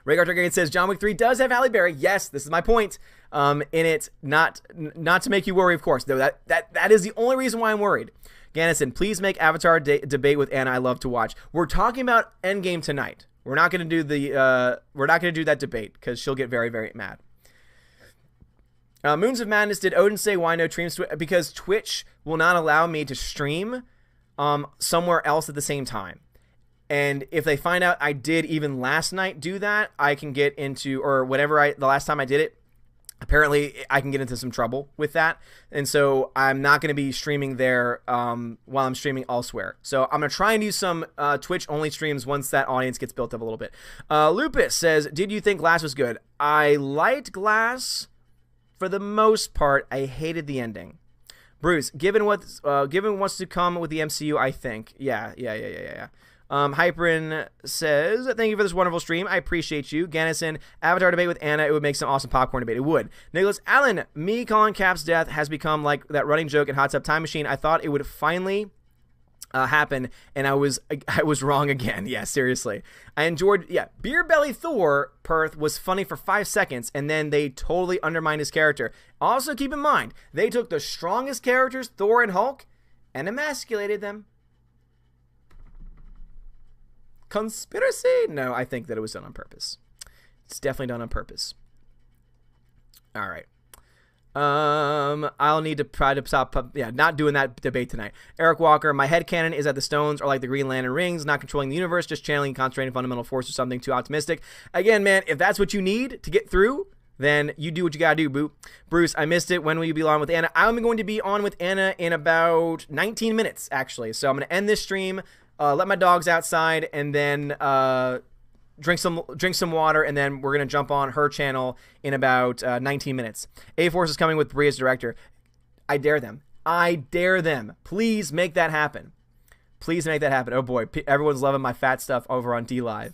Rhaegar Targaryen says, John Wick 3 does have Halle Berry. Yes, this is my point. In it, not to make you worry, of course. Though that is the only reason why I'm worried. Gannison, please make Avatar debate with Anna. I love to watch. We're talking about Endgame tonight. We're not going to do that debate because she'll get very, very mad. Moons of Madness, did Odin say why no streams? Because Twitch will not allow me to stream somewhere else at the same time. And if they find out I did even last night do that, I can get into, or whatever the last time I did it, apparently I can get into some trouble with that. And so I'm not going to be streaming there while I'm streaming elsewhere. So I'm going to try and do some Twitch-only streams once that audience gets built up a little bit. Lupus says, did you think Glass was good? I liked Glass for the most part. I hated the ending. Bruce, given what's to come with the MCU, I think. Yeah. Hyperin says, thank you for this wonderful stream. I appreciate you. Gannison, Avatar debate with Anna. It would make some awesome popcorn debate. It would. Nicholas Allen, me calling Cap's death has become like that running joke in Hot Tub Time Machine. I thought it would finally happen, and I was wrong again. Yeah, seriously. I enjoyed, Beer Belly Thor, Perth, was funny for 5 seconds, and then they totally undermined his character. Also, keep in mind, they took the strongest characters, Thor and Hulk, and emasculated them. Conspiracy? No, I think that it was done on purpose. It's definitely done on purpose. All right. I'll need to try to stop. Not doing that debate tonight. Eric Walker, my headcanon is that the stones are like the Green Lantern rings, not controlling the universe, just channeling, concentrating fundamental force or something too optimistic. Again, man, if that's what you need to get through, then you do what you gotta do, boo. Bruce, I missed it. When will you be on with Anna? I'm going to be on with Anna in about 19 minutes, actually. So I'm going to end this stream. Let my dogs outside, and then drink some water, and then we're gonna jump on her channel in about 19 minutes. A-Force is coming with Bria's director. I dare them. Please make that happen. Oh boy, everyone's loving my fat stuff over on DLive.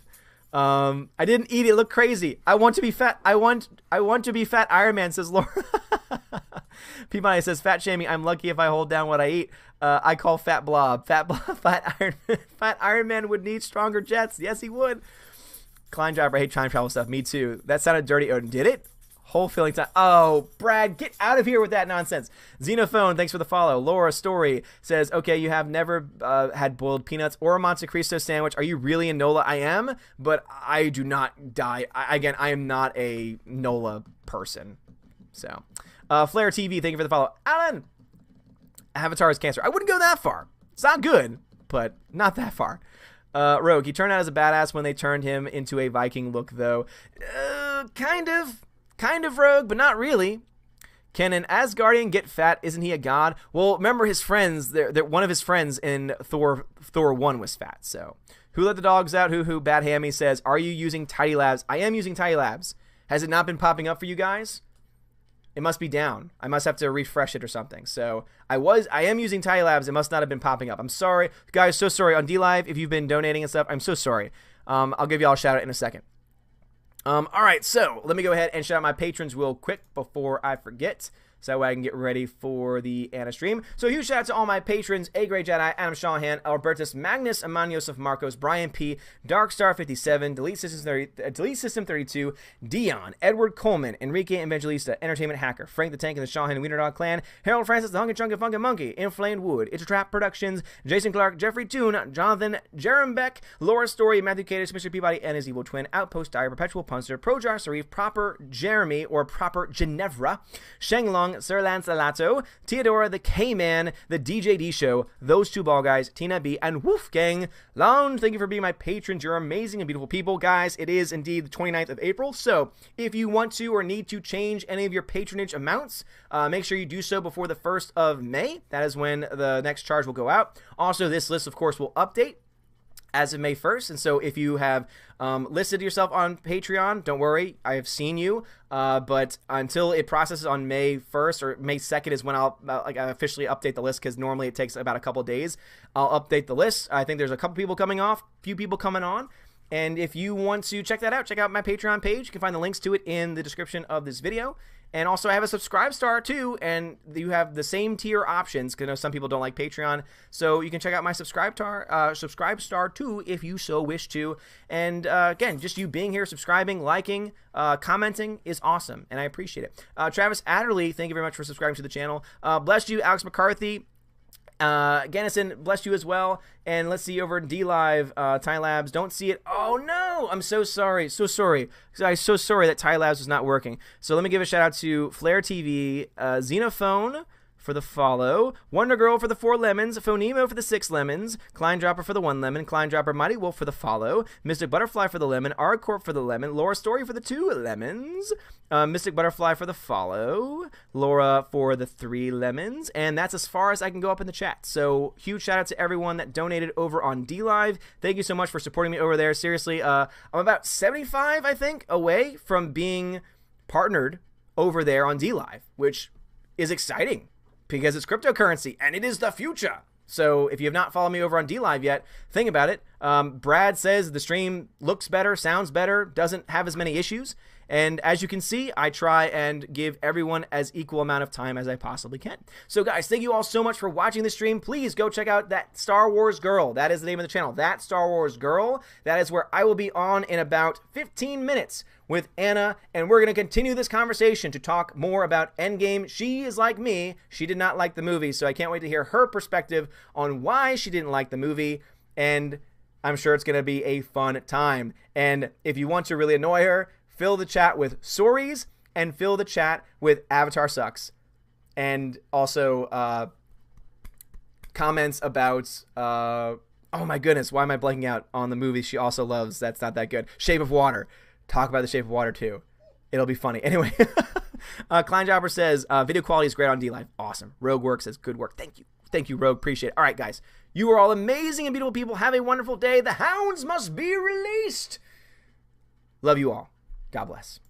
I didn't eat it. Look crazy. I want to be fat. I want to be fat Iron Man, says Laura. Peabody says, fat shaming. I'm lucky if I hold down what I eat. I call fat blob. Fat Iron Man would need stronger jets. Yes, he would. Klein driver, I hate time travel stuff. Me too. That sounded dirty, Odin. Did it? Whole feeling time. Oh, Brad, get out of here with that nonsense. Xenophone, thanks for the follow. Laura Story says, okay, you have never had boiled peanuts or a Monte Cristo sandwich. Are you really a NOLA? I am, but I do not die. I am not a NOLA person. So, Flair TV, thank you for the follow. Alan, Avatar is cancer. I wouldn't go that far. It's not good, but not that far. Rogue, he turned out as a badass when they turned him into a Viking look, though. Kind of Rogue, but not really. Can an Asgardian get fat? Isn't he a god? Well, remember his friends. One of his friends in Thor 1 was fat. So, who let the dogs out? Who? Bad Hammy says, are you using Tidy Labs? I am using Tidy Labs. Has it not been popping up for you guys? It must be down. I must have to refresh it or something. So I am using Tidy Labs. It must not have been popping up. I'm sorry, guys. So sorry on DLive if you've been donating and stuff. I'm so sorry. I'll give y'all a shout out in a second. All right, so let me go ahead and shout out my patrons real quick before I forget, so that way I can get ready for the Anna stream. So huge shout out to all my patrons: A Grey Jedi, Adam Shawhan, Albertus, Magnus, Aman Yosef Marcos, Brian P, Darkstar57, Delete System 32, Dion, Edward Coleman, Enrique Evangelista, Entertainment Hacker, Frank the Tank and the Shawhan Wiener Dog Clan, Harold Francis, the Hunky Chunky Funky Monkey, Inflamed Wood, It's a Trap Productions, Jason Clark, Jeffrey Toon, Jonathan, Jerem Beck, Laura Story, Matthew Cadis, Mr. Peabody and his evil twin, Outpost Dire, Perpetual Punster, Projar Sarif, Proper Jeremy or Proper Ginevra, Shenglong, Sir Lancelato, Theodora, the K-Man, the DJD Show, those two ball guys, Tina B, and Wolfgang Lounge. Thank you for being my patrons. You're amazing and beautiful people. Guys, it is indeed the 29th of April, so if you want to or need to change any of your patronage amounts, make sure you do so before the 1st of May. That is when the next charge will go out. Also, this list, of course, will update as of May 1st, and so if you have listed yourself on Patreon, don't worry, I have seen you, but until it processes on May 1st or May 2nd is when I'll officially update the list, because normally it takes about a couple days. I'll update the list. I think there's a couple people coming off, few people coming on, and if you want to check that out, check out my Patreon page. You can find the links to it in the description of this video. And also I have a subscribe star too, and you have the same tier options, because I know some people don't like Patreon, so you can check out my subscribe star too if you so wish to. And again, just you being here, subscribing, liking, commenting is awesome, and I appreciate it. Travis Adderley, thank you very much for subscribing to the channel. Bless you. Alex McCarthy, Gannison, bless you as well. And let's see over in D-Live, Ty Labs, don't see it. Oh no, I'm so sorry, I'm so sorry that Ty Labs is not working. So let me give a shout out to Flare TV, Xenophone for the follow, Wonder Girl for the 4 lemons, Phonemo for the 6 lemons, Klein Dropper for the 1 lemon, Klein Dropper Mighty Wolf for the follow, Mystic Butterfly for the lemon, Ardcorp for the lemon, Laura Story for the 2 lemons, Mystic Butterfly for the follow, Laura for the 3 lemons, and that's as far as I can go up in the chat. So huge shout out to everyone that donated over on D-Live. Thank you so much for supporting me over there. Seriously, I'm about 75, I think, away from being partnered over there on D-Live, which is exciting, because it's cryptocurrency, and it is the future. So if you have not followed me over on D-Live yet, think about it. Brad says the stream looks better, sounds better, doesn't have as many issues. And as you can see, I try and give everyone as equal amount of time as I possibly can. So guys, thank you all so much for watching the stream. Please go check out That Star Wars Girl. That is the name of the channel, That Star Wars Girl. That is where I will be on in about 15 minutes with Anna, and we're going to continue this conversation to talk more about Endgame. She is like me. She did not like the movie, so I can't wait to hear her perspective on why she didn't like the movie, and I'm sure it's going to be a fun time. And if you want to really annoy her, fill the chat with sorries and fill the chat with Avatar sucks. And also comments about, oh my goodness, why am I blanking out on the movie she also loves that's not that good? Shape of Water. Talk about The Shape of Water too. It'll be funny. Anyway, Kleinjobber says, video quality is great on D-Live. Awesome. Rogue Work says, good work. Thank you. Thank you, Rogue. Appreciate it. All right, guys. You are all amazing and beautiful people. Have a wonderful day. The hounds must be released. Love you all. God bless.